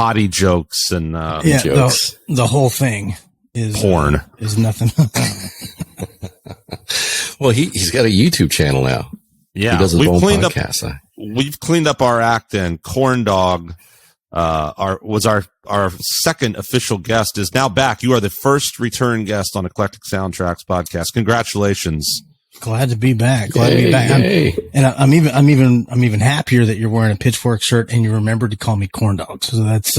potty jokes and jokes. The whole thing is porn. Is nothing. Well, he's got a YouTube channel now. Yeah, he does his own podcast. We've cleaned up our act, and Corn Dog was our second official guest, is now back. You are the first return guest on Eclectic Soundtrax podcast. Congratulations. Glad to be back. Glad to be back. I'm even happier that you're wearing a Pitchfork shirt and you remembered to call me Corn Dog. So that's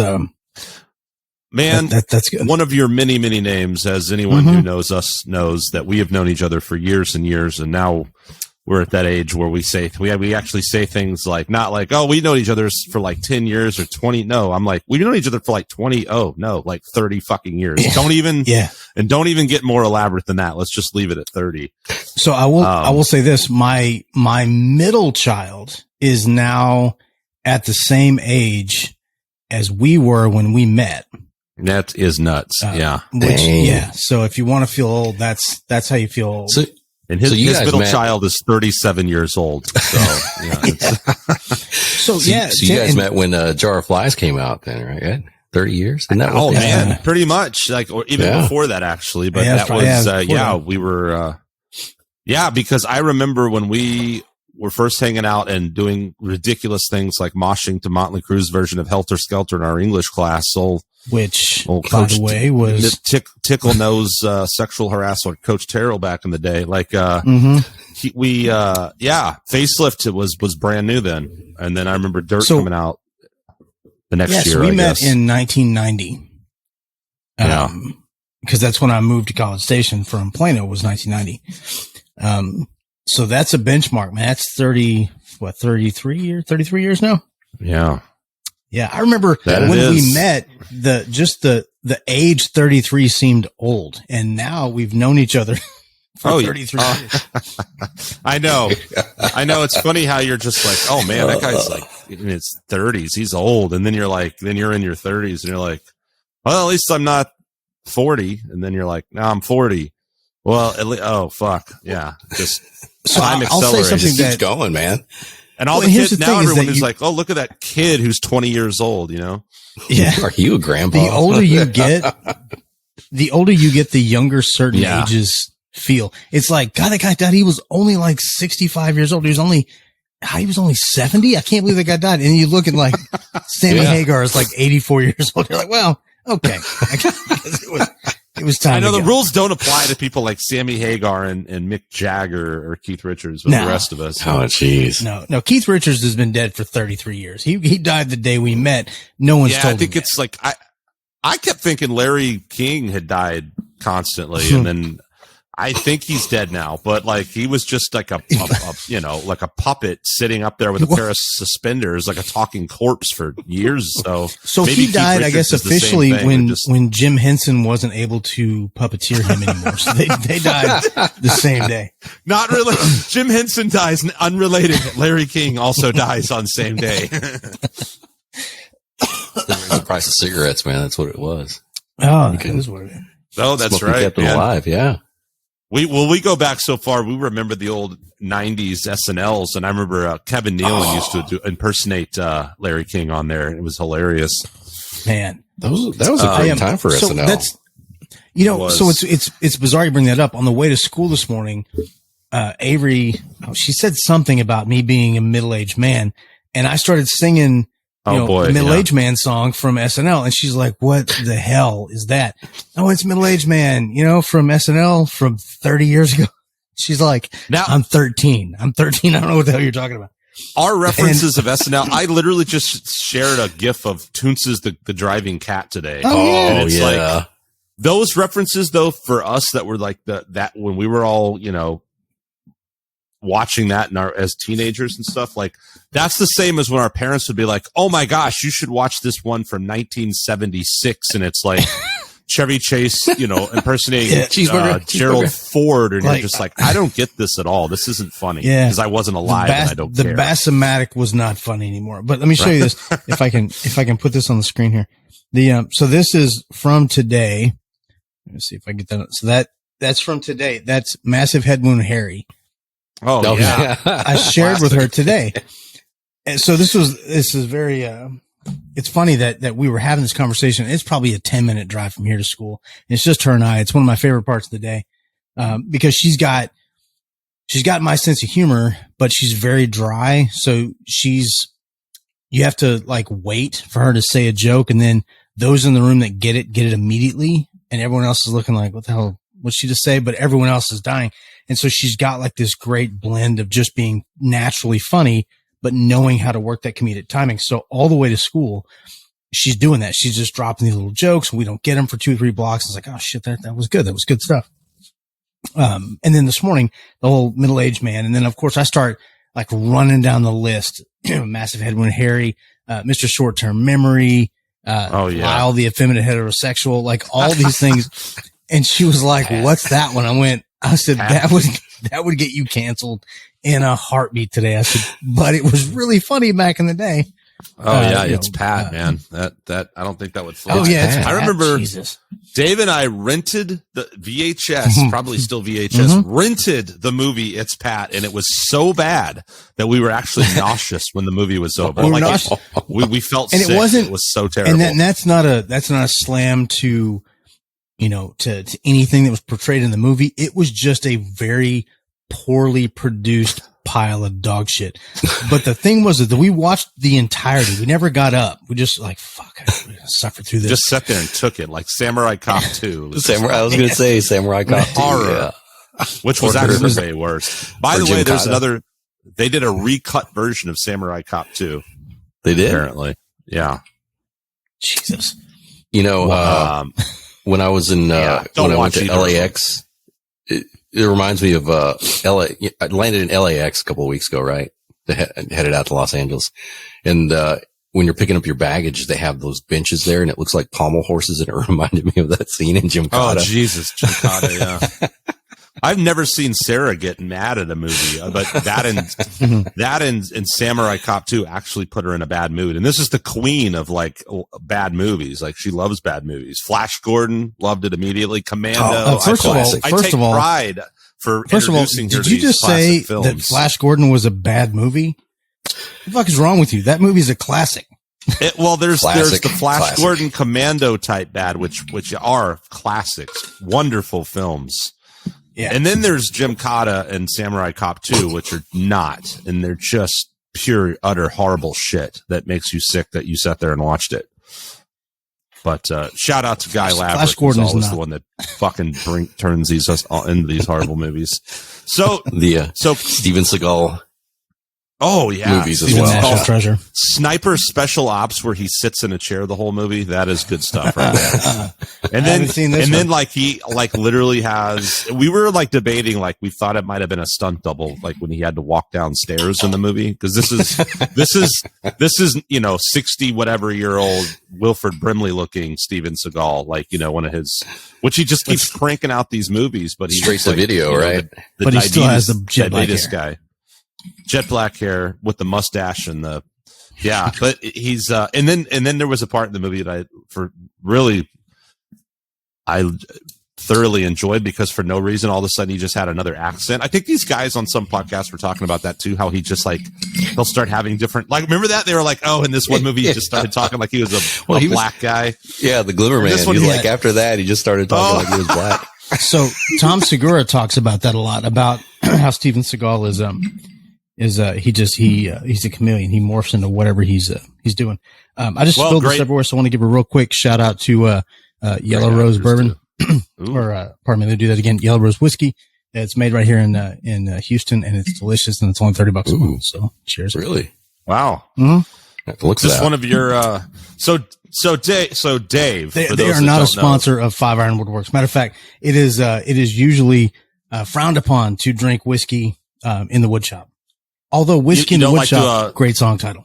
man, that's good. One of your many, many names, as anyone who knows us knows, that we have known each other for years and years, and now we're at that age where we actually say things like, not like, oh, we know each other for like 10 years or 20. No, I'm like, we've known each other for like 20. Oh no, like 30 fucking years. Don't even get more elaborate than that. Let's just leave it at 30. So I will say this. My middle child is now at the same age as we were when we met. That is nuts. Yeah. So if you want to feel old, that's how you feel old. And his middle child is 37 years old. So, you guys met when Jar of Flies came out then, right? Ed? 30 years? Man, pretty much. Like, or even before that, actually. But we were, because I remember when we were first hanging out and doing ridiculous things like moshing to Motley Crue's version of Helter Skelter in our English class. Which, by the way, was tickle nose sexual harassment, Coach Terrell back in the day. Like, Facelift was brand new then, and then I remember Dirt coming out the next year. So we met in 1990. Because that's when I moved to College Station from Plano. Was 1990. So that's a benchmark, man. That's 33 years now. Yeah. Yeah, I remember when we met, the age 33 seemed old, and now we've known each other for 33 years. I know. It's funny how you're just like, oh man, that guy's like in his 30s. He's old. And then you're in your 30s and you're like, well, at least I'm not 40. And then you're like, no, I'm 40. Well, oh fuck. Yeah. Just time accelerates. I'll say something keeps going, man. And all the kids now, everyone is like, oh, look at that kid who's 20 years old, you know? Yeah. Are you a grandpa? The older you get, the younger certain ages feel. It's like, God, that guy died. He was only like 65 years old. He was only 70. I can't believe that guy died. And you look at like Sammy Hagar is like 84 years old. You're like, well, okay. It was time. I know the rules don't apply to people like Sammy Hagar and Mick Jagger or Keith Richards, but the rest of us. Oh, jeez. No. Keith Richards has been dead for 33 years. He died the day we met. No one's told him. I think it's like, I kept thinking Larry King had died constantly, and then I think he's dead now, but like he was just like a like a puppet sitting up there with a pair of suspenders, like a talking corpse for years. So he died, I guess, officially when Jim Henson wasn't able to puppeteer him anymore. So they died the same day. Not really. Jim Henson dies unrelated. Larry King also dies on the same day. The price of cigarettes, man. That's what it was. Oh, that is what it is. Oh, that's right. Kept them alive. Yeah. We go back so far. We remember the old 90s SNLs, and I remember Kevin Nealon used to impersonate Larry King on there. It was hilarious. Man, that was a great time for SNL. That's, so it's bizarre you bring that up. On the way to school this morning, Avery, she said something about me being a middle-aged man, and I started singing a middle-aged man song from SNL. And she's like, what the hell is that? Oh, it's middle-aged man, from SNL from 30 years ago. She's like, now I'm 13. I don't know what the hell you're talking about. Our references of SNL, I literally just shared a gif of Toonces the driving cat today. Oh, yeah. Like, those references though, for us that were like that when we were all, watching that as teenagers and stuff, like that's the same as when our parents would be like, oh my gosh, you should watch this one from 1976. And it's like Chevy Chase, impersonating Gerald Ford. And you're just like, I don't get this at all. This isn't funny because I wasn't alive and I don't care. The Bassomatic was not funny anymore. But let me show you this. if I can put this on the screen here. So this is from today. Let me see if I get that. So that's from today. That's Massive Head Wound Harry. Oh yeah. I shared with her today. And so this is very, it's funny that we were having this conversation. It's probably a 10-minute drive from here to school. And it's just her and I. It's one of my favorite parts of the day. Because she's got my sense of humor, but she's very dry. So you have to like wait for her to say a joke. And then those in the room that get it immediately. And everyone else is looking like, what the hell, what'd she just say? But everyone else is dying. And so she's got like this great blend of just being naturally funny, but knowing how to work that comedic timing. So all the way to school, she's doing that. She's just dropping these little jokes. We don't get them for 2 or 3 blocks. It's like, oh shit, that was good. That was good stuff. And then this morning, the whole middle-aged man. And then of course I start like running down the list, Massive Headwind Harry, Mr. Short-Term Memory, Lyle, the effeminate heterosexual, like all these things. And she was like, what's that one? I said, that would get you canceled in a heartbeat today. I said, but it was really funny back in the day. Oh yeah, it's Pat, man. That I don't think that would fly. Oh yeah, I remember Jesus. Dave and I rented the VHS, probably still VHS, rented the movie It's Pat, and it was so bad that we were actually nauseous when the movie was over. We felt and sick. It was so terrible. And that's not a slam to to anything that was portrayed in the movie. It was just a very poorly produced pile of dog shit. But the thing was that we watched the entirety. We never got up. We just like, fuck, I suffered through this. Just sat there and took it like Samurai Cop 2. I was going to say Samurai Cop 2. Horror. Yeah. Which was actually way worse. By the way, there's they did a recut version of Samurai Cop 2. They did? Apparently. Yeah. Jesus. When I was in, when I went to LAX, it reminds me of, LA. I landed in LAX a couple of weeks ago, right? Headed out to Los Angeles. And, when you're picking up your baggage, they have those benches there and it looks like pommel horses. And it reminded me of that scene in Jim Cotta. Oh, Jesus. Jim Cotta, yeah. I've never seen Sarah get mad at a movie, but that and Samurai Cop 2 actually put her in a bad mood. And this is the queen of like bad movies. Like she loves bad movies. Flash Gordon loved it immediately. Commando. First of all, pride for introducing her to these classic films. Did you just say that Flash Gordon was a bad movie? What the fuck is wrong with you? That movie's a classic. There's the Flash Gordon Commando type bad, which are classics, wonderful films. Yeah. And then there's Jim Cotta and Samurai Cop 2, which are not, and they're just pure, utter, horrible shit that makes you sick that you sat there and watched it. But shout out to Guy Lavery, Flash Gordon is the one that fucking turns these into these horrible movies. So Steven Seagal. Oh yeah, movies as well. National Treasure. Sniper Special Ops, where he sits in a chair the whole movie. That is good stuff, right there. And then like he like literally has. We were like debating, like we thought it might have been a stunt double, like when he had to walk downstairs in the movie, because this is 60 whatever year old Wilford Brimley looking Steven Seagal, like one of his, which he just keeps cranking out these movies, but he's straight to video, right? But he still has the jet black hair. Guy. Jet black hair with the mustache and but he's and then there was a part in the movie that I thoroughly enjoyed, because for no reason all of a sudden he just had another accent. I think these guys on some podcasts were talking about that too, how he just like he'll start having different, like, remember that they were like, oh, in this one movie he just started talking like he was a black guy. Yeah, the Glimmer Man. He's like, after that he just started talking like he was black. So Tom Segura talks about that a lot, about how Steven Seagal he's a chameleon. He morphs into whatever he's doing. I just spilled this everywhere, so I want to give a real quick shout out to Yellow Rose Bourbon, or pardon me, let me do that again. Yellow Rose Whiskey. It's made right here in Houston, and it's delicious, and it's only $30 a bottle. So cheers. Really? Wow. Mm-hmm. Looks just one of your so Dave. They are not a sponsor of Five Iron Woodworks. Matter of fact, it is usually frowned upon to drink whiskey in the wood shop. Although Whiskey in the Wood Shop, great song title.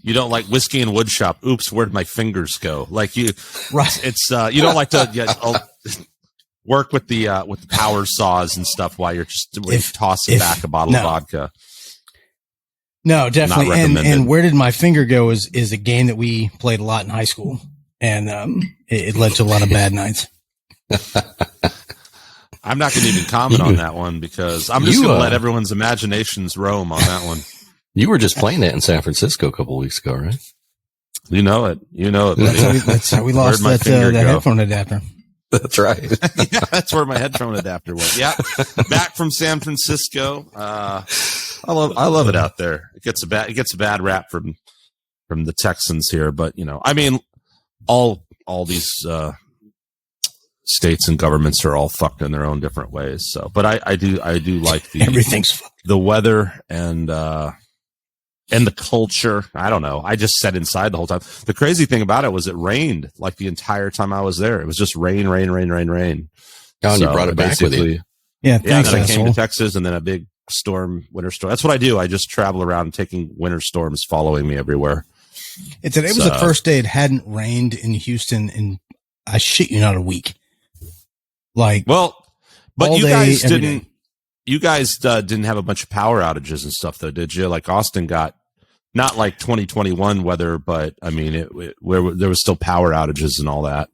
You don't like Whiskey in Wood Shop. Oops, where'd my fingers go? Like you, right? It's you don't like to work with the power saws and stuff while you're just tossing back a bottle of vodka. No, definitely. And where did my finger go is a game that we played a lot in high school, and it led to a lot of bad nights. I'm not going to even comment on that one, because I'm just going to let everyone's imaginations roam on that one. You were just playing that in San Francisco a couple of weeks ago, right? You know it. That's how we lost that headphone adapter. That's right. Yeah, that's where my headphone adapter was. Yeah. Back from San Francisco. I love it out there. It gets a bad rap from the Texans here, but I mean, all these states and governments are all fucked in their own different ways. So, but I do like everything's the weather and the culture. I don't know. I just sat inside the whole time. The crazy thing about it was it rained like the entire time I was there. It was just rain. Oh, and you brought it back with you. Yeah. Thanks, then I came to Texas, and then a big winter storm. That's what I do. I just travel around taking winter storms following me everywhere. Today was the first day it hadn't rained in Houston in, I shit you not, a week. But you guys didn't. You guys didn't have a bunch of power outages and stuff, though, did you? Like Austin got not like 2021 weather, but I mean, where there was still power outages and all that.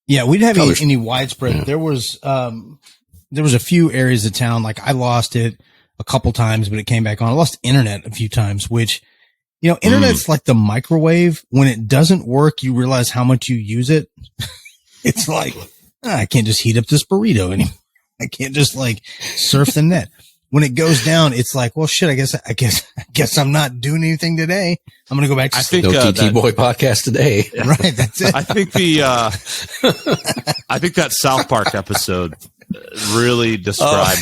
Yeah, we didn't have any widespread. Yeah. There was a few areas of town. Like I lost it a couple times, but it came back on. I lost internet a few times, which, internet's like the microwave. When it doesn't work, you realize how much you use it. It's like, I can't just heat up this burrito anymore. I can't just like surf the net. When it goes down, it's like, well, shit, I guess I'm not doing anything today. I'm going to go back to sleep. No TT Boy podcast today. Right. That's it. I think that South Park episode really described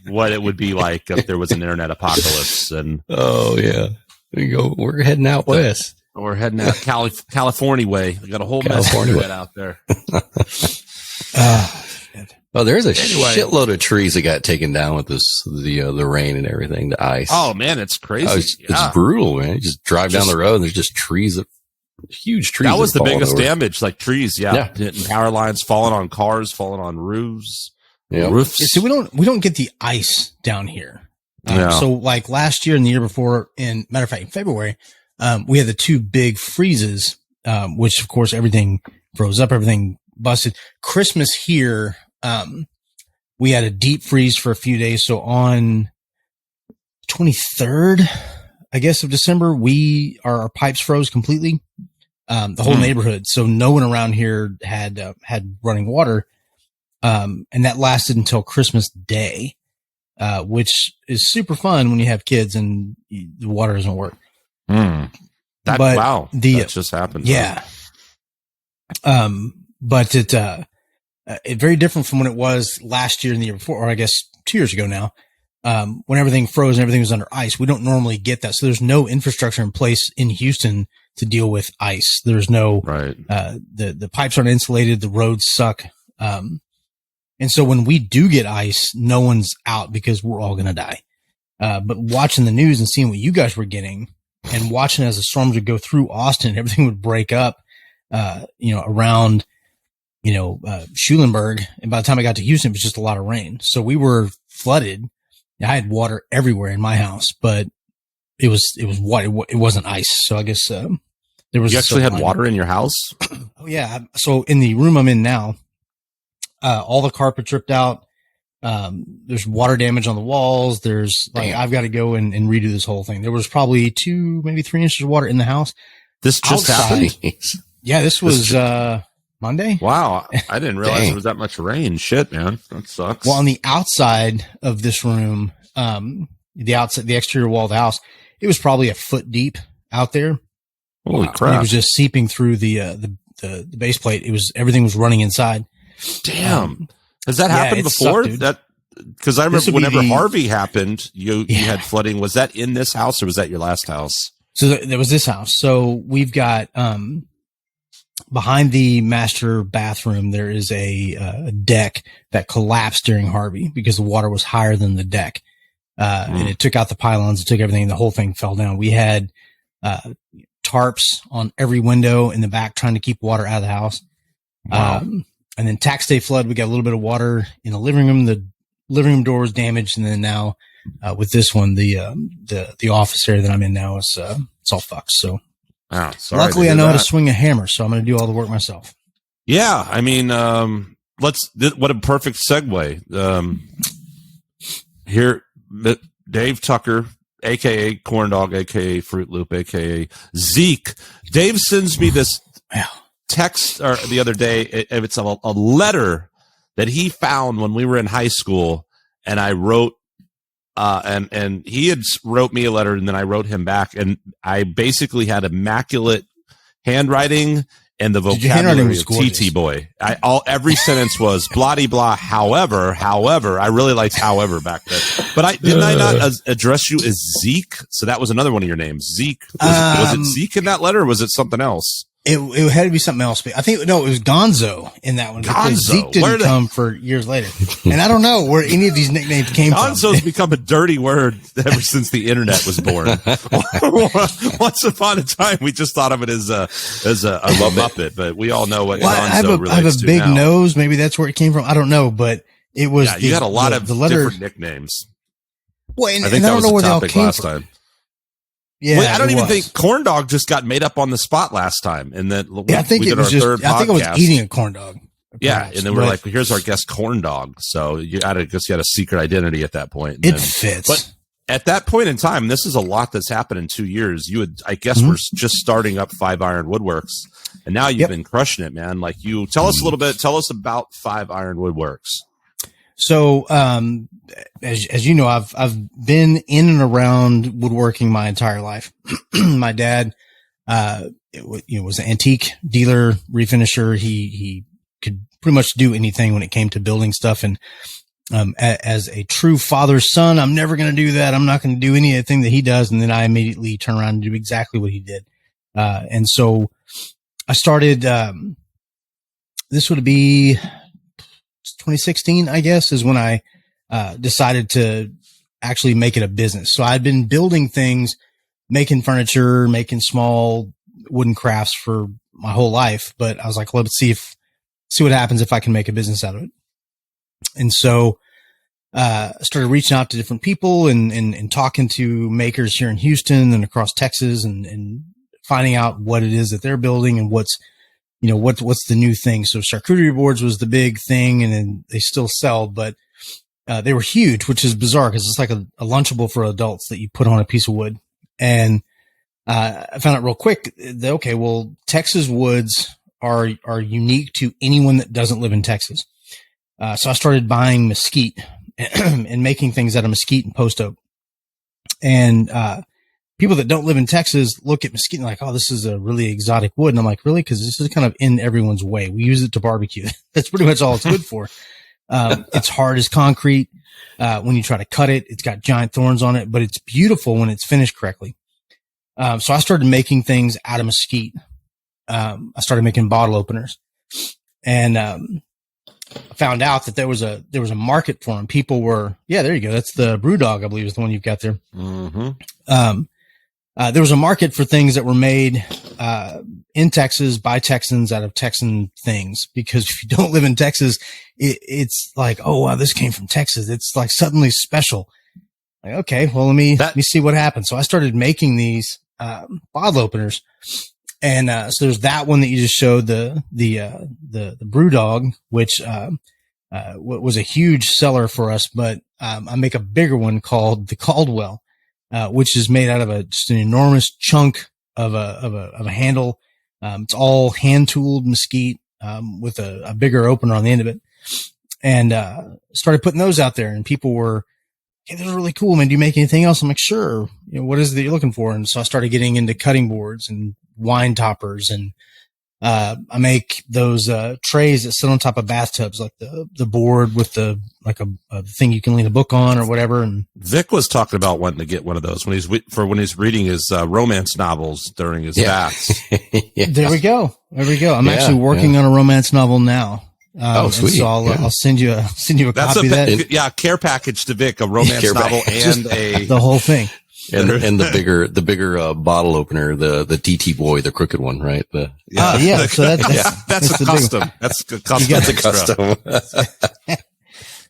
what it would be like if there was an internet apocalypse. And oh yeah, there you go. We're heading out west. We're heading out California way. We got a whole mess of that out there. Oh, there's a shitload of trees that got taken down with the rain and everything, the ice. Oh man, it's crazy. It's brutal, man. You just drive down the road and there's just trees, huge trees. That was the biggest damage, like trees. Yeah. Hitting power lines, falling on cars, falling on roofs. Yeah. Roofs. So we don't get the ice down here. So like last year and the year before, matter of fact, in February, we had the two big freezes, which of course everything froze up, everything busted. Christmas here, we had a deep freeze for a few days. So on 23rd, I guess, of December, our pipes froze completely. The whole neighborhood. So no one around here had running water. And that lasted until Christmas Day, which is super fun when you have kids and the water doesn't work. That just happened. Yeah. But it's very different from when it was last year and the year before, or I guess 2 years ago now, when everything froze and everything was under ice. We don't normally get that. So there's no infrastructure in place in Houston to deal with ice. There's no, the pipes aren't insulated. The roads suck. And so when we do get ice, no one's out because we're all going to die. But watching the news and seeing what you guys were getting and watching as the storms would go through Austin, everything would break up, around, Schulenburg. And by the time I got to Houston, it was just a lot of rain. So we were flooded. I had water everywhere in my house, but it wasn't ice. So I guess, there was. You actually had water in your house? Oh yeah. So in the room I'm in now, all the carpet's ripped out. There's water damage on the walls. I've got to go and redo this whole thing. There was probably 2, maybe 3 inches of water in the house. This just happened. Yeah, this was Monday. Wow, I didn't realize there was that much rain. Shit, man, that sucks. Well, on the outside of this room, the exterior wall of the house, it was probably a foot deep out there. Holy crap! It was just seeping through the base plate. Everything was running inside. Damn, has that happened before? Because I remember whenever Harvey happened, you had flooding. Was that in this house or was that your last house? So there was this house. So we've got, behind the master bathroom, there is a deck that collapsed during Harvey because the water was higher than the deck. And it took out the pylons, it took everything, the whole thing fell down. We had, tarps on every window in the back trying to keep water out of the house. Wow. And then tax day flood, we got a little bit of water in the living room. The living room door was damaged. And then now, with this one, the office area that I'm in now is, it's all fucked. So luckily I know how to swing a hammer, so I'm going to do all the work myself. Yeah. I mean, what a perfect segue. Here, Dave Tucker, aka Corn Dog, aka Fruit Loop, aka Zeke. Dave sends me this text the other day. It's a letter that he found when we were in high school, and I wrote, and he had wrote me a letter, and then I wrote him back, and I basically had immaculate handwriting and the vocabulary of TT Boy. Every sentence was blah de blah. However, I really liked however back then. But didn't I not address you as Zeke? So that was another one of your names, Zeke. Was it Zeke in that letter, or was it something else? It had to be something else. I think, no, it was Gonzo in that one. Because Zeke didn't come for years later. And I don't know where any of these nicknames came from. Gonzo's become a dirty word ever since the internet was born. Once upon a time, we just thought of it as a Muppet, but we all know what Gonzo relates to. I have a big nose. Maybe that's where it came from. I don't know, but it was. Yeah, you had a lot of different nicknames. Well, and I think that was the topic last time. Yeah, I don't even think Corn Dog just got made up on the spot last time, and then I think it was just. I think I was eating a corn dog. Yeah, and then we're like, "Here's our guest, Corn Dog." So you had a secret identity at that point. It fits. But at that point in time, this is a lot that's happened in 2 years. I guess we're just starting up 5 Iron Woodworks, and now you've been crushing it, man. Like, tell us a little bit. Tell us about 5 Iron Woodworks. So, as you know, I've been in and around woodworking my entire life. My dad, was an antique dealer, refinisher. He could pretty much do anything when it came to building stuff. And, as a true father's son, I'm never going to do that. I'm not going to do anything that he does. And then I immediately turn around and do exactly what he did. And so I started, this would be 2016, I guess, is when I decided to actually make it a business. So I'd been building things, making furniture, making small wooden crafts for my whole life. But I was like, let's see what happens if I can make a business out of it. And so I started reaching out to different people and talking to makers here in Houston and across Texas and finding out what it is that they're building and what's the new thing. So charcuterie boards was the big thing, and then they still sell, but they were huge, which is bizarre because it's like a Lunchable for adults that you put on a piece of wood. And I found out real quick that, okay, well, Texas woods are unique to anyone that doesn't live in Texas. So I started buying mesquite and making things out of mesquite and post oak. And people that don't live in Texas look at mesquite and like, oh, this is a really exotic wood. And I'm like, really? Because this is kind of in everyone's way. We use it to barbecue. That's pretty much all it's good for. It's hard as concrete. When you try to cut it, it's got giant thorns on it, but it's beautiful when it's finished correctly. So I started making things out of mesquite. I started making bottle openers, and found out that there was a market for them. People were, there you go. That's the Brew Dog, I believe, is the one you've got there. Mm-hmm. There was a market for things that were made in Texas by Texans out of Texan things, because if you don't live in Texas, it's like, oh wow, this came from Texas. It's like suddenly special. Like, okay, well let me see what happens. So I started making these bottle openers, and so there's that one that you just showed, the Brew Dog, which was a huge seller for us. But I make a bigger one called the Caldwell. Which is made out of just an enormous chunk of a handle. It's all hand tooled mesquite, with a bigger opener on the end of it. And, started putting those out there, and people were, hey, those are really cool, man. Do you make anything else? I'm like, sure. What is it that you're looking for? And so I started getting into cutting boards and wine toppers, and, I make those, trays that sit on top of bathtubs, like the board with a thing you can lean a book on or whatever. And Vic was talking about wanting to get one of those when he's reading his, romance novels during his baths. There we go. I'm actually working on a romance novel now. Sweet. So I'll send you a copy of that. Care package to Vic, a romance novel and the whole thing. And the bigger bottle opener, the TT Boy, the crooked one, right? So that's a custom. That's a custom. That's a custom.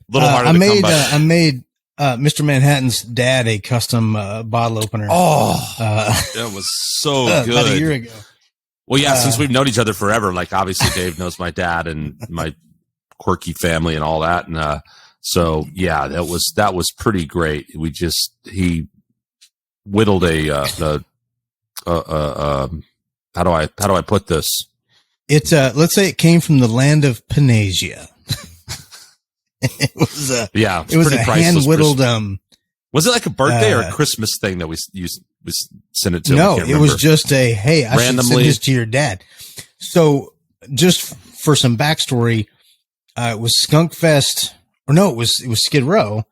Little harder to come by. I made Mr. Manhattan's dad a custom bottle opener. That was so good. About a year ago. Well, yeah, since we've known each other forever, like obviously Dave knows my dad and my quirky family and all that, and so yeah, that was pretty great. whittled how do I put this? It's let's say it came from the land of Panasia. It was a hand whittled. Was it like a birthday or a Christmas thing that we sent it to? No, it was just a, hey, I should send this to your dad. So just for some backstory, it was Skunk Fest, or no, it was Skid Row.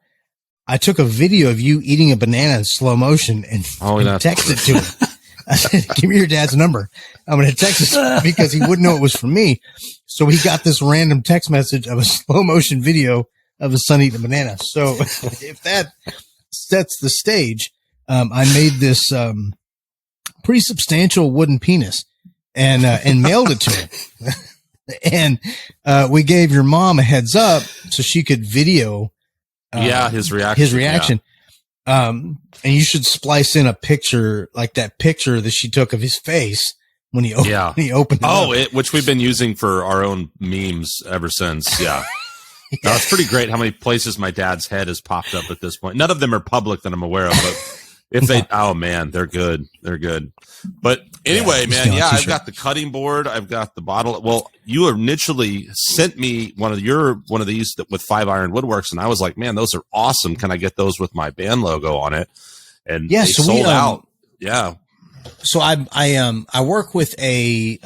I took a video of you eating a banana in slow motion and texted it to him. I said, give me your dad's number. I'm going to text it because he wouldn't know it was from me. So he got this random text message of a slow motion video of his son eating a banana. So if that sets the stage, I made this pretty substantial wooden penis and mailed it to him. And we gave your mom a heads up so she could video his reaction. And you should splice in a picture, like that picture that she took of his face when he opened it. Which we've been using for our own memes ever since. Yeah. No, it's pretty great how many places my dad's head has popped up at this point. None of them are public that I'm aware of, but if they, oh man, they're good. They're good. But anyway, I've got the cutting board. I've got the bottle. Well, you initially sent me one of these with 5 Iron Woodworks, and I was like, man, those are awesome. Can I get those with my band logo on it? And they sold out. Yeah. So I work with a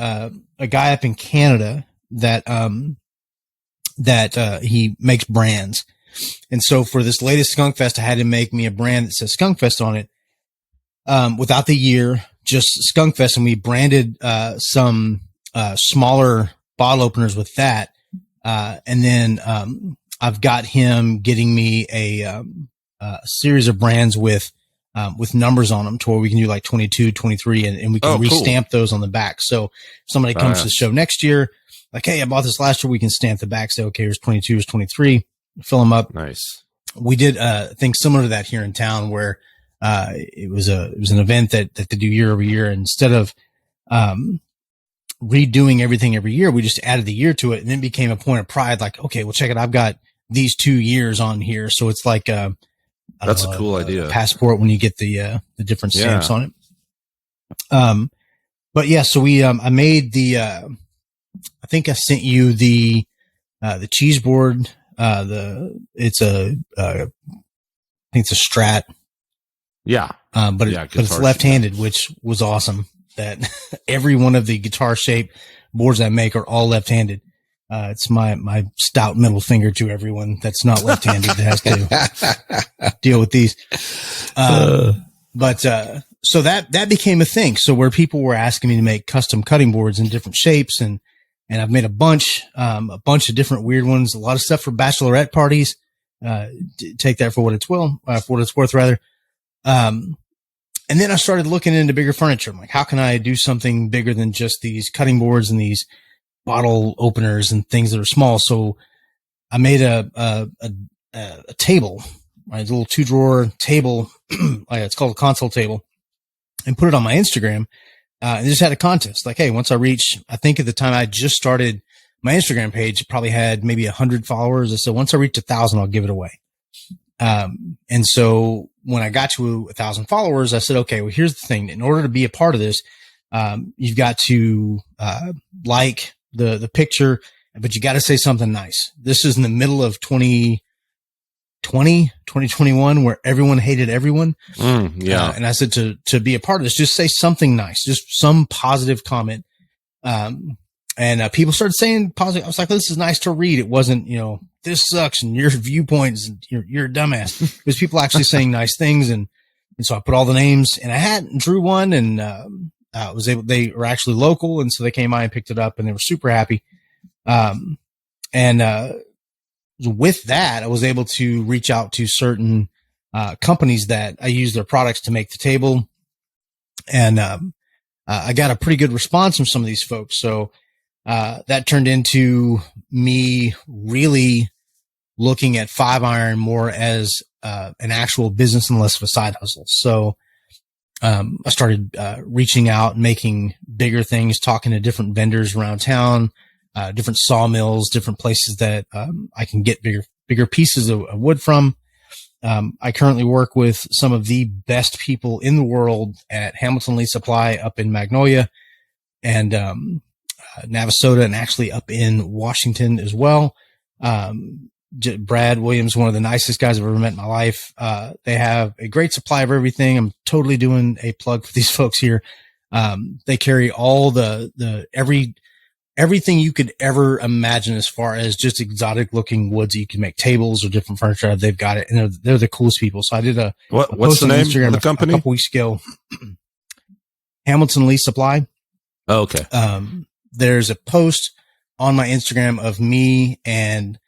guy up in Canada that he makes brands. And so for this latest Skunk Fest, I had to make me a brand that says Skunk Fest on it. Without the year, just Skunk Fest. And we branded, some, smaller bottle openers with that. And then, I've got him getting me a series of brands with numbers on them to where we can do like 22, 23, and we can restamp those on the back. So if somebody comes to the show next year, like, hey, I bought this last year, we can stamp the back, say, okay, here's 22, here's 23, fill them up. Nice. We did a thing similar to that here in town where, it was an event that they do year over year. Instead of, redoing everything every year, we just added the year to it, and then it became a point of pride. Like, okay, well, check it. I've got these 2 years on here. So it's like, that's a cool idea. Passport when you get the different stamps on it. But yeah, so I made I think I sent you the cheese board. I think it's a Strat. Yeah. But it's left-handed, which was awesome. That every one of the guitar shaped boards I make are all left-handed. It's my stout middle finger to everyone that's not left-handed that has to deal with these. But so that became a thing. So where people were asking me to make custom cutting boards in different shapes, and I've made a bunch of different weird ones, a lot of stuff for bachelorette parties. Take that for what it's worth rather. And then I started looking into bigger furniture. I'm like, how can I do something bigger than just these cutting boards and these bottle openers and things that are small? So I made a table, right? A little 2-drawer table. It's called a console table, and put it on my Instagram. And just had a contest. Like, hey, once I reach, I think at the time I just started my Instagram page, it probably had maybe 100 followers. I said, once I reach 1,000, I'll give it away. And so when I got to 1,000 followers, I said, okay, well, here's the thing. In order to be a part of this, you've got to, like the picture, but you got to say something nice. This is in the middle of 2021, where everyone hated everyone. And I said to be a part of this, just say something nice, just some positive comment. And people started saying positive. I was like, this is nice to read. It wasn't, this sucks and your viewpoints, you're a dumbass. It was people actually saying nice things. And so I put all the names and I drew one, and, they were actually local. And so they came by and picked it up, and they were super happy. With that, I was able to reach out to certain, companies that I use their products to make the table. And, I got a pretty good response from some of these folks. So, that turned into me really looking at 5 Iron more as an actual business and less of a side hustle. So I started reaching out and making bigger things, talking to different vendors around town, different sawmills, different places that I can get bigger pieces of wood from. I currently work with some of the best people in the world at Hamilton Lee Supply up in Magnolia and Navasota, and actually up in Washington as well. Brad Williams, one of the nicest guys I've ever met in my life. They have a great supply of everything. I'm totally doing a plug for these folks here. They carry all everything you could ever imagine as far as just exotic looking woods that you can make tables or different furniture out of. They've got it, and they're the coolest people. So I did what's the name Instagram of the company a couple weeks ago. Hamilton Lee Supply. Oh, okay. There's a post on my Instagram of me and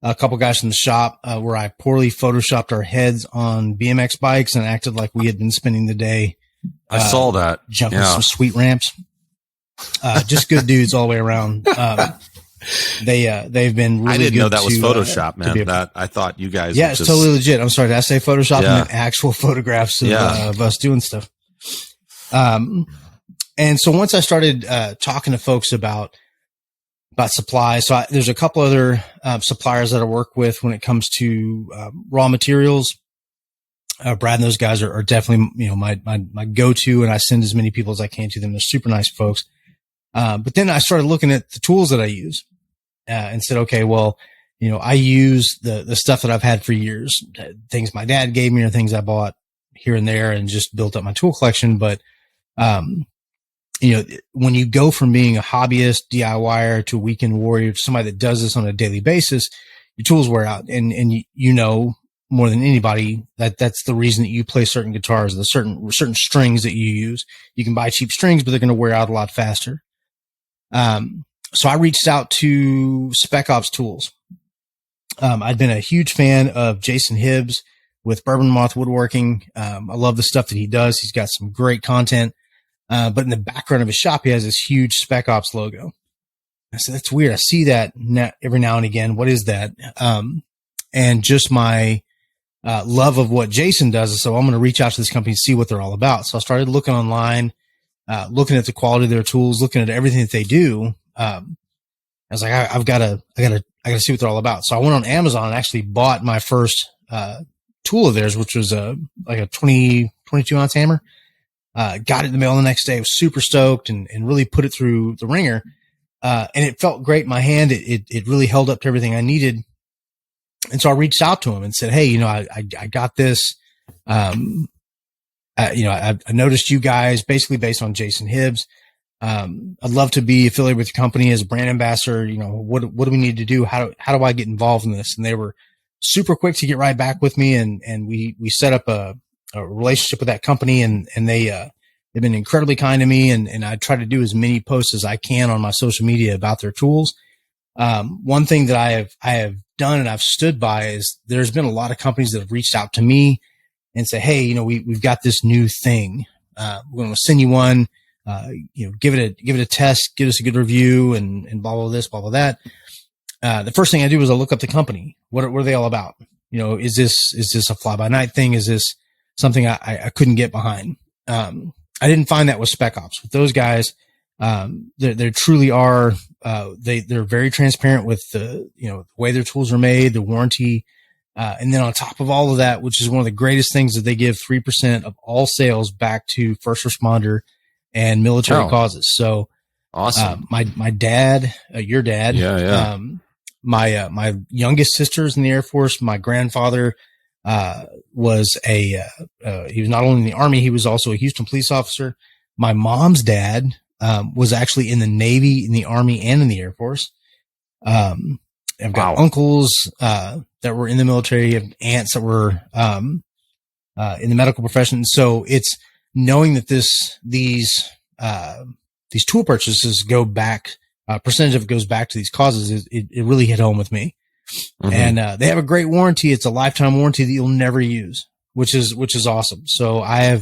a couple guys from the shop where I poorly photoshopped our heads on BMX bikes and acted like we had been spending the day. I saw that. Jumping some sweet ramps. Just good dudes all the way around. They've been really I didn't good know that was to, Photoshop, man. That I thought you guys. Yeah, it's totally legit. I'm sorry. Did I say Photoshop? Yeah. And actual photographs of us doing stuff. And so once I started talking to folks about supplies, so there's a couple other suppliers that I work with when it comes to raw materials. Brad and those guys are definitely, my go-to, and I send as many people as I can to them. They're super nice folks. But then I started looking at the tools that I use, and said, okay, well, I use the stuff that I've had for years, things my dad gave me or things I bought here and there and just built up my tool collection. But, when you go from being a hobbyist DIYer to a weekend warrior to somebody that does this on a daily basis, your tools wear out, and more than anybody that's the reason that you play certain guitars, the certain strings that you use. You can buy cheap strings, but they're going to wear out a lot faster. So I reached out to Spec Ops Tools. I'd been a huge fan of Jason Hibbs with Bourbon Moth Woodworking. I love the stuff that he does. He's got some great content. But in the background of his shop, he has this huge Spec Ops logo. I said, that's weird. I see that every now and again. What is that? And just my love of what Jason does. So I'm going to reach out to this company and see what they're all about. So I started looking online, looking at the quality of their tools, looking at everything that they do. I was like, I gotta see what they're all about. So I went on Amazon and actually bought my first tool of theirs, which was like a 22 ounce hammer. Got it in the mail the next day. I was super stoked and really put it through the ringer. And it felt great in my hand. It really held up to everything I needed. And so I reached out to him and said, hey, I got this. I noticed you guys, basically based on Jason Hibbs. I'd love to be affiliated with your company as a brand ambassador. What do we need to do? How do I get involved in this? And they were super quick to get right back with me. And we set up a relationship with that company, and they've been incredibly kind to me. And I try to do as many posts as I can on my social media about their tools. One thing that I have done and I've stood by is there's been a lot of companies that have reached out to me and say, hey, we've got this new thing. We're going to send you one, give it a test, give us a good review and blah, blah, this, blah, blah, that. The first thing I do is I look up the company. What are they all about? Is this a fly by night thing? Is this something I couldn't get behind? I didn't find that with Spec Ops. With those guys, they truly are, they're very transparent with the way their tools are made, the warranty. And then on top of all of that, which is one of the greatest things, that they give 3% of all sales back to first responder and military causes. So awesome. My dad, your dad, my youngest sister's in the Air Force. My grandfather, was he was not only in the Army, he was also a Houston police officer. My mom's dad, was actually in the Navy, in the Army, and in the Air Force. I've got uncles, that were in the military, and aunts that were, in the medical profession. So it's knowing that these tool purchases go back, percentage of it goes back to these causes. It really hit home with me. Mm-hmm. And, they have a great warranty. It's a lifetime warranty that you'll never use, which is awesome. So I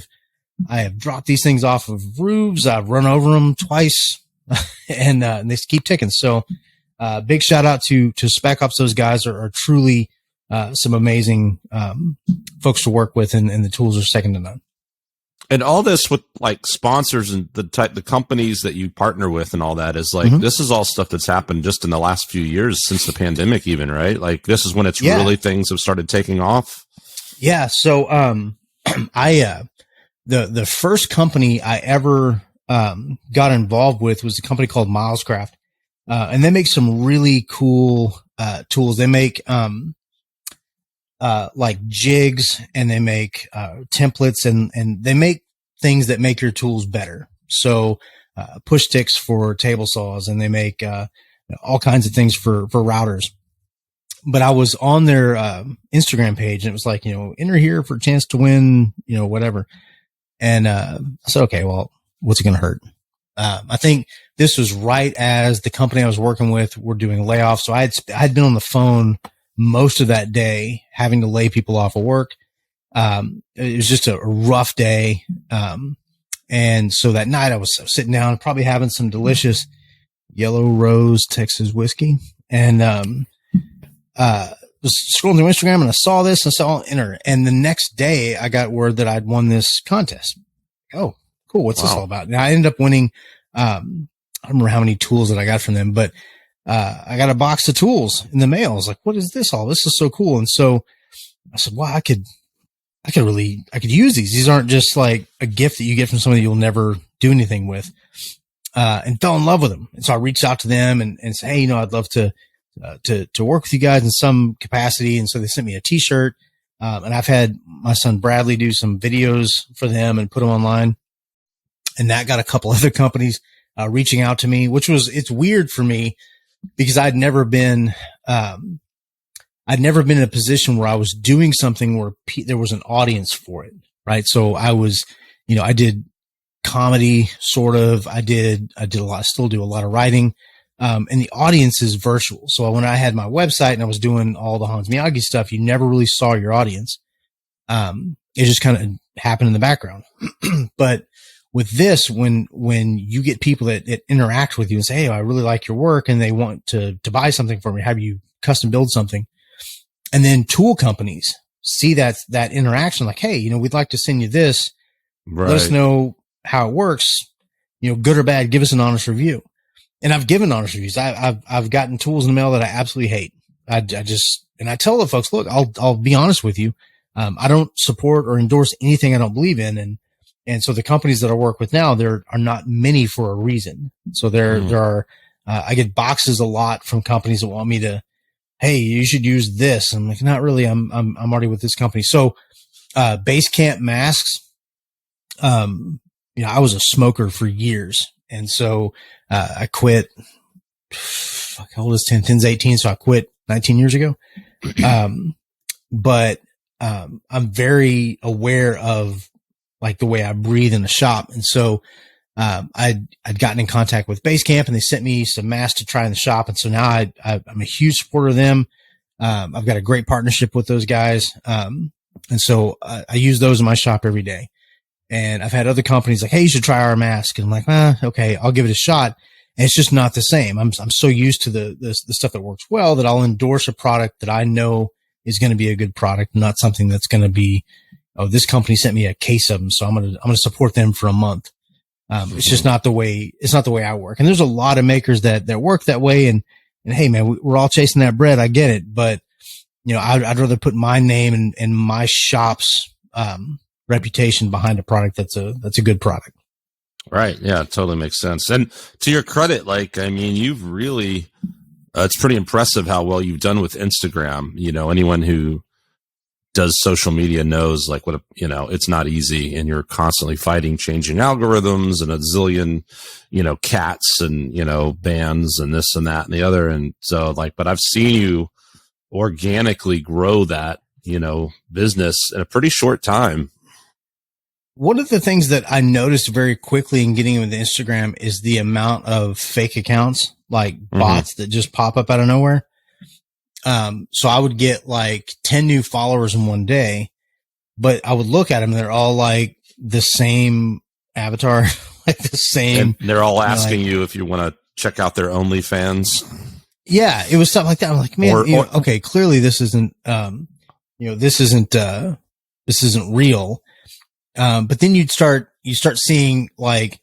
have dropped these things off of roofs. I've run over them twice and they keep ticking. So, big shout out to Spec Ops. Those guys are truly, some amazing, folks to work with, and the tools are second to none. And all this with like sponsors and the companies that you partner with and all that is like, this is all stuff that's happened just in the last few years since the pandemic even, right? Like this is when it's really things have started taking off. Yeah. So, the first company I ever, got involved with was a company called Milescraft. And they make some really cool, tools. They make, like jigs, and they make, templates, and they make things that make your tools better. So, push sticks for table saws, and they make, all kinds of things for routers. But I was on their, Instagram page, and it was like, enter here for a chance to win, whatever. And, I said, okay, well, what's it going to hurt? I think this was right as the company I was working with were doing layoffs. So I had been on the phone most of that day, having to lay people off of work. It was just a rough day. And so that night I was sitting down, probably having some delicious Yellow Rose Texas whiskey, and, was scrolling through Instagram, and I saw this, and I saw enter. And the next day I got word that I'd won this contest. Oh, cool. What's this all about? And I ended up winning. I don't remember how many tools that I got from them, but, I got a box of tools in the mail. I was like, what is this all? This is so cool. And so I said, wow, I could use these. These aren't just like a gift that you get from somebody you'll never do anything with. And fell in love with them. And so I reached out to them and said, hey, I'd love to work with you guys in some capacity. And so they sent me a t-shirt. And I've had my son Bradley do some videos for them and put them online. And that got a couple other companies, reaching out to me, it's weird for me because I'd never been in a position where I was doing something where there was an audience for it. Right. So I was, I did comedy, sort of. I did a lot, I still do a lot of writing. And the audience is virtual. So when I had my website and I was doing all the Hans Miyagi stuff, you never really saw your audience. It just kind of happened in the background. But with this, when you get people that interact with you and say, hey, I really like your work, and they want to buy something from you, have you custom build something. And then tool companies see that interaction, like, hey, we'd like to send you this. Right. Let us know how it works, good or bad, give us an honest review. And I've given honest reviews. I've gotten tools in the mail that I absolutely hate. I tell the folks, look, I'll be honest with you. I don't support or endorse anything I don't believe in. And so the companies that I work with now, there are not many for a reason. So there are, I get boxes a lot from companies that want me to, hey, you should use this. I'm like, not really. I'm already with this company. So, Basecamp masks, I was a smoker for years. And so, I quit. How old is 10? 10's 18. So I quit 19 years ago. But I'm very aware of like the way I breathe in the shop. And so, I'd gotten in contact with Basecamp, and they sent me some masks to try in the shop. And so now I'm a huge supporter of them. I've got a great partnership with those guys. And so I use those in my shop every day. And I've had other companies like, hey, you should try our mask. And I'm like, okay, I'll give it a shot. And it's just not the same. I'm so used to the stuff that works well that I'll endorse a product that I know is going to be a good product, not something that's going to be, oh, this company sent me a case of them, so I'm going to support them for a month. It's just not the way I work. And there's a lot of makers that work that way. And hey, man, we're all chasing that bread. I get it. But, I'd rather put my name and my shop's, reputation behind a product that's a good product. Right. Yeah, it totally makes sense. And to your credit, you've really, it's pretty impressive how well you've done with Instagram. Anyone who does social media knows it's not easy, and you're constantly fighting changing algorithms and a zillion, cats and, bands and this and that and the other. And so but I've seen you organically grow that, business in a pretty short time. One of the things that I noticed very quickly in getting into Instagram is the amount of fake accounts, like bots that just pop up out of nowhere. So I would get like 10 new followers in one day, but I would look at them and they're all like the same avatar, like the same. And they're all asking you if you want to check out their OnlyFans. Yeah, it was stuff like that. I'm like, man, okay, clearly this isn't, this isn't real. But then you start seeing like,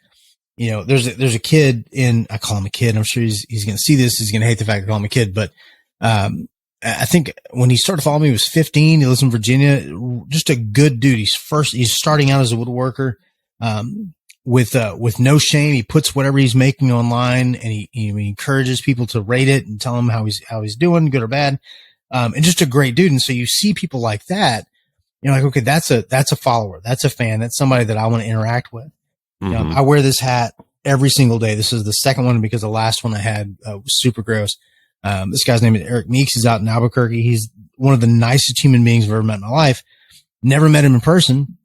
there's a kid I call him a kid. I'm sure he's going to see this. He's going to hate the fact I call him a kid, but, I think when he started following me, he was 15. He lives in Virginia. Just a good dude. He's starting out as a woodworker, with no shame. He puts whatever he's making online, and he encourages people to rate it and tell him how he's doing, good or bad. And just a great dude. And so you see people like that, you're like, okay, that's a follower. That's a fan. That's somebody that I want to interact with. Mm-hmm. I wear this hat every single day. This is the second one because the last one I had was super gross. This guy's name is Eric Meeks. He's out in Albuquerque. He's one of the nicest human beings I've ever met in my life. Never met him in person.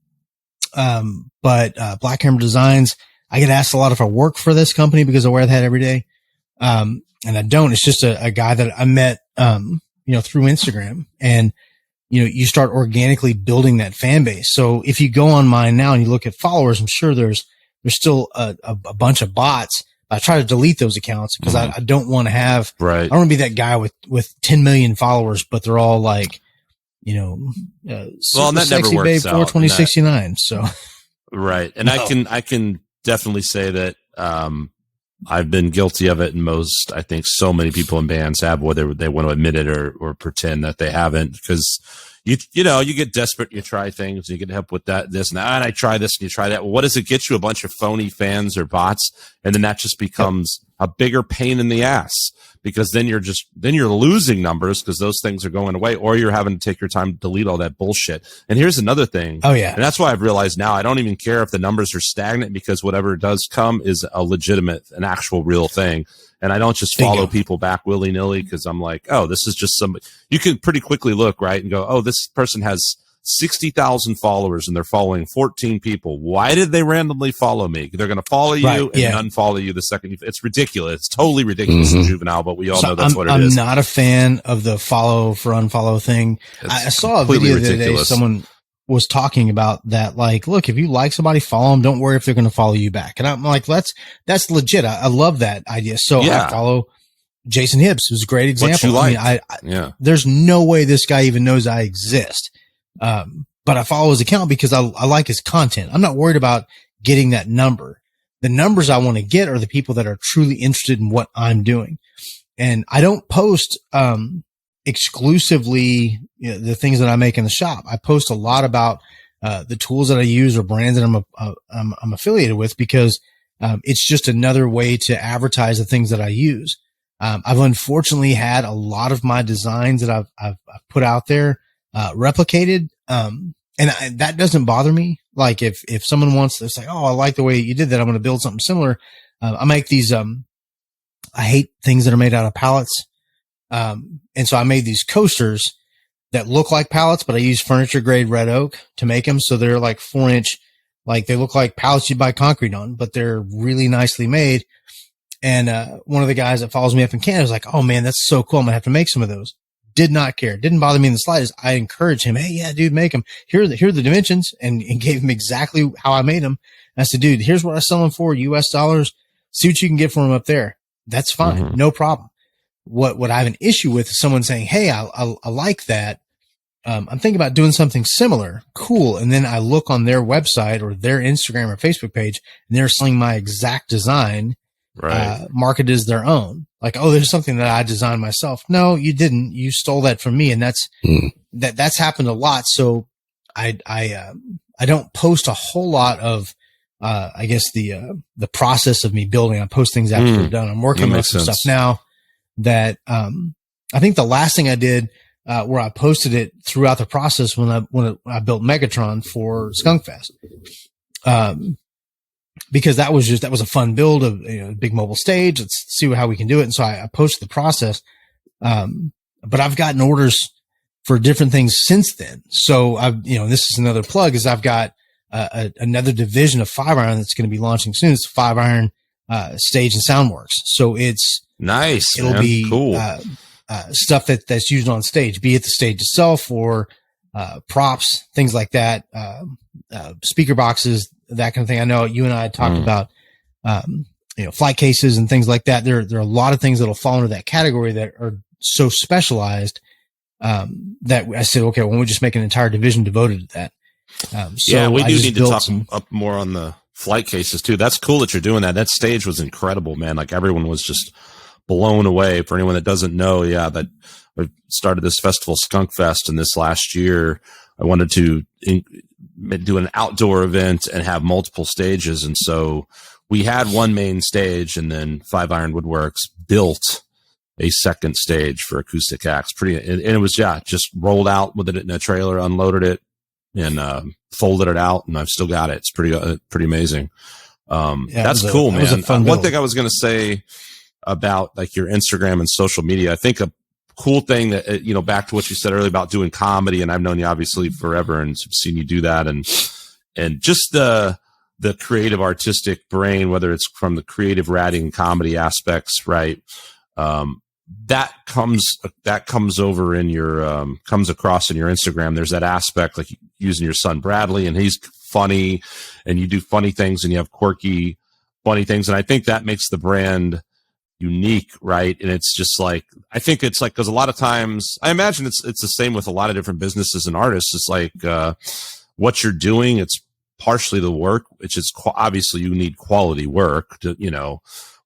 But Black Hammer Designs, I get asked a lot if I work for this company because I wear the hat every day. And I don't. It's just a guy that I met, through Instagram, and, you start organically building that fan base. So if you go on mine now and you look at followers, I'm sure there's still a bunch of bots. I try to delete those accounts because I don't want to have, right. I don't want to be that guy with 10 million followers, but they're all like, well, and that sexy never works babe 42069. So, right. And no. I can definitely say that, I've been guilty of it, and most, I think so many people in bands have, whether they want to admit it or pretend that they haven't, because you get desperate, you try things, you get help with that, this and that, and I try this and you try that. Well, what does it get you? A bunch of phony fans or bots, and then that just becomes a bigger pain in the ass, because then you're losing numbers because those things are going away, or you're having to take your time to delete all that bullshit. And here's another thing. Oh yeah. And that's why I've realized now I don't even care if the numbers are stagnant, because whatever does come is a legitimate, an actual real thing. And I don't just follow people back willy nilly because I'm like, oh, this is just somebody. You can pretty quickly look, right, and go, oh, this person has 60,000 followers and they're following 14 people. Why did they randomly follow me? They're going to follow you and unfollow you the second it's ridiculous. It's totally ridiculous and juvenile, but we all know that's what it is. I'm not a fan of the follow for unfollow thing. I saw a video the other day. Someone was talking about that. Like, look, if you like somebody, follow them. Don't worry if they're going to follow you back. And I'm like, that's legit. I love that idea. So I follow Jason Hibbs, who's a great example. Like. I there's no way this guy even knows I exist. But I follow his account because I like his content. I'm not worried about getting that number. The numbers I want to get are the people that are truly interested in what I'm doing. And I don't post, exclusively the things that I make in the shop. I post a lot about, the tools that I use or brands that I'm affiliated with, because, it's just another way to advertise the things that I use. I've unfortunately had a lot of my designs that I've put out there, replicated. And that doesn't bother me. Like if someone wants to say, oh, I like the way you did that, I'm going to build something similar. I make these, I hate things that are made out of pallets. And so I made these coasters that look like pallets, but I use furniture grade red oak to make them. So they're like 4-inch, like they look like pallets you buy concrete on, but they're really nicely made. And, one of the guys that follows me up in Canada was like, oh man, that's so cool. I'm gonna have to make some of those. Did not care. Didn't bother me in the slightest. I encouraged him. Hey, yeah, dude, make them. Here are the dimensions, and gave him exactly how I made them. And I said, dude, here's what I sell them for, US dollars. See what you can get for them up there. That's fine. No problem. What I have an issue with is someone saying, hey, I like that. I'm thinking about doing something similar. Cool. And then I look on their website or their Instagram or Facebook page, and they're selling my exact design, marketed as their own. Like, oh, there's something that I designed myself. No, you didn't. You stole that from me. And that's happened a lot. So I don't post a whole lot of, I guess the process of me building. I post things after they're done. I'm working on some stuff now that, I think the last thing I did, where I posted it throughout the process when I built Megatron for Skunk Fest. Because that was a fun build of a big mobile stage. Let's see how we can do it. And so I posted the process. But I've gotten orders for different things since then. So this is another plug, is I've got another division of 5-iron that's going to be launching soon. It's 5-iron, stage and soundworks. So it's nice. It'll be cool. Stuff that's used on stage, be it the stage itself or, props, things like that, speaker boxes, that kind of thing. I know you and I had talked about, flight cases and things like that. There are a lot of things that'll fall into that category that are so specialized, that I said, okay, well, why don't we just make an entire division devoted to that? So we do need to talk up more on the flight cases too. That's cool that you're doing that. That stage was incredible, man. Like everyone was just blown away. For anyone that doesn't know, that I started this festival, Skunk Fest, and this last year I wanted to do an outdoor event and have multiple stages. And so we had one main stage, and then Iron Woodworks built a second stage for acoustic acts. And it was, just rolled out with it in a trailer, unloaded it, and folded it out, and I've still got it. It's pretty amazing. That's cool, man. One thing I was going to say about like your Instagram and social media, I think a cool thing that, back to what you said earlier about doing comedy, and I've known you obviously forever and seen you do that, and just the creative artistic brain, whether it's from the creative writing comedy aspects, right? That comes over in your comes across in your Instagram. There's that aspect, like using your son Bradley, and he's funny, and you do funny things, and you have quirky, funny things, and I think that makes the brand unique, right? And it's just like, I think it's like, because a lot of times, I imagine it's the same with a lot of different businesses and artists. It's like what you're doing, it's partially the work, which is obviously you need quality work to,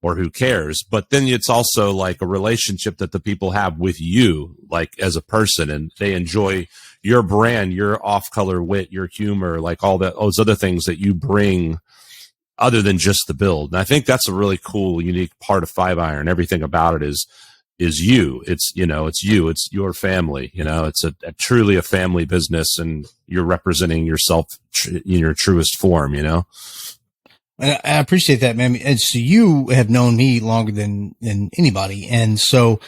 or who cares, but then it's also like a relationship that the people have with you, like as a person, and they enjoy your brand, your off-color wit, your humor, like all those other things that you bring other than just the build. And I think that's a really cool, unique part of Five Iron. Everything about it is you. It's, it's you, it's your family, it's a truly a family business, and you're representing yourself in your truest form, I appreciate that, man. And so you have known me longer than anybody. And so,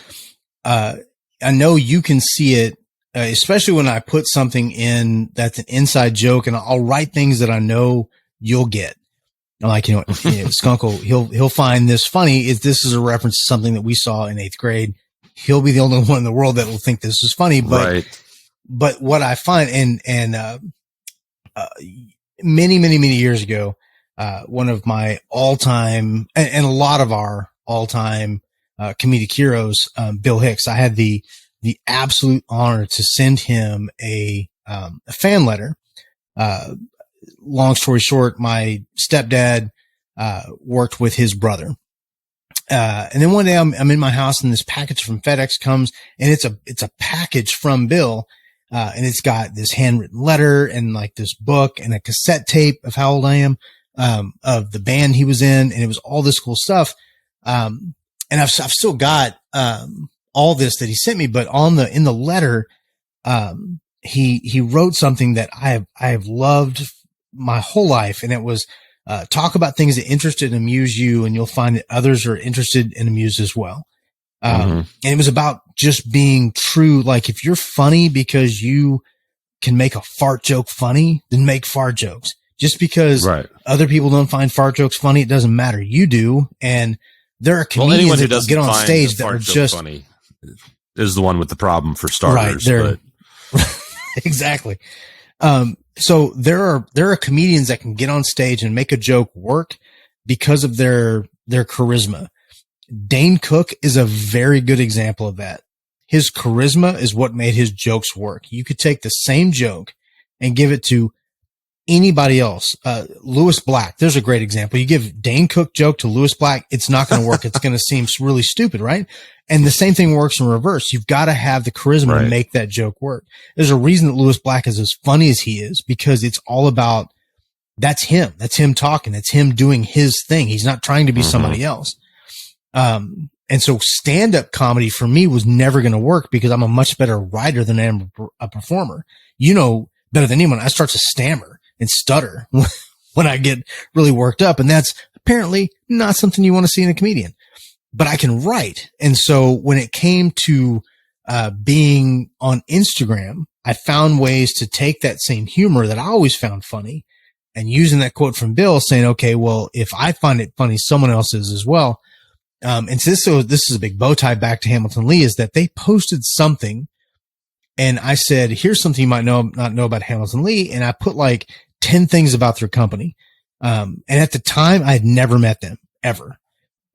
I know you can see it, especially when I put something in that's an inside joke, and I'll write things that I know you'll get. Like, Skunk he'll find this funny. If this is a reference to something that we saw in 8th grade, he'll be the only one in the world that will think this is funny. But what I find, many, many, many years ago, one of my all-time, and a lot of our all-time comedic heroes, Bill Hicks, I had the absolute honor to send him a fan letter. Long story short, my stepdad worked with his brother. And then one day I'm in my house, and this package from FedEx comes, and it's a package from Bill. And it's got this handwritten letter and like this book and a cassette tape of how old I am, of the band he was in. And it was all this cool stuff. And I've still got, all this that he sent me, but in the letter, he wrote something that I have loved my whole life. And it was, talk about things that interest and amuse you, and you'll find that others are interested and amused as well. And it was about just being true. Like, if you're funny because you can make a fart joke funny, then make fart jokes. Just because other people don't find fart jokes funny, it doesn't matter. You do. And there are comedians that get on stage that are just funny is the one with the problem for starters. Right. Exactly. So there are comedians that can get on stage and make a joke work because of their charisma. Dane Cook is a very good example of that. His charisma is what made his jokes work. You could take the same joke and give it to anybody else. Lewis Black, there's a great example. You give Dane Cook joke to Lewis Black, it's not going to work. It's going to seem really stupid, right? And the same thing works in reverse. You've got to have the charisma to make that joke work. There's a reason that Lewis Black is as funny as he is, because it's all about, that's him. That's him talking. That's him doing his thing. He's not trying to be somebody else. And so stand-up comedy for me was never going to work because I'm a much better writer than I am a performer. Better than anyone, I start to stammer and stutter when I get really worked up. And that's apparently not something you want to see in a comedian, but I can write. And so when it came to, being on Instagram, I found ways to take that same humor that I always found funny and using that quote from Bill saying, okay, well, if I find it funny, someone else is as well. And so this is a big bow tie back to Hamilton Lee, is that they posted something and I said, here's something you might not know about Hamilton Lee. And I put like 10 things about their company. And at the time I had never met them ever.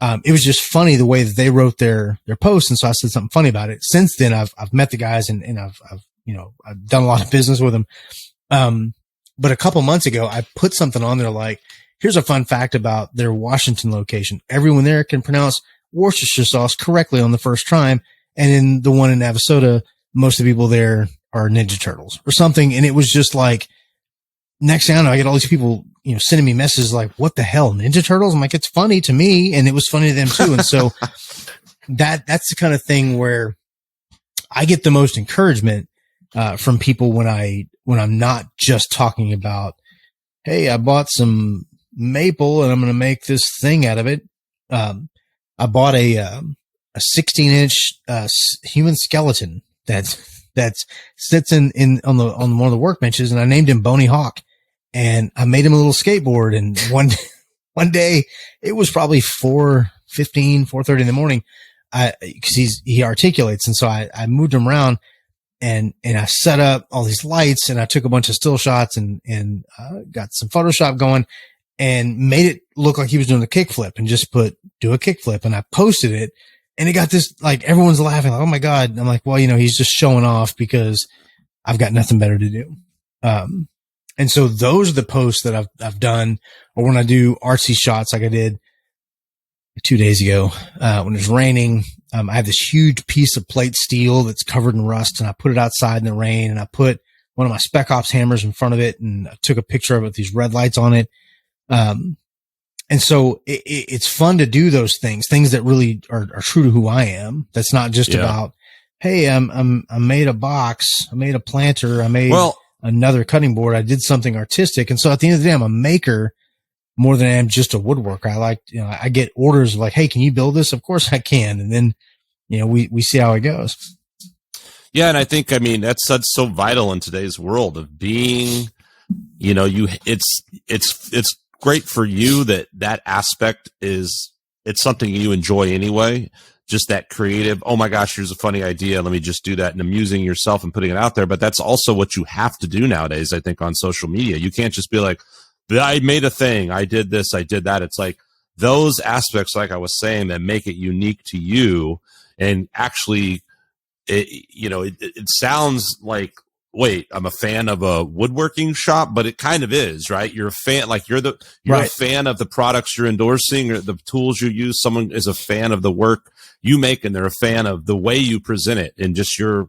It was just funny the way that they wrote their posts. And so I said something funny about it. Since then I've met the guys and I've done a lot of business with them. But a couple months ago, I put something on there like, here's a fun fact about their Washington location. Everyone there can pronounce Worcestershire sauce correctly on the first time. And in the one in Navasota, most of the people there are Ninja Turtles or something. And it was just like, next thing I know, I get all these people, sending me messages like, what the hell, Ninja Turtles? I'm like, it's funny to me. And it was funny to them too. And so that's the kind of thing where I get the most encouragement, from people when I'm not just talking about, hey, I bought some maple and I'm going to make this thing out of it. I bought a 16-inch, human skeleton that sits on one of the workbenches, and I named him Boney Hawk, and I made him a little skateboard. And one day it was probably 4:30 in the morning. Cause he articulates. And so I moved him around and I set up all these lights, and I took a bunch of still shots and got some Photoshop going and made it look like he was doing a kickflip, and just do a kickflip. And I posted it, and it got this, like, everyone's laughing, like, oh my God. And I'm like, well, he's just showing off because I've got nothing better to do. And so those are the posts that I've done, or when I do artsy shots, like I did 2 days ago, when it's raining. I have this huge piece of plate steel that's covered in rust, and I put it outside in the rain, and I put one of my Spec Ops hammers in front of it, and I took a picture of it with these red lights on it. And so it's fun to do those things that really are true to who I am. That's not just about, hey, I made a box, I made a planter, I made another cutting board. I did something artistic. And so at the end of the day, I'm a maker more than I am just a woodworker. I like, I get orders like, hey, can you build this? Of course I can. And then, we see how it goes. Yeah. And I think, that's so vital in today's world of being, it's great for you that aspect it's something you enjoy anyway. Just that creative, oh my gosh, here's a funny idea, let me just do that, and amusing yourself and putting it out there. But that's also what you have to do nowadays, I think, on social media. You can't just be like, I made a thing, I did this, I did that. It's like those aspects, like I was saying, that make it unique to you. And actually, it sounds like, wait, I'm a fan of a woodworking shop, but it kind of is, right? You're a fan, like you're a fan of the products you're endorsing or the tools you use. Someone is a fan of the work you make, and they're a fan of the way you present it and just your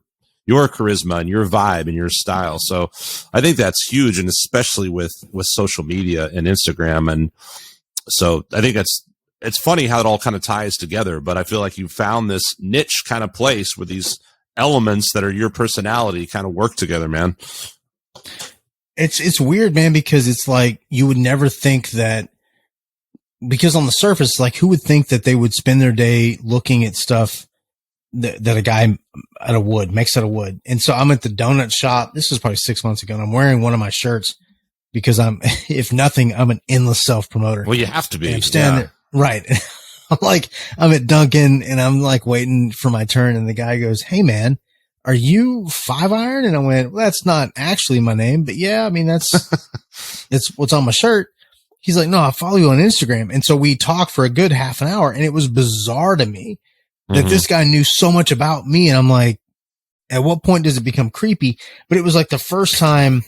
charisma and your vibe and your style. So I think that's huge, and especially with social media and Instagram. And so I think it's funny how it all kind of ties together, but I feel like you found this niche kind of place where these elements that are your personality kind of work together, man. It's weird, man, because it's like you would never think that, because on the surface, like, who would think that they would spend their day looking at stuff that a guy makes out of wood. And so I'm at the donut shop. This was probably 6 months ago, and I'm wearing one of my shirts because if nothing, I'm an endless self-promoter. Well, you have to be. And I'm standing there. Right. I'm at Dunkin', and I'm like waiting for my turn, and the guy goes, hey man, are you 5 Iron? And I went, well, that's not actually my name, but yeah, that's it's what's on my shirt. He's like, no, I follow you on Instagram. And so we talked for a good half an hour, and it was bizarre to me that this guy knew so much about me. And I'm like, at what point does it become creepy? But it was like the first time,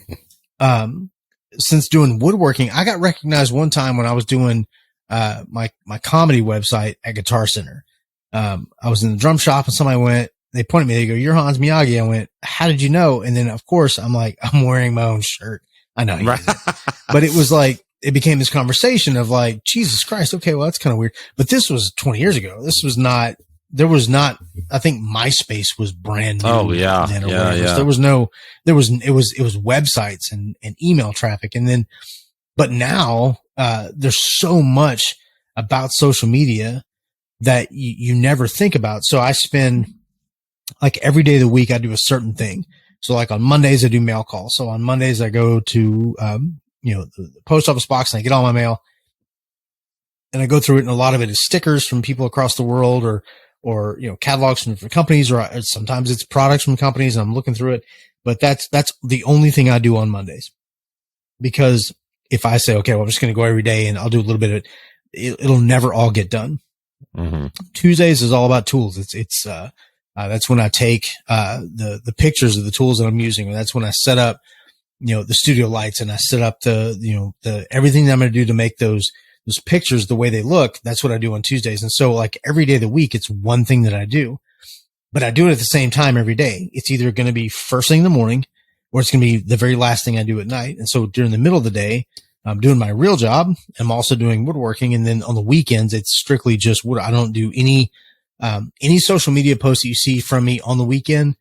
since doing woodworking, I got recognized one time when I was doing, my comedy website at Guitar Center. I was in the drum shop, and they pointed at me, they go, you're Hans Miyagi. I went, how did you know? And then of course I'm like, I'm wearing my own shirt. I know. Right. But it was like, it became this conversation of like, Jesus Christ. Okay. Well, that's kind of weird, but this was 20 years ago. I think MySpace was brand new. Oh yeah. Yeah. So it was websites and email traffic. And then, but now, there's so much about social media that you never think about. So I spend, like, every day of the week, I do a certain thing. So like on Mondays, I do mail calls. So on Mondays, I go to, the post office box, and I get all my mail, and I go through it. And a lot of it is stickers from people across the world, or catalogs from companies, or sometimes it's products from companies, and I'm looking through it. But that's the only thing I do on Mondays, because if I say, okay, well, I'm just going to go every day and I'll do a little bit of it, it'll never all get done. Mm-hmm. Tuesdays is all about tools. That's when I take, the pictures of the tools that I'm using. And that's when I set up, the studio lights, and I set up the everything that I'm going to do to make those those pictures, the way they look, that's what I do on Tuesdays. And so like every day of the week, it's one thing that I do, but I do it at the same time every day. It's either going to be first thing in the morning or it's going to be the very last thing I do at night. And so during the middle of the day, I'm doing my real job. I'm also doing woodworking. And then on the weekends, it's strictly just wood. I don't do any social media posts that you see from me on the weekend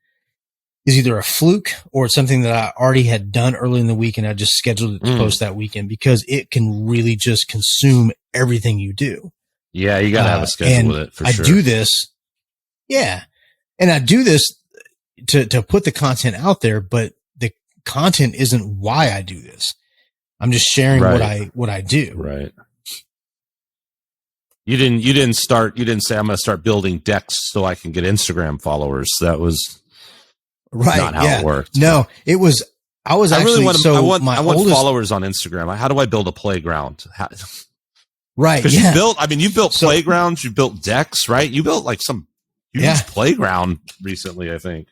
is either a fluke or it's something that I already had done early in the week and I just scheduled it to post that weekend because it can really just consume everything you do. Yeah, you got to have a schedule with it for sure. I do this. Yeah. And I do this to put the content out there, but the content isn't why I do this. I'm just sharing what I do. Right. You didn't say I'm going to start building decks so I can get Instagram followers. That was not how it worked. No, it was, I want followers on Instagram. How do I build a playground? Right. Because you built playgrounds, you built decks, right? You built like some huge playground recently, I think.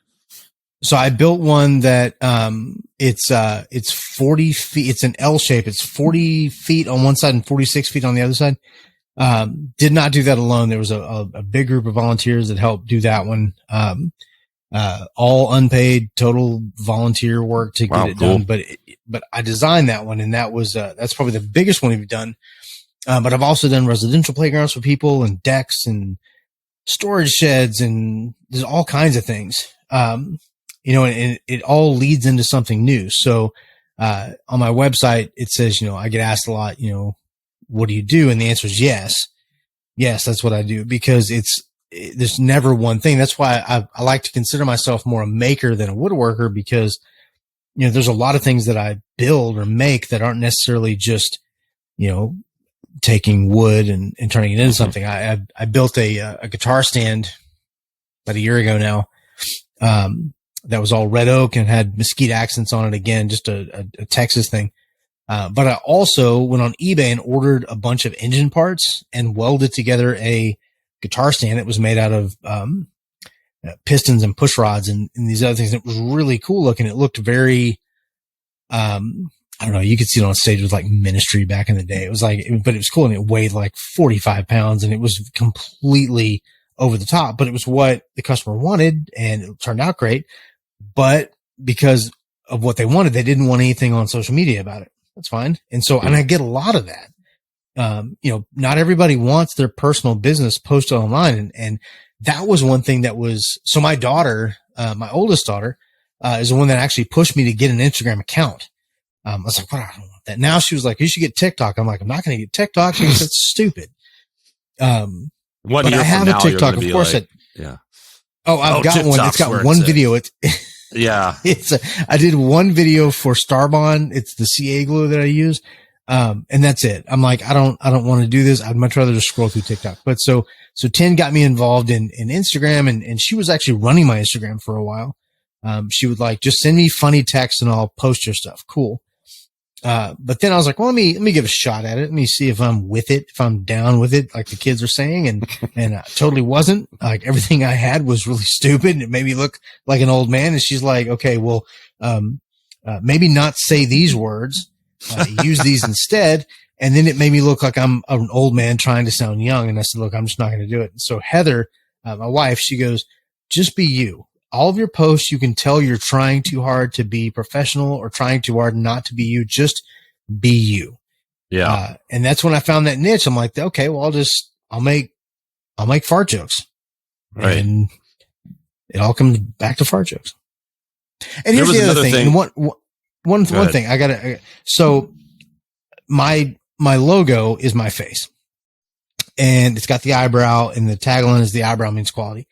So I built one that, it's 40 feet. It's an L shape. It's 40 feet on one side and 46 feet on the other side. Did not do that alone. There was a big group of volunteers that helped do that one. All unpaid, total volunteer work to get it done. But I designed that one and that was, that's probably the biggest one we've done. But I've also done residential playgrounds for people and decks and storage sheds and there's all kinds of things. And it all leads into something new. So, on my website, it says, I get asked a lot, what do you do? And the answer is yes. Yes, that's what I do because there's never one thing. That's why I like to consider myself more a maker than a woodworker because, there's a lot of things that I build or make that aren't necessarily just, taking wood and turning it into something. I built a guitar stand about a year ago now. That was all red oak and had mesquite accents on it again, just a Texas thing. But I also went on eBay and ordered a bunch of engine parts and welded together a guitar stand that was made out of, pistons and push rods and these other things. It was really cool looking. It looked very, I don't know. You could see it on stage with like Ministry back in the day. It was like, but it was cool and it weighed like 45 pounds and it was completely over the top, but it was what the customer wanted and it turned out great. But because of what they wanted, they didn't want anything on social media about it. That's fine. And so, and I get a lot of that. Not everybody wants their personal business posted online. And that was one thing that was, so my daughter, my oldest daughter, is the one that actually pushed me to get an Instagram account. I was like, I don't want that. Now she was like, you should get TikTok. I'm like, I'm not going to get TikTok because it's stupid. But I have a TikTok, of course. I've got one. It's got one video. I did one video for Starbond. It's the CA glue that I use. And that's it. I'm like, I don't want to do this. I'd much rather just scroll through TikTok. But so 10 got me involved in Instagram and she was actually running my Instagram for a while. She would like, just send me funny texts and I'll post your stuff. Cool. But then I was like, well, let me give a shot at it. Let me see if I'm with it, if I'm down with it, like the kids are saying. And I totally wasn't. Like everything I had was really stupid. And it made me look like an old man. And she's like, okay, well, maybe not say these words, use these instead. And then it made me look like I'm an old man trying to sound young. And I said, look, I'm just not going to do it. And so Heather, my wife, she goes, just be you. All of your posts, you can tell you're trying too hard to be professional or trying too hard not to be you. Just be you. Yeah. And that's when I found that niche. I'm like, okay, well, I'll make fart jokes. Right. And it all comes back to fart jokes. And here's the other thing. And one thing so my logo is my face and it's got the eyebrow and the tagline is the eyebrow means quality.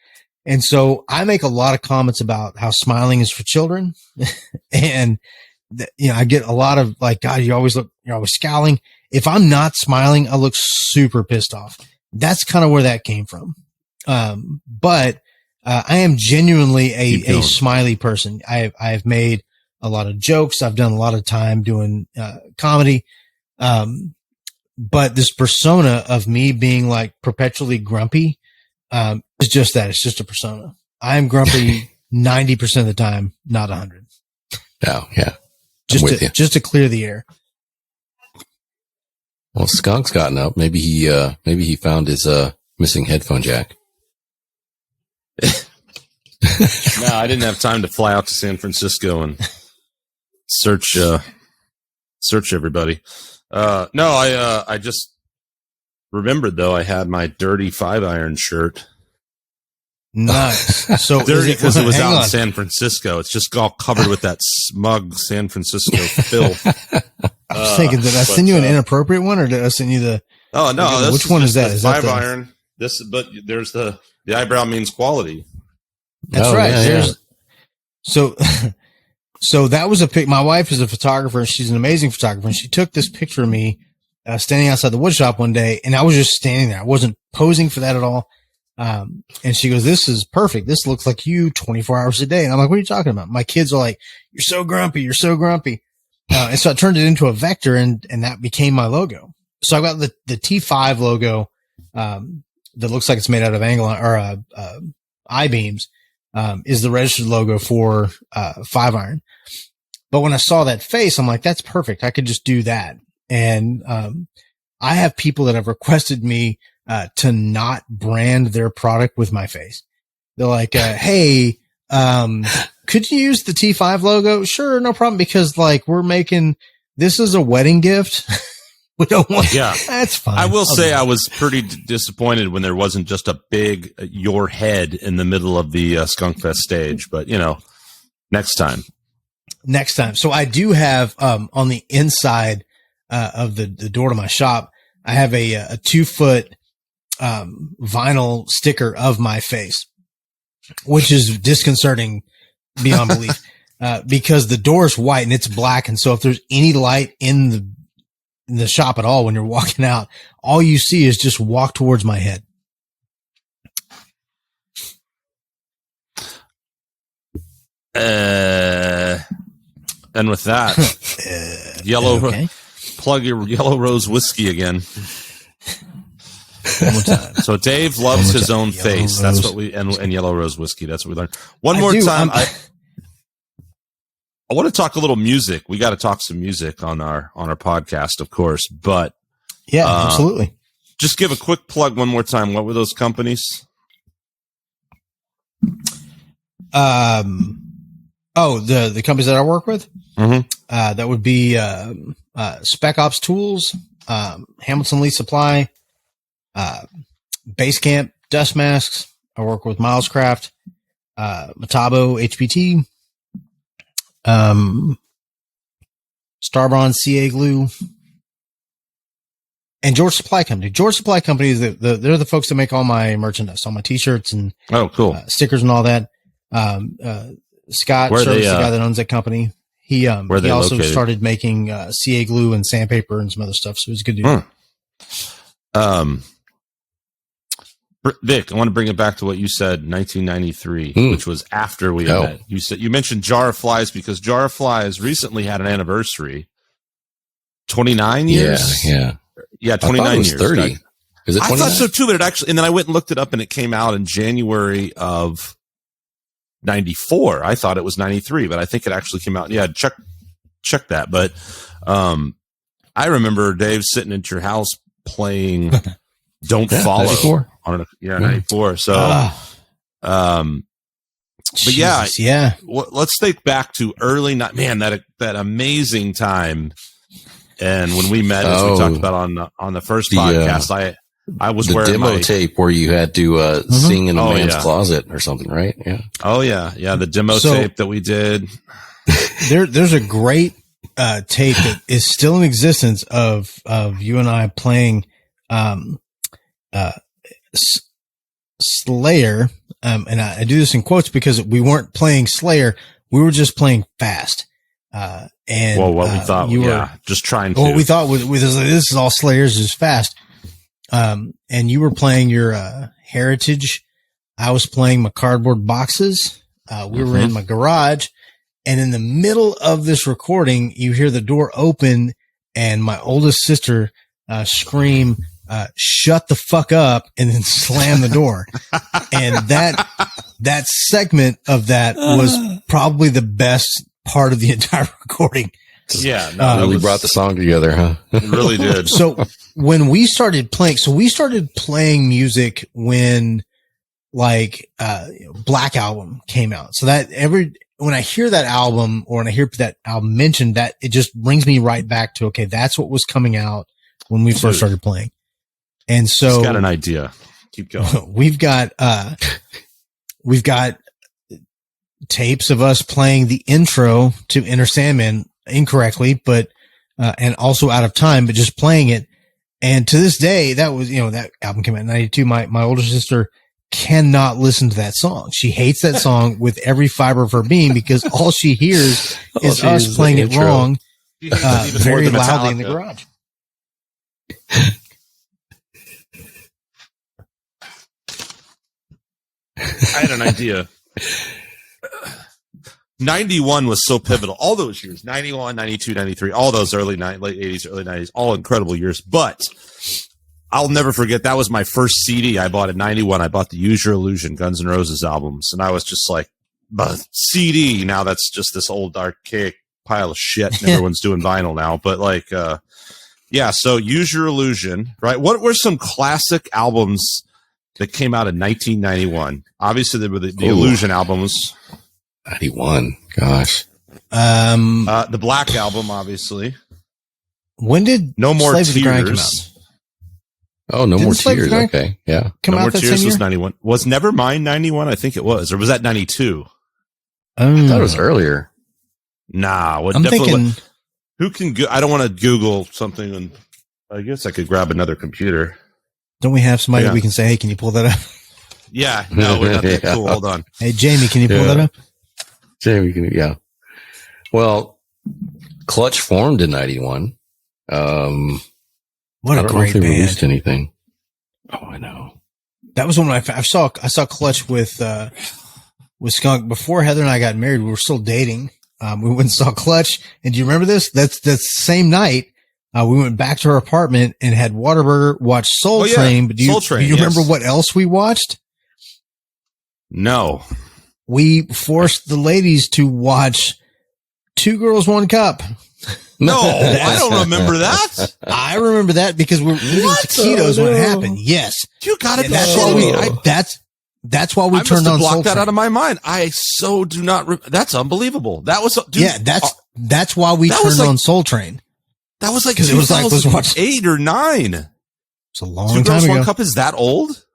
And so I make a lot of comments about how smiling is for children. And, I get a lot of like, God, you're always scowling. If I'm not smiling, I look super pissed off. That's kind of where that came from. But I am genuinely a smiley person. I've made a lot of jokes. I've done a lot of time doing, comedy. But this persona of me being like perpetually grumpy, it's just that. It's just a persona. I'm grumpy 90% of the time, not 100. Oh, yeah. Just to clear the air. Well, Skunk's gotten up. Maybe he found his missing headphone jack. No, I didn't have time to fly out to San Francisco and search everybody. No, I just remembered though I had my dirty 5-iron shirt. Nice. So dirty because it was out in San Francisco. It's just all covered with that smug San Francisco filth. I was thinking, did I send you an inappropriate one, or did I send you the? Oh no, which one is that? Is 5-iron? But there's the eyebrow means quality. That's right. Yeah. So that was a pic. My wife is a photographer, and she's an amazing photographer. And she took this picture of me standing outside the wood shop one day, and I was just standing there. I wasn't posing for that at all. And she goes, "This is perfect. This looks like you 24 hours a day." And I'm like, "What are you talking about?" My kids are like, "You're so grumpy. You're so grumpy." And so I turned it into a vector, and that became my logo. So I got the T5 logo, that looks like it's made out of angle or I-beams. Is the registered logo for 5-iron. But when I saw that face, I'm like, that's perfect. I could just do that. And I have people that have requested me to not brand their product with my face. They're like, hey, could you use the T5 logo? Sure, no problem, because like we're making this is a wedding gift. We don't want. Yeah, that's fine. I will say I was pretty disappointed when there wasn't just a big your head in the middle of the Skunk Fest stage. But next time. So I do have on the inside of the door to my shop, I have a 2-foot vinyl sticker of my face, which is disconcerting beyond belief because the door is white and it's black, and so if there's any light in the shop at all when you're walking out, all you see is just walk towards my head. And with that, plug your Yellow Rose whiskey again. One more time. So Dave loves his own face. That's what we and Yellow Rose whiskey. That's what we learned. One more time. I want to talk a little music. We got to talk some music on our podcast, of course. But yeah, absolutely. Just give a quick plug one more time. What were those companies? The companies that I work with. Mm-hmm. That would be Spec Ops Tools, Hamilton Lee Supply, Basecamp Dust Masks. I work with Milescraft, Metabo HPT. Starbron CA glue, and George Supply Company. George Supply Company is they're the folks that make all my merchandise, all my t-shirts and cool stickers and all that. Scott is the guy that owns that company. He also started making CA glue and sandpaper and some other stuff. So he's a good dude. Vic, I want to bring it back to what you said, 1993, which was after we met. You mentioned Jar of Flies because Jar of Flies recently had an anniversary. 29 years? Yeah. 29 years. 30. Is it 29? I thought so too, but it actually, and then I went and looked it up and it came out in January of 94. I thought it was 93, but I think it actually came out. Yeah, check that. But I remember Dave sitting at your house playing Don't Follow. 94? 94. So, but Jesus, let's think back to early that amazing time. And when we met, as we talked about on the first podcast, I was wearing the demo tape where you had to sing in a man's closet or something, right? Yeah. Oh yeah, the demo tape that we did. There's a great tape that is still in existence of you and I playing Slayer, and I do this in quotes because we weren't playing Slayer, we were just playing fast. And what we thought, just trying to. What we thought was this is all Slayers is fast. And you were playing your Heritage. I was playing my Cardboard Boxes. We were in my garage, and in the middle of this recording, you hear the door open, and my oldest sister scream, "Shut the fuck up," and then slam the door. And that segment of that was probably the best part of the entire recording. Yeah, no, really brought the song together, huh? It really did. So when we started playing music when like Black Album came out. So that when I hear that album or when I hear that album mentioned, that it just brings me right back to, okay, that's what was coming out when we first started playing. And so just got an idea. Keep going. We've got tapes of us playing the intro to Enter Sandman incorrectly, but and also out of time, but just playing it. And to this day, that was, that album came out in 92. My older sister cannot listen to that song. She hates that song with every fiber of her being because all she hears is us playing it wrong, very loudly in the garage. I had an idea. 91 was so pivotal. All those years, 91, 92, 93, all those late 80s, early 90s, all incredible years. But I'll never forget, that was my first CD I bought in 91. I bought the Use Your Illusion, Guns N' Roses albums. And I was just like, but CD, now that's just this old archaic pile of shit. And everyone's doing vinyl now. But like, yeah, so Use Your Illusion, right? What were some classic albums that came out in 1991? Obviously, there were the Illusion albums. 91. Gosh. The Black Album, obviously. When did No More Slave to the Grind come Tears? out? Oh, No More Tears. Okay. Yeah. Come No out More that Tears same was year? 91. Was Nevermind 91? I think it was. Or was that 92? I thought it was earlier. Nah. What I'm definitely thinking. who can I don't want to Google something, and I guess I could grab another computer. Don't we have somebody Yeah. that we can say, hey, can you pull that up? Yeah. No, we're not that Yeah. cool. Hold on. Hey, Jamie, can you pull that up? Jamie, yeah. Well, Clutch formed in 91. What I a don't know if great they band. released anything. Oh, I know. That was when I saw Clutch with Skunk before Heather and I got married. We were still dating. We went and saw Clutch. And do you remember this? That's the same night. We went back to our apartment and had Whataburger, watched Soul Train. But do you remember what else we watched? No. We forced the ladies to watch Two Girls, One Cup. No, I don't remember that. I remember that because we were eating taquitos when it happened. Yes. You gotta be That's shitting me. that's why we I turned must have on Soul blocked that Train. out of my mind. I so do not. That's unbelievable. That was that's why we turned on Soul Train. That was like 'Cause it was like, let's watch- 8 or 9. It's a long Two time Girls, ago. One Cup is that old?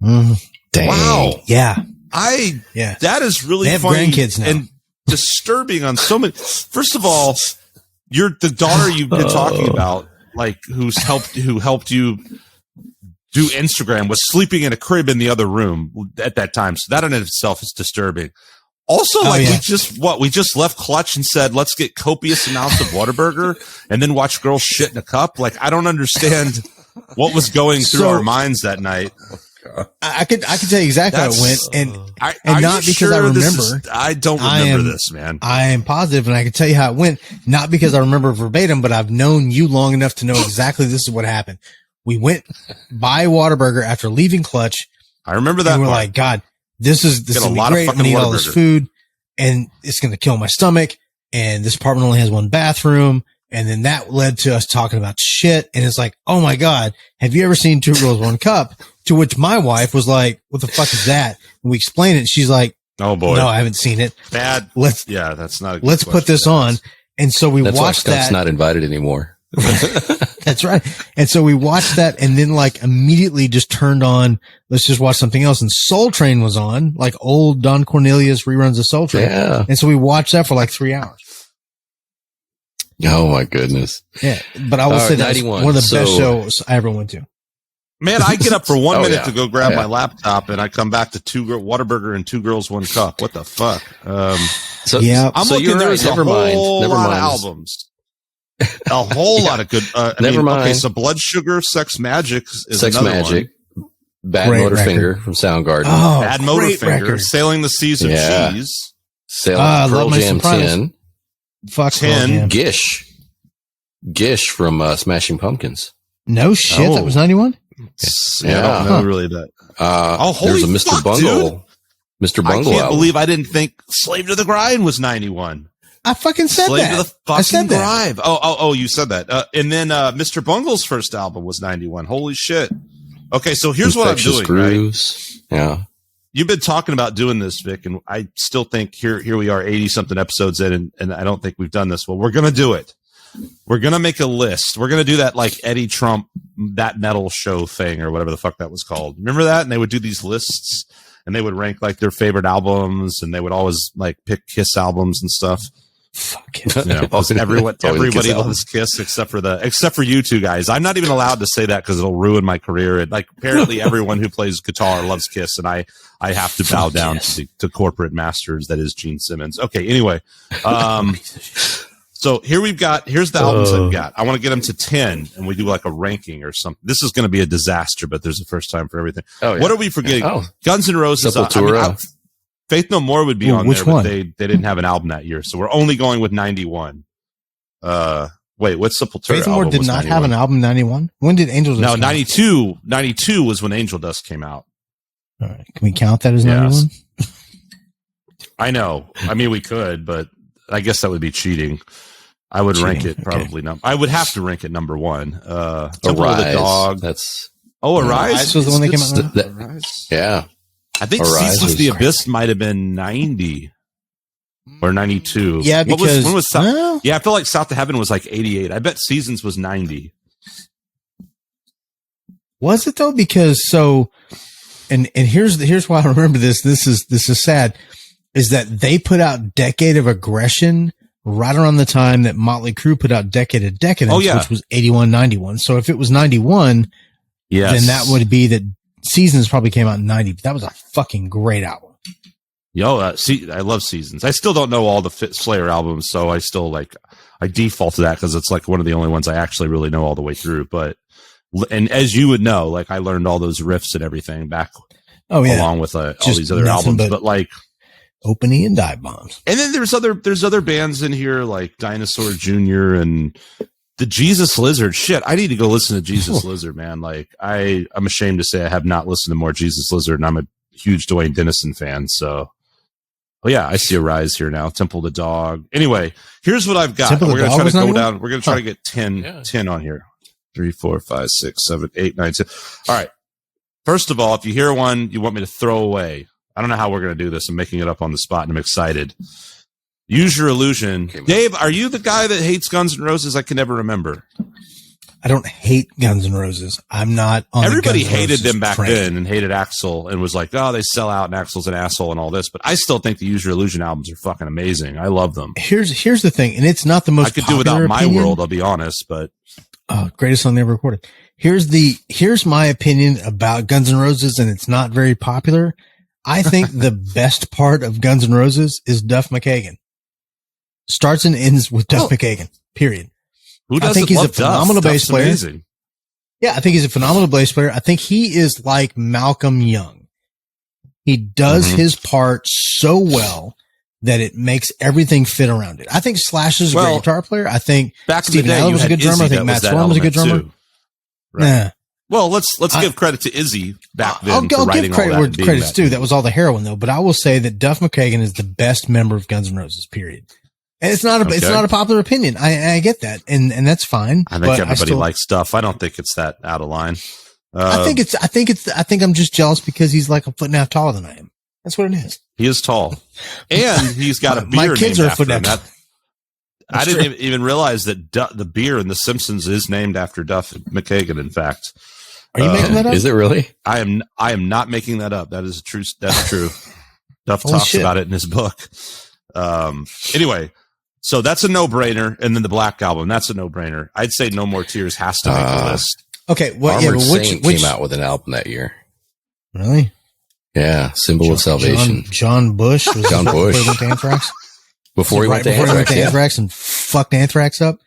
Mm, Dang. Wow. yeah. That is really They have funny grandkids now. and disturbing on so many. First of all, you're the daughter you've been talking about, like who helped you do Instagram, was sleeping in a crib in the other room at that time. So that in itself is disturbing. Also, we just left Clutch and said, let's get copious amounts of Whataburger and then watch girls shit in a cup. Like, I don't understand what was going through our minds that night. I could tell you exactly how it went, and not because sure I remember. I don't remember this, man. I am positive, and I can tell you how it went, not because I remember verbatim, but I've known you long enough to know exactly this is what happened. We went by Whataburger after leaving Clutch. I remember that. And we're like, God, this is gonna be great. I need all this food, and it's gonna kill my stomach. And this apartment only has one bathroom. And then that led to us talking about shit. And it's like, oh my God, have you ever seen Two Girls, One Cup? To which my wife was like, what the fuck is that? And we explained it. And she's like, oh boy, no, I haven't seen it. Bad. That's not a good let's question. Put this on. And so we watched that. Skunk's not invited anymore. That's right. And so we watched that and then like immediately just turned on, let's just watch something else. And Soul Train was on, like old Don Cornelius reruns of Soul Train. Yeah. And so we watched that for like 3 hours. Oh my goodness. Yeah. But I will say that's one of the best shows I ever went to. Man, I get up for 1 minute to go grab my laptop and I come back to Whataburger and Two Girls, One Cup. What the fuck? I'm looking, there's a whole lot of albums. A whole lot of good. Okay, so Blood Sugar, Sex Magic is Sex another Magic. One. Bad Motorfinger from Soundgarden. Oh, Bad Motorfinger. Sailing the Seas of Cheese. Pearl Jam 10. Fuck 10. Gish from Smashing Pumpkins. No shit, that was 91? Yeah, I don't know really that. There's a Mr. Bungle. Dude. Mr. Bungle I can't believe I didn't think Slave to the Grind was 91. I fucking said Slave that. to the fucking drive. Oh, you said that. And then Mr. Bungle's first album was 91. Holy shit. Okay, so here's what I'm doing. Grooves. Right? Yeah. You've been talking about doing this, Vic, and I still think here we are 80-something episodes in, and I don't think we've done this. Well, we're going to do it. We're going to make a list. We're going to do that like Eddie Trump, that metal show thing or whatever the fuck that was called. Remember that? And they would do these lists, and they would rank like their favorite albums, and they would always like pick Kiss albums and stuff. Fuck it. You know, everybody loves Kiss except for you two guys. I'm not even allowed to say that because it'll ruin my career. And like apparently everyone who plays guitar loves Kiss, and I have to bow down to corporate masters. That is Gene Simmons. Okay. Anyway, so here's the albums I've got. I want to get them to 10, and we do like a ranking or something. This is going to be a disaster, but there's a first time for everything. Oh, yeah. What are we forgetting? Yeah. Guns N' Roses. Faith No More would be on there, but they didn't have an album that year, so we're only going with 91. Wait, what's Sepultura? Faith No More did not have an album 91? When did Angel Dust come 92. 92 was when Angel Dust came out. All right. Can we count that as 91? I know. I mean, we could, but I guess that would be cheating. I would rank it probably I would have to rank it number 1. Temple of the Dog. Arise was the one that came out. Arise. Yeah. I think Seasons of the Abyss might have been 90 or 92. Yeah, because when was South? Yeah, I feel like South to Heaven was like 88. I bet Seasons was 90. Was it though? Because and here's why I remember this. This is sad. Is that they put out Decade of Aggression right around the time that Motley Crue put out Decade of Decadence, which was 81, 91. So if it was 91, then that would be that. Seasons probably came out in 90, but that was a fucking great album. I love Seasons. I still don't know all the Slayer albums, so I still I default to that because it's like one of the only ones I actually really know all the way through. But, and as you would know, like I learned all those riffs and everything back along with all these other albums, but like Opening and Dive Bombs. And then there's other bands in here like Dinosaur Jr. and the Jesus Lizard. Shit, I need to go listen to Jesus Lizard, man. Like I'm ashamed to say I have not listened to more Jesus Lizard, and I'm a huge Dwayne Dennison fan. So, I see a rise here now. Temple the Dog. Anyway, here's what I've got. We're going to try to go down. We're going to try to get 10 on here. 3, 4, 5, 6, 7, 8, 9, 10. All right. First of all, if you hear one you want me to throw away, I don't know how we're going to do this. I'm making it up on the spot, and I'm excited. Use Your Illusion. Dave, are you the guy that hates Guns N' Roses? I can never remember. I don't hate Guns N' Roses. I'm not on Everybody hated them back then and hated Axl and was like, oh, they sell out and Axl's an asshole and all this. But I still think the Use Your Illusion albums are fucking amazing. I love them. Here's the thing, and it's not the most I could do without My World, I'll be honest, but greatest song ever recorded. Here's my opinion about Guns N' Roses, and it's not very popular. I think the best part of Guns N' Roses is Duff McKagan. Starts and ends with Duff McKagan. Period. I think he's a phenomenal bass player. Amazing. Yeah, I think he's a phenomenal bass player. I think he is like Malcolm Young. He does his part so well that it makes everything fit around it. I think Slash is a great guitar player. I think Stephen Allen was a good drummer. I think Matt Sorum was a good drummer. Right. Yeah. Well, let's give credit to Izzy back then. I'll give credit where credit's due. That was all the heroin though. But I will say that Duff McKagan is the best member of Guns N' Roses. Period. And it's not a popular opinion. I get that, and that's fine. I think everybody likes Duff. I don't think it's that out of line. I think I'm just jealous because he's like a foot and a half taller than I am. That's what it is. He is tall, and he's got a beer. My kids are a foot and a half. I didn't even realize that the beer in The Simpsons is named after Duff McKagan. In fact, are you making that up? Is it really? I am not making that up. That is true. That's true. Duff talks about it in his book. Anyway. So that's a no-brainer, and then the Black Album, that's a no-brainer. I'd say No More Tears has to make the list. Okay, which came out with an album that year? Really? Yeah, Symbol of Salvation. John Bush was John Bush. Before he went to Anthrax. Before he went to Anthrax and fucked Anthrax up.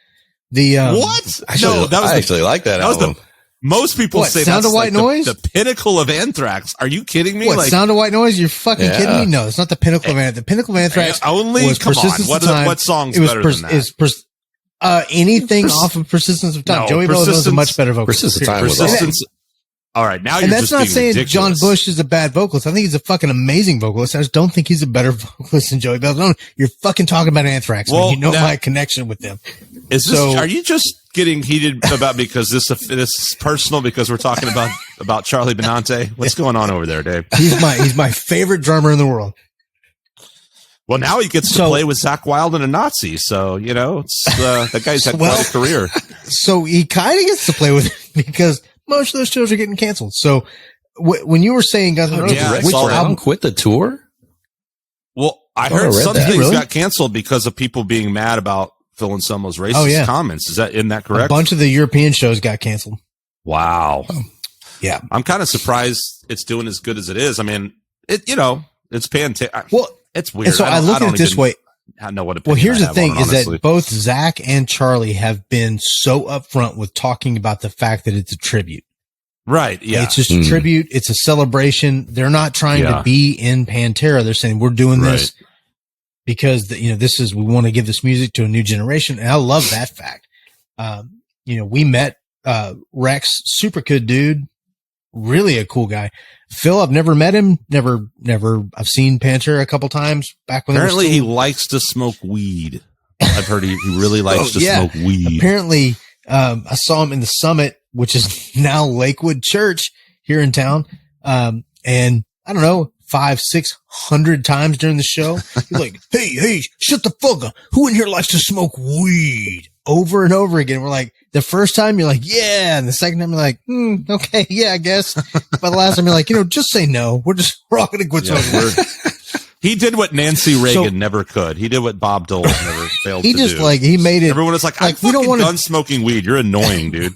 What? I actually like that album. Most people say Sound of White Noise? The pinnacle of Anthrax. Are you kidding me? What, Sound of White Noise? You're fucking kidding me? No, it's not the pinnacle of Anthrax. The pinnacle of Anthrax was come Persistence on. of Time. What song's better than that? Anything off of Persistence of Time. Joey Bello knows a much better vocal. Persistence of Time was awesome. All right, now and you're that's just not being saying ridiculous. John Bush is a bad vocalist. I think he's a fucking amazing vocalist. I just don't think he's a better vocalist than Joey Belladonna. You're fucking talking about Anthrax. Well, you know my connection with them. Is this? Are you just getting heated about because this is personal because we're talking about Charlie Benante? What's going on over there, Dave? He's my favorite drummer in the world. Well, now he gets to play with Zakk Wylde and a Nazi, so it's that guy's had quite a career. So he kind of gets to play with it because most of those shows are getting canceled. So when you were saying Guns N' Roses, which album quit the tour? Well, I heard some things got canceled because of people being mad about Phil Anselmo's racist comments. Isn't that correct? A bunch of the European shows got canceled. Wow. Yeah. I'm kind of surprised it's doing as good as it is. I mean, it's Pantera. Well, it's weird. And so I look at it this way. I know what. Well, here's the thing: is that both Zach and Charlie have been so upfront with talking about the fact that it's a tribute. Right. Yeah. It's just a tribute. It's a celebration. They're not trying to be in Pantera. They're saying we're doing this because we want to give this music to a new generation. And I love that fact. We met Rex, super good dude, really a cool guy. Phil, I've never met him. Never. I've seen Pantera a couple times back when. Apparently, he likes to smoke weed. I've heard he really likes to smoke weed. Apparently, I saw him in the Summit, which is now Lakewood Church here in town. And I don't know, 500-600 times during the show, he's like, "Hey, shut the fuck up! Who in here likes to smoke weed?" Over and over again. We're like, the first time you're like, yeah. And the second time you're like, okay, yeah, I guess. But the last time you're like, just say no. We're all going to quit smoking. He did what Nancy Reagan never could. He did what Bob Dole never failed to do. He just he made it. Everyone was like, we don't want done smoking weed. You're annoying, dude.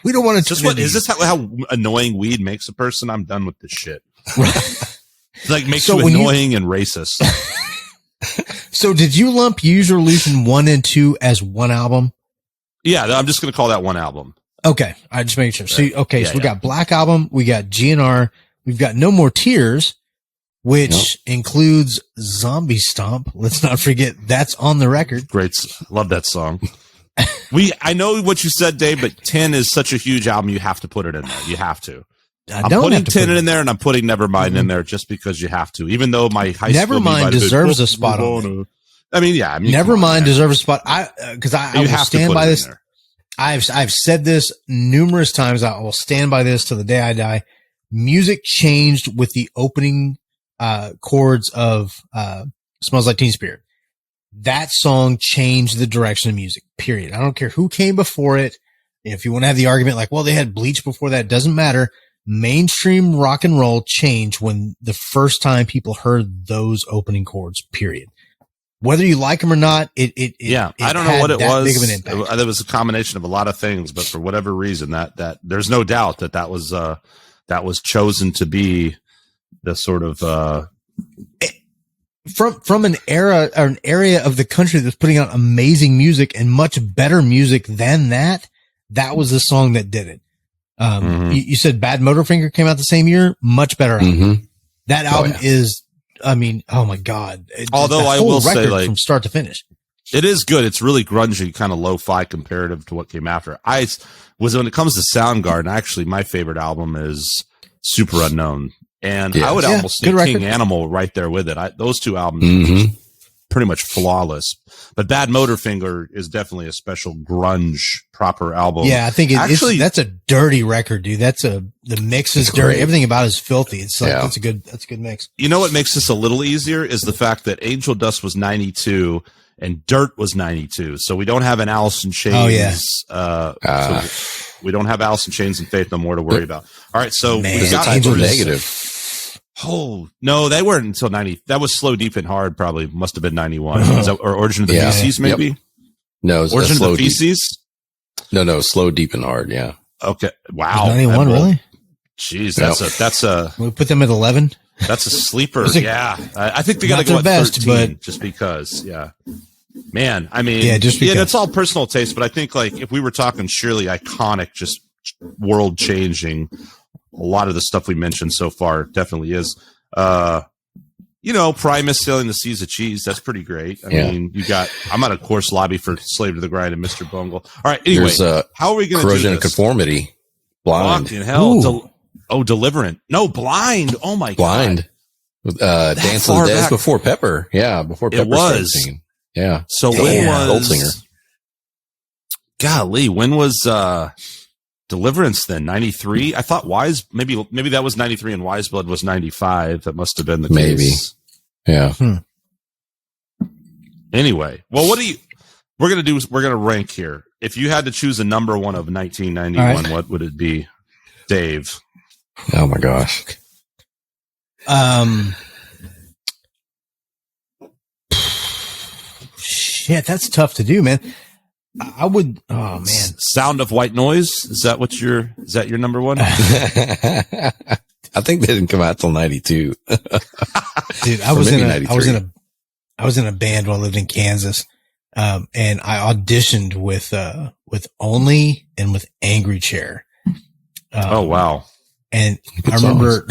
We don't want to. Just is this how annoying weed makes a person? I'm done with this shit. It's like makes you annoying and racist. So did you lump Use Your Illusion 1 and 2 as one album? Yeah, I'm just going to call that one album. Okay. I just made sure. So we got Black Album, we got GNR, we've got No More Tears, which includes Zombie Stomp. Let's not forget that's on the record. Great. Love that song. I know what you said, Dave, but 10 is such a huge album. You have to put it in there. You have to. I'm putting 10 in there and I'm putting Nevermind in there just because you have to, even though my high school Nevermind deserves a spot on it. Nevermind deserves a spot. I will stand by this. I've said this numerous times. I will stand by this till the day I die. Music changed with the opening chords of Smells Like Teen Spirit. That song changed the direction of music, period. I don't care who came before it. If you want to have the argument like, well, they had Bleach before that, doesn't matter. Mainstream rock and roll changed when the first time people heard those opening chords, period. Whether you like them or not, I don't know what it was. Big of an impact. It was a combination of a lot of things, but for whatever reason, that there's no doubt that was chosen to be the sort of from an era or an area of the country that's putting out amazing music and much better music than that. That was the song that did it. You said Bad Motorfinger came out the same year. Much better album. That album is. I mean, oh my God. Although I will say, like, from start to finish, it is good. It's really grungy, kind of lo-fi comparative to what came after. When it comes to Soundgarden, actually, my favorite album is Super Unknown. And I would almost say King Animal right there with it. Those two albums are pretty much flawless. But Bad Motorfinger is definitely a special grunge proper album. Yeah, I think that's a dirty record, dude. The mix is dirty. Great. Everything about it is filthy. It's like that's a good mix. You know what makes this a little easier is the fact that Angel Dust was 92 and Dirt was 92. So we don't have an Alice in Chains. Oh yeah. So we don't have Alice in Chains and Faith No More to worry about. All right, so we got Angel Negative. Oh, no, they weren't until 90. That was Slow, Deep, and Hard, probably. Must have been 91. Or Origin of the Feces, maybe? Yep. No, it was Origin of the Feces? No, Slow, Deep, and Hard, yeah. Okay. Wow. 91, really? Jeez, that's a... We put them at 11? That's a sleeper, yeah. I think they got to go at 13, just because, Man, I mean... Yeah, it's all personal taste, but I think, like, if we were talking surely iconic, just world-changing... A lot of the stuff we mentioned so far definitely is. Primus Sailing the Seas of Cheese. That's pretty great. I mean, I'm on a course lobby for Slave to the Grind and Mr. Bungle. All right. Anyway, how are we going to do this? Corrosion and Conformity. Blind. Fucking hell. Deliverant. No, Blind. Oh my God. Blind. Dance of the Dead before Pepper. Yeah, before Pepper. It was. Yeah. So when was Goldsinger? Golly, when was Deliverance then? 93? I thought maybe that was 93 and Wise Blood was 95. That must have been the case. Yeah. Anyway, well, we're going to rank here. If you had to choose a number one of 1991, what would it be? Dave. Oh my gosh. Shit, that's tough to do, man. I would. Oh man, Sound of White Noise. Is that your number one? I think they didn't come out till 92. Dude, I was in a band when I lived in Kansas. And I auditioned with Only and with Angry Chair. Oh wow. And I remember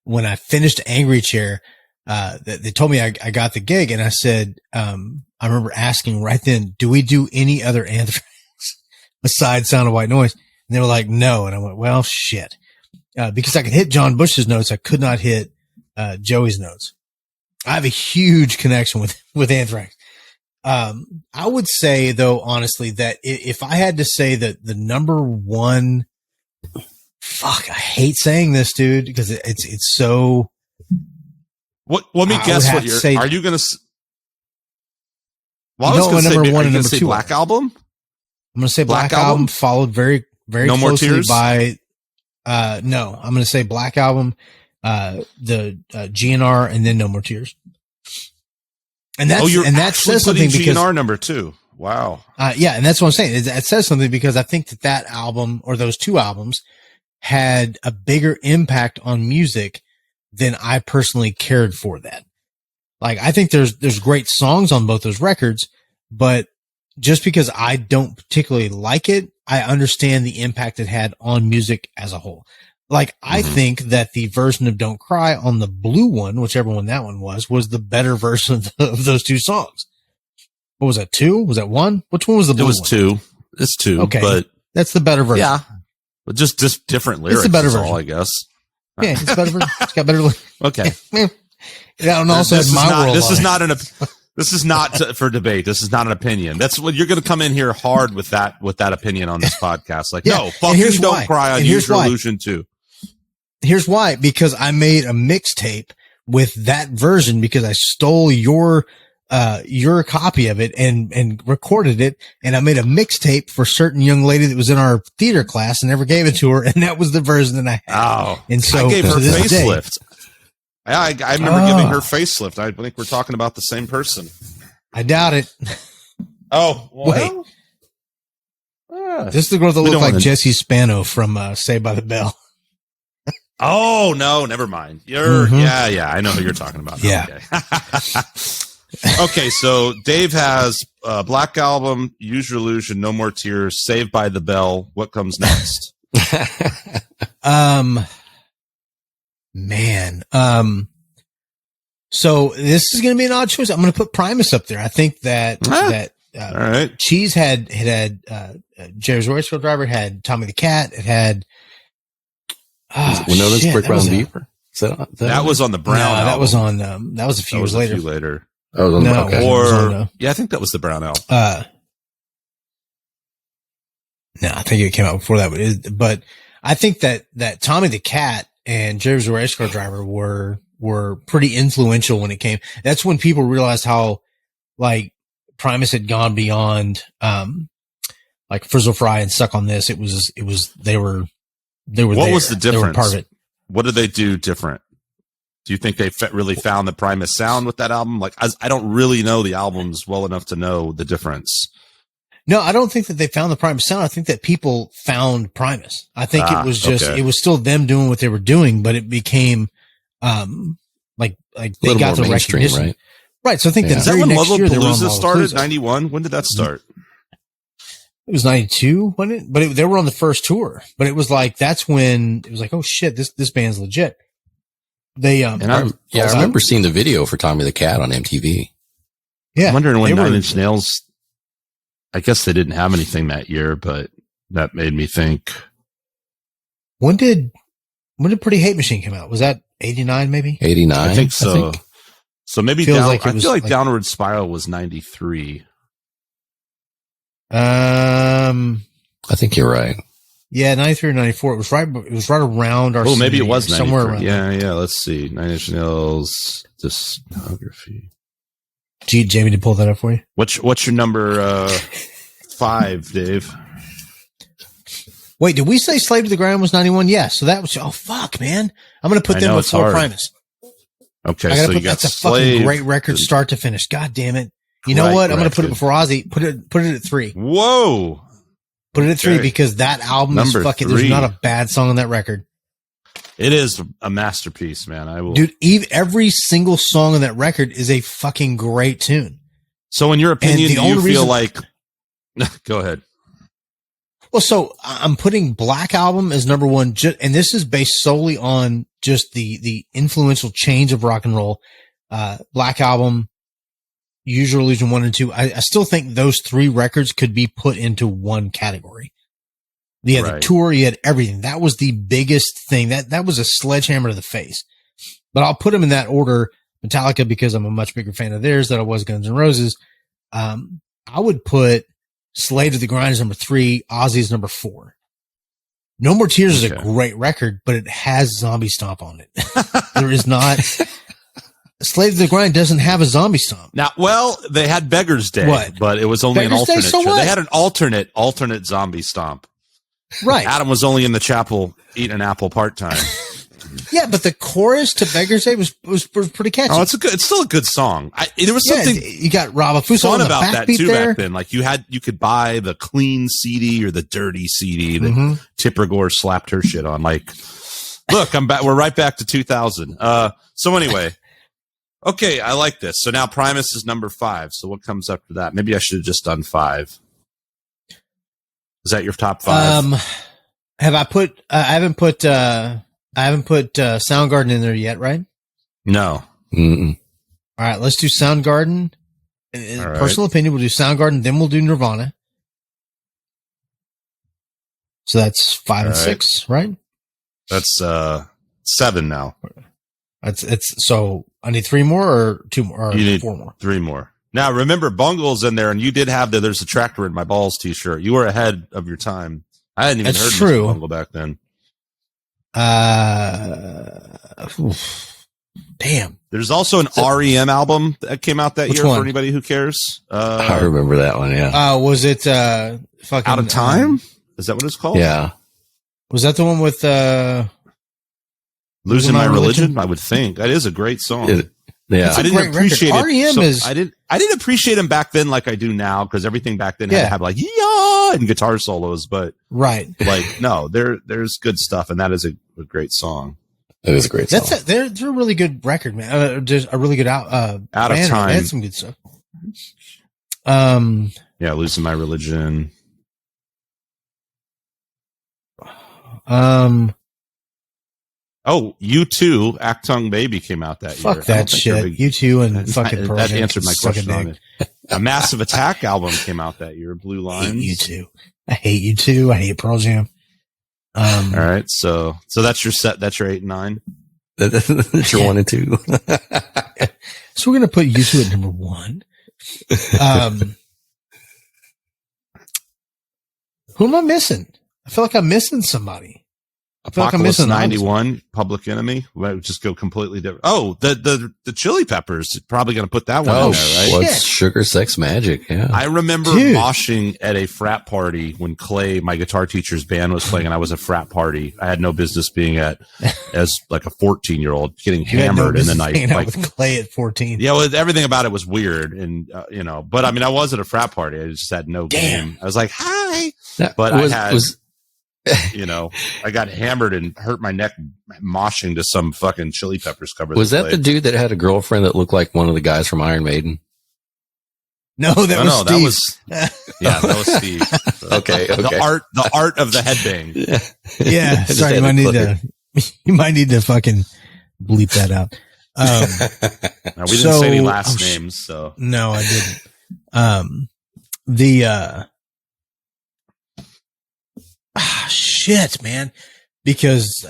when I finished Angry Chair, they told me I got the gig, and I said, I remember asking right then, do we do any other Anthrax besides Sound of White Noise? And they were like, no. And I went, well, shit. Because I could hit John Bush's notes. I could not hit, Joey's notes. I have a huge connection with Anthrax. I would say though, honestly, that if I had to say that the number one, I hate saying this, dude, because it's so. Let me guess what you're. Are you going to? Well, I was going to say number one and number two. Black Album. I'm going to say Black Album followed very very no closely more tears? by. No, I'm going to say Black Album, the GNR, and then No More Tears. And that says something because GNR number 2. Wow. Yeah. And that's what I'm saying. It says something because I think that album or those two albums had a bigger impact on music than I personally cared for that. Like, I think there's great songs on both those records, but just because I don't particularly like it, I understand the impact it had on music as a whole. Like, I think that the version of Don't Cry on the blue one, whichever one that one was the better version of those two songs. What was that, 2? Was that 1? Which one was the blue one? It was 2. It's 2. Okay. But that's the better version. Yeah. But just different lyrics. It's the better version. All, I guess. Yeah, it's better version. It's got better lyrics. Okay. Yeah, and also This is not for debate. This is not an opinion. That's what you're going to come in here hard with that opinion on this podcast. Like, no, fuck you, Don't Cry on Use Your Illusion 2. Here's why, because I made a mixtape with that version because I stole your copy of it and recorded it. And I made a mixtape for a certain young lady that was in our theater class and never gave it to her. And that was the version that I had. Oh, and so I gave her facelift. I remember giving her facelift. I think we're talking about the same person. I doubt it. Oh, well, wait. This is the girl that looked like Jesse Spano from Saved by the Bell. Oh, no, never mind. Yeah, I know who you're talking about. Yeah. Okay. Okay, so Dave has Black Album, Use Your Illusion, No More Tears, Saved by the Bell. What comes next? Man. So this is going to be an odd choice. I'm going to put Primus up there. I think that all right. Cheese had Jerry's Royce Driver, had Tommy the Cat. It had Winona's Brick Brown Beaver. That was on the Brown album. That was on that was a few years later. That was on the okay. Yeah, I think that was the Brown album. No, I think it came out before that. But I think that Tommy the Cat and Jerry's Race Car Driver were pretty influential when it came. That's when people realized how like Primus had gone beyond like Frizzle Fry and Suck on This. It was they were what was the difference? They were part of it. What did they do different? Do you think they really found the Primus sound with that album? Like, I don't really know the albums well enough to know the difference. No, I don't think that they found the Primus sound. I think that people found Primus. I think it was just, it was still them doing what they were doing, but it became, like they got the recognition. Right. So I think that very next year they were on Lollapalooza started, 91. When did that start? It was 92, wasn't it? But they were on the first tour, but it was like, that's when it was like, oh shit, this band's legit. They, I remember seeing the video for Tommy the Cat on MTV. Yeah. I'm wondering when 9 Inch Nails, I guess they didn't have anything that year, but that made me think. When did When did Pretty Hate Machine come out? Was that 89 maybe? 89? I think so. So maybe I feel like Downward Spiral was 93. I think you're right. Yeah, 93 or 94. It was right around our. Oh, maybe it was 93. Somewhere around. Yeah. Let's see. Nine Inch Nails discography. Gee, Jamie, to pull that up for you. What's your number 5, Dave? Wait, did we say Slave to the Grind was 91? Yeah. So that was. Oh fuck, man! I'm gonna put them before Primus. Okay, so you got that's a fucking great record, start to finish. God damn it! You know what? I'm gonna put it before Ozzy. Put it at 3. Whoa! Put it at 3 because that album is fucking. 3. There's not a bad song on that record. It is a masterpiece, man. Dude, every single song on that record is a fucking great tune. So, in your opinion, do you feel like? Go ahead. Well, so I'm putting Black Album as number 1, and this is based solely on just the influential change of rock and roll. Black Album, Use Your Illusion 1 and 2. I still think those 3 records could be put into one category. You had the tour, you had everything. That was the biggest thing. That was a sledgehammer to the face. But I'll put them in that order. Metallica, because I'm a much bigger fan of theirs than I was Guns N' Roses. I would put Slave to the Grind as number 3, Ozzy is number 4. No More Tears is a great record, but it has Zombie Stomp on it. There is not. Slave to the Grind doesn't have a Zombie Stomp. Now, well, they had Beggar's Day, but it was only an alternate. They had an alternate Zombie Stomp. Right. Adam was only in the chapel eating an apple part-time. Yeah, but the chorus to Beggar's Day was pretty catchy. Oh, it's still a good song. There was something you got Rob Afuso fun on the about that too there. back then. Like you could buy the clean CD or the dirty CD that Tipper Gore slapped her shit on. Like, look, I'm back. We're right back to 2000. So anyway, okay, I like this. So now Primus is number 5. So what comes after that? Maybe I should have just done 5. Is that your top 5? Have I put? I haven't put Soundgarden in there yet, right? No. Mm-mm. All right, let's do Soundgarden. In personal opinion, we'll do Soundgarden, then we'll do Nirvana. So that's 5 and 6, right? That's 7 now. So I need 3 more or 2 more or you need 4 more. 3 more. Now remember, Bungle's in there, and you did have There's a Tractor in My Balls t-shirt. You were ahead of your time. I hadn't even heard of Bungle back then. Damn. There's also an REM album that came out that year for anybody who cares. I remember that one. Yeah. Was it fucking Out of Time? Is that what it's called? Yeah. Was that the one with Losing My Religion? I would think that is a great song. Yeah, I didn't appreciate it. REM is. I didn't appreciate him back then like I do now, because everything back then had to have like yeah and guitar solos. But like no, there's good stuff, and that is a great song. It is a great song. They're a really good record, man. Just a really good out of Time. They had some good stuff. Yeah, Losing My Religion. Oh, U2, Actung Baby came out that year. Fuck that shit. U2 and fucking Pearl Jam. That answered my question on it. A Massive Attack album came out that year, Blue Lines. I hate U2. I hate Pearl Jam. All right, so that's your set. That's your 8 and 9. That's your 1 and 2. So we're gonna put U2 at number 1. Who am I missing? I feel like I'm missing somebody. Apocalypse 91, Public Enemy. We'll just go completely different. Oh, the Chili Peppers. Probably going to put that one in there, right? What's Sugar Sex Magic? Yeah. I remember moshing at a frat party when Clay, my guitar teacher's band, was playing, and I was a frat party. I had no business being at as like a 14-year-old, getting hammered in the night. Like with Clay at 14. Yeah, everything about it was weird, and but I mean, I was at a frat party. I just had no game. I was like, hi, but I had. I got hammered and hurt my neck moshing to some fucking Chili Peppers cover. Was that the dude that had a girlfriend that looked like one of the guys from Iron Maiden? No, that was Steve. That was Steve. Okay. The art of the headbang. Yeah. Sorry, you might need to fucking bleep that out. Now, we didn't say any last names, so no, I didn't. Shit, man. because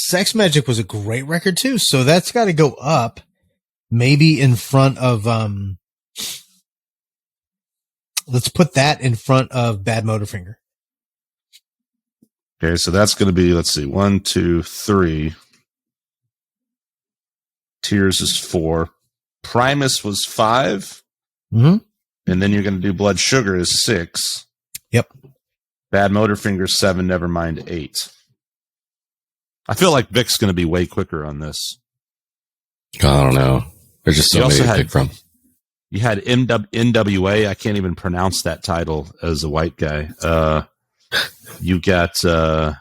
Sex Magic was a great record too. So that's got to go up, maybe in front of let's put that in front of Bad Motorfinger. Okay, so that's going to be, let's see, 1, 2, 3. Tears is 4. Primus was 5. Mm-hmm. And then you're going to do Blood Sugar is 6. Yep. Bad Motorfinger 7, Nevermind 8. I feel like Vic's going to be way quicker on this. I don't know. There's just so many to pick from. You had NWA. I can't even pronounce that title as a white guy. You got, I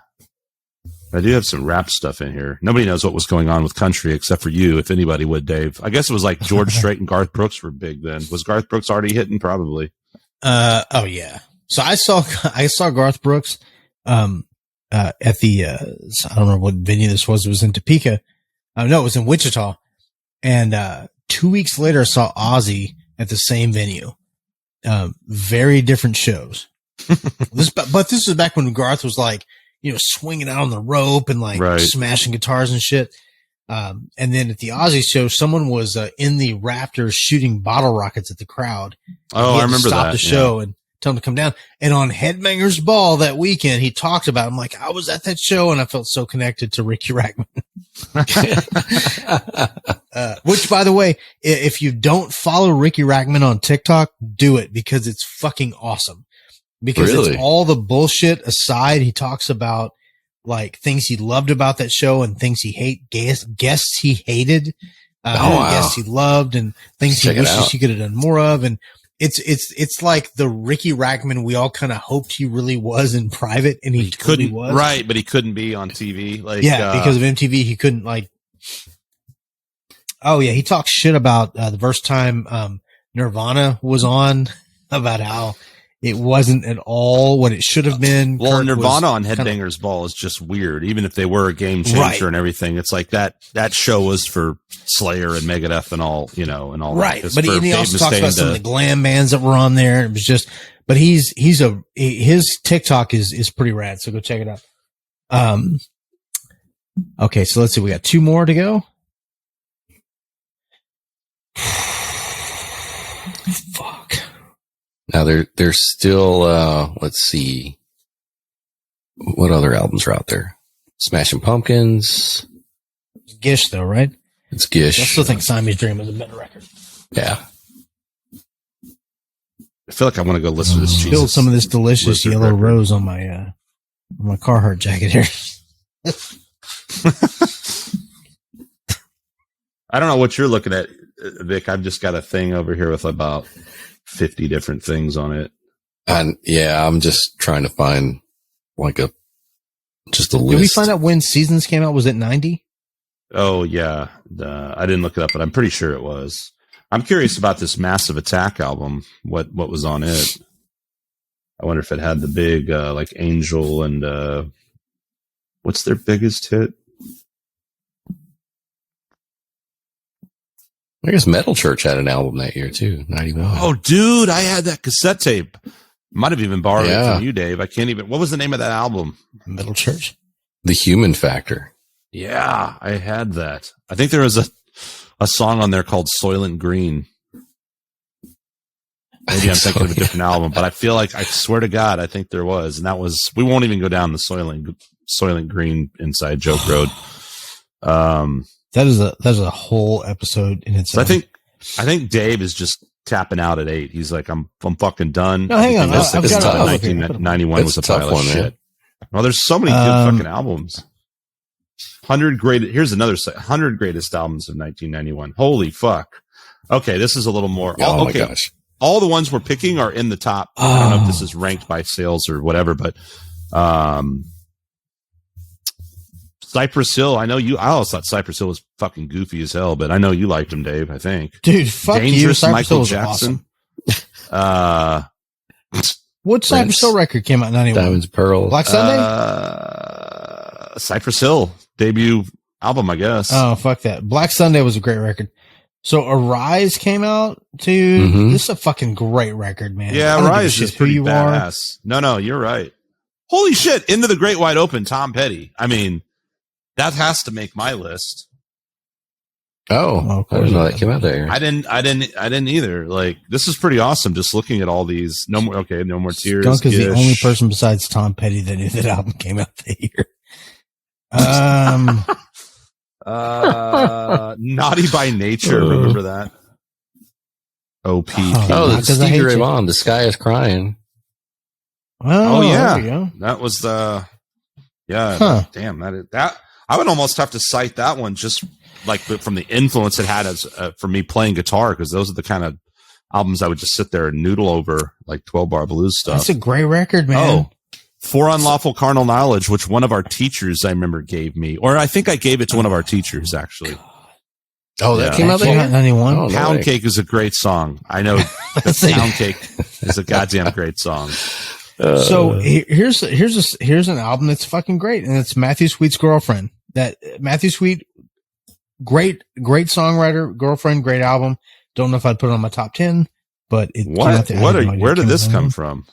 do have some rap stuff in here. Nobody knows what was going on with country except for you, if anybody would, Dave. I guess it was like George Strait and Garth Brooks were big then. Was Garth Brooks already hitting? Probably. Oh yeah. So I saw Garth Brooks, at the, I don't remember what venue this was. It was in Topeka. No, it was in Wichita. And, 2 weeks later, I saw Ozzy at the same venue. Very different shows. But this was back when Garth was like, swinging out on the rope and like smashing guitars and shit. And then at the Ozzy show, someone was in the Raptors shooting bottle rockets at the crowd. Oh, I remember that. Stop the show and tell him to come down. And on Headbangers Ball that weekend, he talked about, I'm like, I was at that show and I felt so connected to Ricky Rackman. Which, by the way, if you don't follow Ricky Rackman on TikTok, do it because it's fucking awesome. Because it's all the bullshit aside. He talks about like things he loved about that show and things he guests he hated, guests he loved and things he wishes he could have done more of. And it's like the Ricky Rackman we all kind of hoped he really was in private, and he totally was. Right, but he couldn't be on TV. Like, because of MTV, he couldn't like. Oh yeah, he talks shit about the first time Nirvana was on, about how it wasn't at all what it should have been. Well, Kurt Nirvana on Headbangers Ball is just weird. Even if they were a game changer and everything, it's like that show was for Slayer and Megadeth and all, and all right. that. But he also talks about some of the glam bands that were on there. It was just, but his TikTok is pretty rad. So go check it out. Okay. So let's see. We got 2 more to go. Fuck. Now there's still, let's see. What other albums are out there? Smashing Pumpkins. Gish though, right? It's Gish. I still think Siamese Dream is a better record. Yeah. I feel like I want to go listen to this. Spilled some of this delicious yellow rose on my Carhartt jacket here. I don't know what you're looking at, Vic. I've just got a thing over here with about 50 different things on it. And yeah, I'm just trying to find like just a list. Did we find out when Seasons came out? Was it 90? Oh yeah. I didn't look it up, but I'm pretty sure it was. I'm curious about this Massive Attack album. What was on it? I wonder if it had the big, like Angel and, what's their biggest hit? I guess Metal Church had an album that year too, 91. Oh, dude, I had that cassette tape. Might have even borrowed it from you, Dave. I can't even. What was the name of that album? Metal Church. The Human Factor. Yeah, I had that. I think there was a song on there called Soylent Green. Maybe I'm thinking of a different album, but I feel like, I swear to God, I think there was. And that was, we won't even go down the Soylent Green inside joke road. That is a whole episode in itself. So I think Dave is just tapping out at 8. He's like, I'm fucking done. No, hang on. 1991 was a pile of shit. Well, there's so many good fucking albums. 100 greatest. Here's another 100 greatest albums of 1991. Holy fuck. Okay, this is a little more. Oh my gosh. All the ones we're picking are in the top. I don't know if this is ranked by sales or whatever, but Cypress Hill. I always thought Cypress Hill was fucking goofy as hell, but I know you liked him, Dave. I think. Dude, fuck Dangerous you. Michael Jackson. Awesome. What Cypress Hill record came out in 91? Diamonds, Pearls. Black Sunday? Cypress Hill debut album, I guess. Oh, fuck that. Black Sunday was a great record. So Arise came out too. This is a fucking great record, man. Yeah, Arise is pretty badass. No, you're right. Holy shit! Into the Great Wide Open, Tom Petty. I mean, that has to make my list. Oh, I didn't know that came out there. I didn't either. Like, this is pretty awesome. Just looking at all these. No more tears. Skunk is the only person besides Tom Petty that knew that album came out that year. Naughty by Nature. Remember that? OPP. Oh, the Stevie Ray Vaughan, The Sky is Crying. Oh yeah. There we go. That was the. Yeah. Damn. That I would almost have to cite that one just like from the influence it had as for me playing guitar, because those are the kind of albums I would just sit there and noodle over, like 12-bar blues stuff. That's a great record, man. Oh, For Unlawful Carnal Knowledge, which one of our teachers I remember gave me, or I think I gave it to one of our teachers actually. Oh, that came out there. 91. Oh, Pound Cake is a great song. I know that Pound Cake is a goddamn great song. So here's an album that's fucking great, and it's Matthew Sweet's Girlfriend. That Matthew Sweet, great songwriter, Girlfriend, great album. Don't know if I'd put it on my top 10, but it. Where did this come from?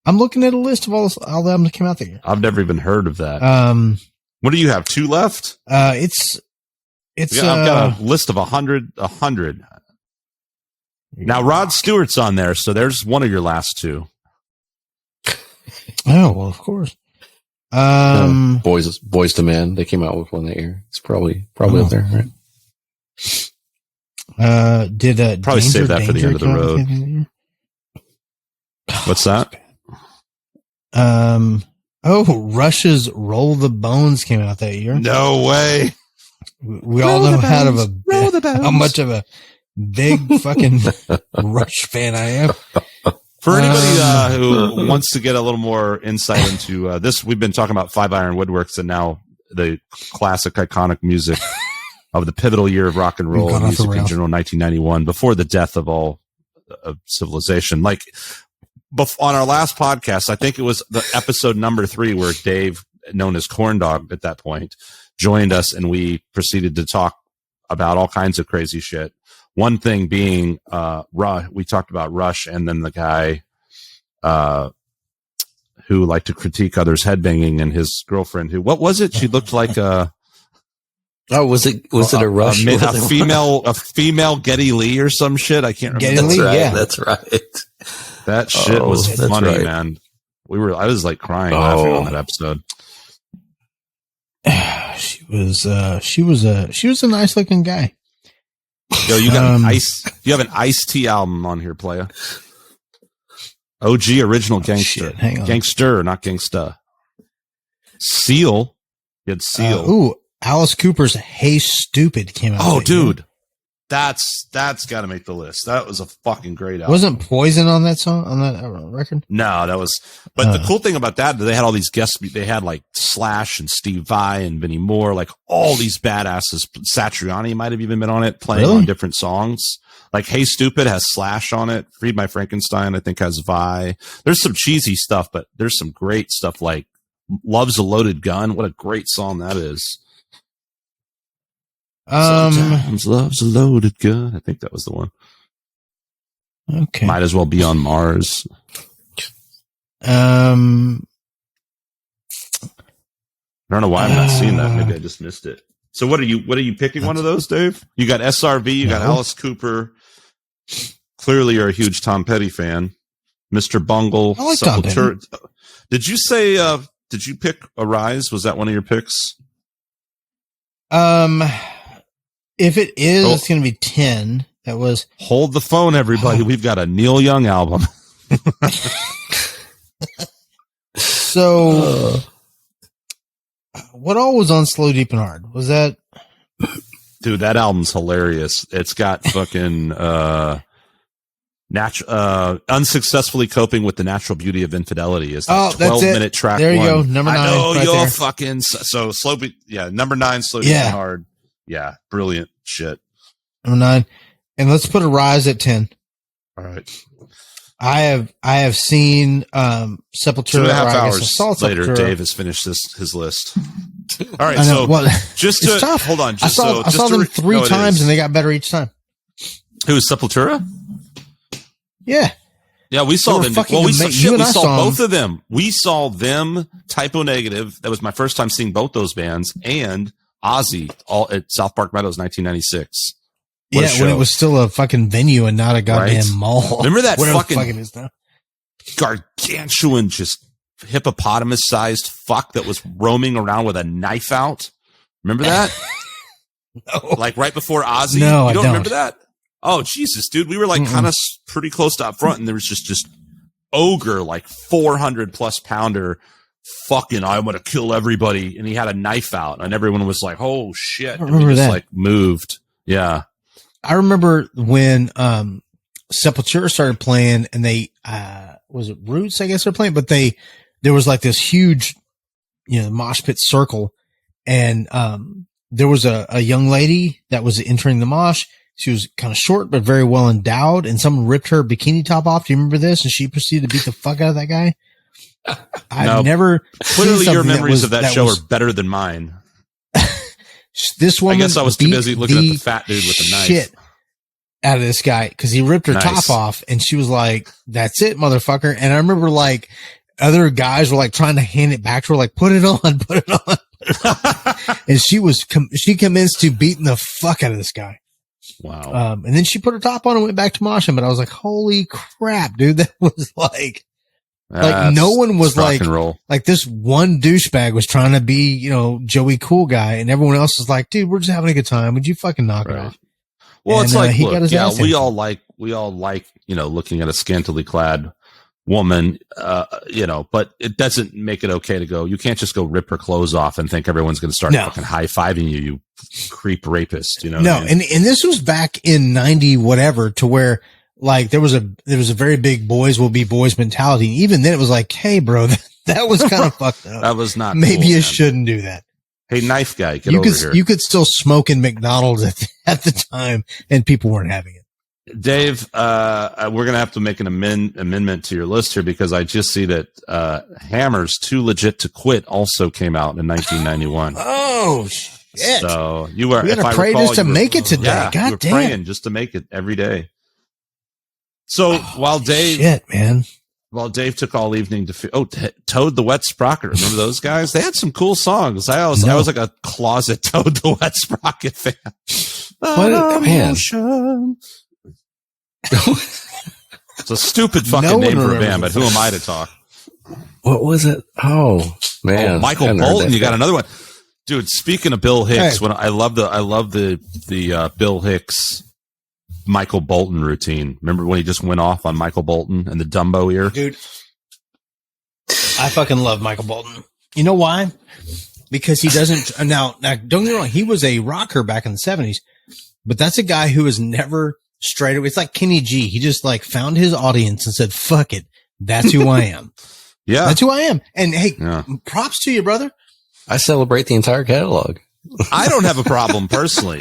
I'm looking at a list of all the albums that came out that year. I've never even heard of that. What do you have? 2 left? I've got a list of 100. Now Rod Stewart's on there, so there's one of your last 2. Oh well, of course. Boys to Men, they came out with one that year. It's probably up there, right? Did probably save that for the end of the road. What's that? Rush's Roll the Bones came out that year. No way. We all know how much of a big fucking Rush fan I am. For anybody who wants to get a little more insight into this, we've been talking about 5 Iron Woodworks and now the classic, iconic music of the pivotal year of rock and roll and music in general, 1991, before the death of all of civilization. Like on our last podcast, I think it was the episode number 3 where Dave, known as Corn Dog at that point, joined us and we proceeded to talk about all kinds of crazy shit. One thing being, we talked about Rush, and then the guy who liked to critique others headbanging, and his girlfriend who, what was it? She looked like a. Oh, was it a Rush? A female Geddy Lee or some shit. I can't remember. Geddy Lee, yeah, that's right. That shit was funny, man. I was like crying laughing on that episode. She was a nice looking guy. Yo, you got you have an Ice-T album on here, playa. OG original gangster. Gangster, not gangsta. Seal. You had Seal. Alice Cooper's Hey Stupid came out. Oh, dude. That's got to make the list. That was a fucking great album. Wasn't Poison on that song, on that record? No, that was. But the cool thing about that, they had all these guests. They had like Slash and Steve Vai and Vinnie Moore, like all these badasses. Satriani might have even been on it, playing on different songs. Like Hey Stupid has Slash on it. Freed My Frankenstein, I think, has Vai. There's some cheesy stuff, but there's some great stuff like Love's a Loaded Gun. What a great song that is. Sometimes love's a loaded gun. I think that was the one. Okay. Might as well be on Mars. I don't know why I'm not seeing that. Maybe I just missed it. So what are you picking one of those, Dave? You got SRV, you got Alice Cooper. Clearly you're a huge Tom Petty fan. Mr. Bungle. I like Tom Petty. Did you say did you pick Arise? Was that one of your picks? If it is, it's going to be 10. That was. Hold the phone, everybody. We've got a Neil Young album. So, what all was on Slow, Deep, and Hard? Was that? Dude, that album's hilarious. It's got fucking unsuccessfully coping with the natural beauty of infidelity. Is that 12-minute track? There you one. go, number 9. I know right you're there. fucking so slow. Number 9, Slow, Deep, and Hard. Yeah, brilliant shit. Number 9, and let's put Arise at 10. All right. I have seen Sepultura. 2.5 hours later, Dave has finished his list. All right, so just to tough. Hold on, I saw them 3 times and they got better each time. Who was Sepultura? Yeah. Yeah, we saw them. Well, we saw both of them. We saw them, Typo Negative. That was my first time seeing both those bands, and Ozzy all at South Park Meadows, 1996. When it was still a fucking venue and not a goddamn mall. Remember that fucking is now? Gargantuan, just hippopotamus-sized fuck that was roaming around with a knife out? Remember that? No. Like right before Ozzy? No, you don't remember that? Oh, Jesus, dude. We were like kind of pretty close to up front, and there was just ogre, like 400 plus pounder, fucking, I'm going to kill everybody. And he had a knife out, and everyone was like, oh, shit. And we just like moved. Yeah. I remember when Sepultura started playing, and they, was it Roots, I guess they're playing, but there was like this huge, mosh pit circle, and there was a young lady that was entering the mosh. She was kind of short, but very well endowed, and someone ripped her bikini top off. Do you remember this? And she proceeded to beat the fuck out of that guy. I've never. Clearly, your memories of that show are better than mine. This woman, I guess I was too busy looking at the fat dude with the knife. Shit out of this guy because he ripped her top off, and she was like, "That's it, motherfucker." And I remember like other guys were like trying to hand it back to her, like, "Put it on, put it on." And she commenced to beating the fuck out of this guy. Wow. And then she put her top on and went back to moshing, but I was like, holy crap, dude. That was like no one was like this one douchebag was trying to be, Joey Cool Guy, and everyone else was like, dude, we're just having a good time. Would you fucking knock it off? Well, it's like, we all like, looking at a scantily clad woman, but it doesn't make it okay to go. You can't just go rip her clothes off and think everyone's going to start fucking high-fiving you creep rapist, No, I mean? and this was back in 90 whatever, to where like there was a very big boys will be boys mentality. And even then it was like, hey bro, that was kind of fucked up. That was not maybe cool, you shouldn't do that. Hey, knife guy, get over here. You could still smoke in McDonald's at the time, and people weren't having it. Dave, we're going to have to make an amendment to your list here, because I just see that Hammer's Too Legit to Quit also came out in 1991. Oh, shit. So you were, we got to pray just to make it today. Yeah, God you were damn. praying just to make it every day. So while Dave took all evening to Toad the Wet Sprocket. Remember those guys? They had some cool songs. I was like a closet Toad the Wet Sprocket fan. Man. It's a stupid fucking name for a band, but who am I to talk? What was it? Oh man, Michael Bolton. You got another one, dude. Speaking of Bill Hicks, when I love the Bill Hicks Michael Bolton routine. Remember when he just went off on Michael Bolton and the Dumbo ear? Dude, I fucking love Michael Bolton. You know why? Because he doesn't now don't get me wrong, he was a rocker back in the 70s, but that's a guy who was never straight away. It's like Kenny G. He just like found his audience and said, fuck it. That's who I am. Yeah. That's who I am. And hey, props to you, brother. I celebrate the entire catalog. I don't have a problem personally.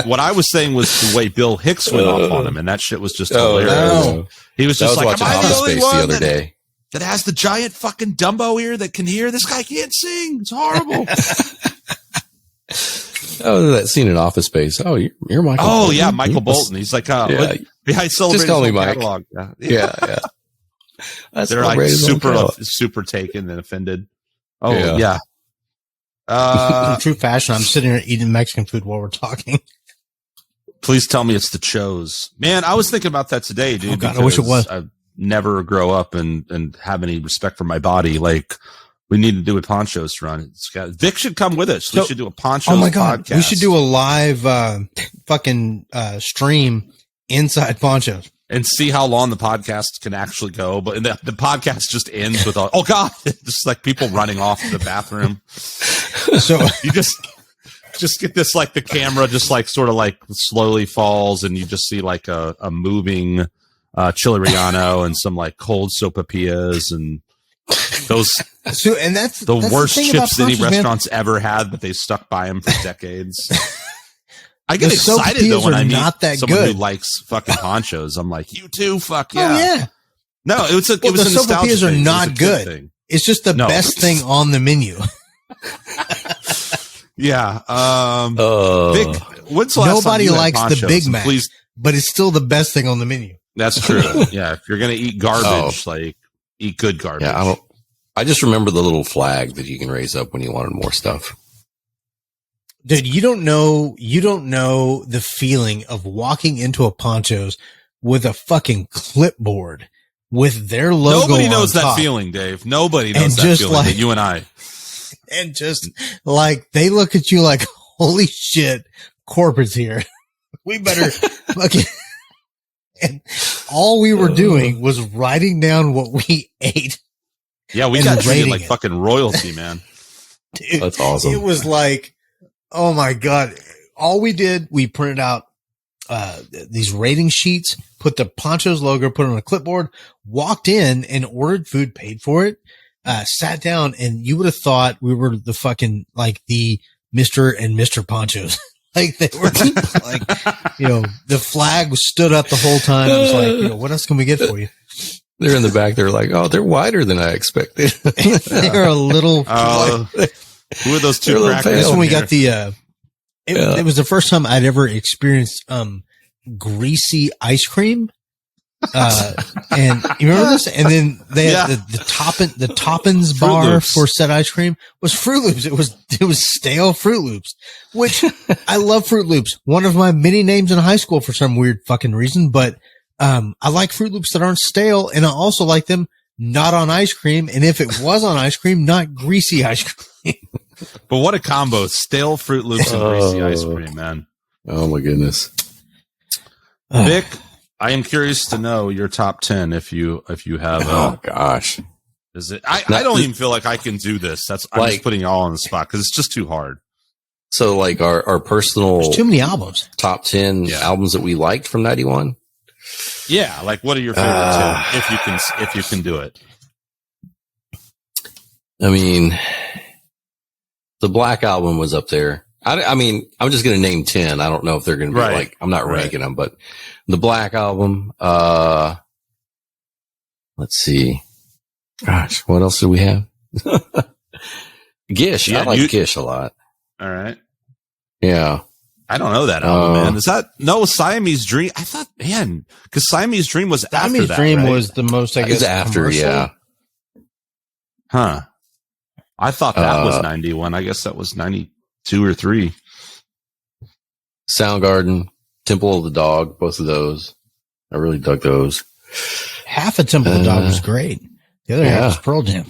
What I was saying was the way Bill Hicks went off on him, and that shit was just hilarious. No. He was just like, am I the only one the other day that has the giant fucking Dumbo ear that can hear? This guy can't sing. It's horrible. That scene in Office Space. Oh, you're Michael. Oh, Bolton? yeah, Michael Bolton. He's like, I celebrate. Just call me Mike. Catalog. Yeah. They're like super taken and offended. Oh, yeah. In true fashion, I'm sitting here eating Mexican food while we're talking. Please tell me it's the Chos. Man, I was thinking about that today, dude. Oh, God, I wish it was. I never grow up and have any respect for my body. Like, we need to do a Ponchos run. Vic should come with us. We should do a Ponchos podcast. Oh, my God. We should do a live fucking stream inside Ponchos. And see how long the podcast can actually go. But the podcast just ends with, oh, God, just like people running off to the bathroom. So you just get this, like the camera just like sort of like slowly falls, and you just see like a moving chileriano and some like cold sopapillas and those. So, and that's the worst chips any restaurant's ever had, but they stuck by them for decades. I get excited though when I meet someone who likes fucking ponchos. I'm like, you too, fuck yeah. Oh yeah. No, it was a nostalgia thing. Are not good. Thing. It's just the best thing on the menu. Yeah. Vic, when's the last nobody time you likes had ponchos? The Big Mac, please, but it's still the best thing on the menu. That's true. Yeah, if you're gonna eat garbage, like eat good garbage. Yeah, I just remember the little flag that you can raise up when you wanted more stuff. Dude, you don't know the feeling of walking into a Poncho's with a fucking clipboard with their logo. Nobody knows on top. that feeling, Dave. Nobody knows that feeling. Like, but you and I. And just like they look at you like, holy shit, corporate's here. We better fucking. And all we were doing was writing down what we ate. Yeah, we got treated like fucking royalty, man. Dude, that's awesome. It was like, oh my God. All we did, we printed out these rating sheets, put the Poncho's logo, put it on a clipboard, walked in and ordered food, paid for it, sat down, and you would have thought we were the fucking, like the Mr. and Mr. Ponchos. Like they were like, the flag was stood up the whole time. It was like, what else can we get for you? They're in the back. They're like, oh, they're wider than I expected. They're a little. Who are those two crackers? This when we got the. It was the first time I'd ever experienced greasy ice cream. And you remember this? And then they had the toppings bar for said ice cream was Fruit Loops. It was stale Fruit Loops, which I love Fruit Loops. One of my many names in high school for some weird fucking reason, but I like Fruit Loops that aren't stale, and I also like them not on ice cream, and if it was on ice cream, not greasy ice cream. But what a combo. Stale Fruit Loops and greasy ice cream, man. Oh my goodness. Vic, I am curious to know your top 10 if you have. Oh gosh. Is it? I don't even feel like I can do this. I'm just putting you all on the spot because it's just too hard. So like our personal. There's too many albums. Top 10 albums that we liked from 91. Yeah, like what are your favorite 10 if you can do it? I mean, the Black Album was up there. I mean, I'm just going to name 10. I don't know if they're going to be like, I'm not ranking them, but the Black Album, let's see. Gosh, what else do we have? Gish. I like Gish a lot. All right. Yeah. I don't know that album, man. Is that Siamese Dream? I thought, man, because Siamese Dream was after that. Siamese Dream was the most, I guess, after, commercial. yeah. Huh. I thought that was 91. I guess that was 92 or 3. Soundgarden, Temple of the Dog, both of those. I really dug those. Half of Temple of the Dog was great. The other half was Pearl Jam.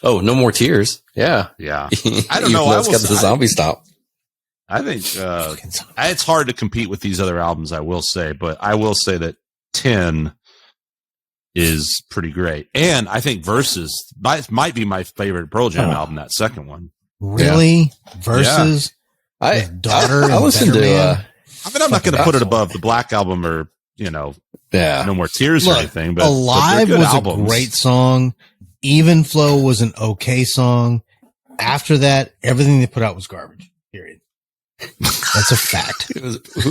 Oh, No More Tears. Yeah. Yeah. I don't know. It's got the zombie stop. I think it's hard to compete with these other albums, I will say, but I will say that 10 is pretty great. And I think Versus might be my favorite Pearl Jam album, that second one. Really? Yeah. Versus? I listened to I mean, I'm not going to put it above the Black Album or, No More Tears or anything. But Alive but was albums. A great song. Even Flow was an okay song. After that, everything they put out was garbage. Period. That's a fact.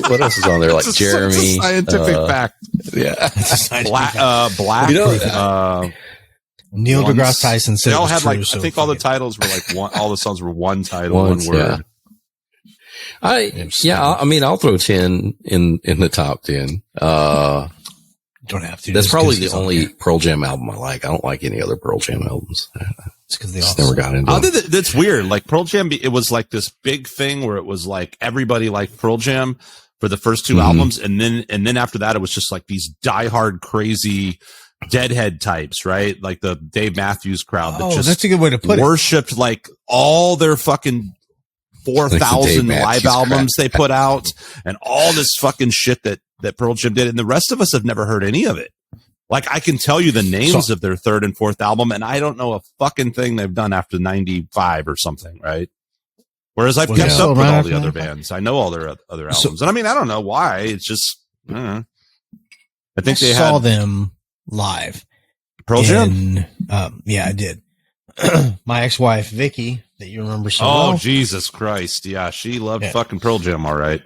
What else is on there? Like Jeremy. It's a scientific fact. Yeah. Black. Neil deGrasse Tyson said they all had true, I think all the titles were like one. All the songs were one title, one word. Yeah. I mean, I'll throw 10 in the top 10. Don't have to. That's probably the only Pearl Jam album I like. I don't like any other Pearl Jam albums. It's because they just never got into it. That's weird. Like Pearl Jam, it was like this big thing where it was like everybody liked Pearl Jam for the first 2 albums, and then after that, it was just like these diehard crazy Deadhead types, right? Like the Dave Matthews crowd that just that's a good way to put worshipped like all their fucking 4,000 live albums they put out and all this fucking shit that Pearl Jam did. And the rest of us have never heard any of it. Like I can tell you the names of their 3rd and 4th album, and I don't know a fucking thing they've done after 95 or something, right? Whereas I've kept up with all the other bands. I know all their other albums. And I mean, I don't know why. It's just, I don't know. I think they saw them live. Pearl Jam? Yeah, I did. My ex-wife, Vicky, that you remember so well. Oh, Jesus Christ. Yeah, she loved fucking Pearl Jam, all right.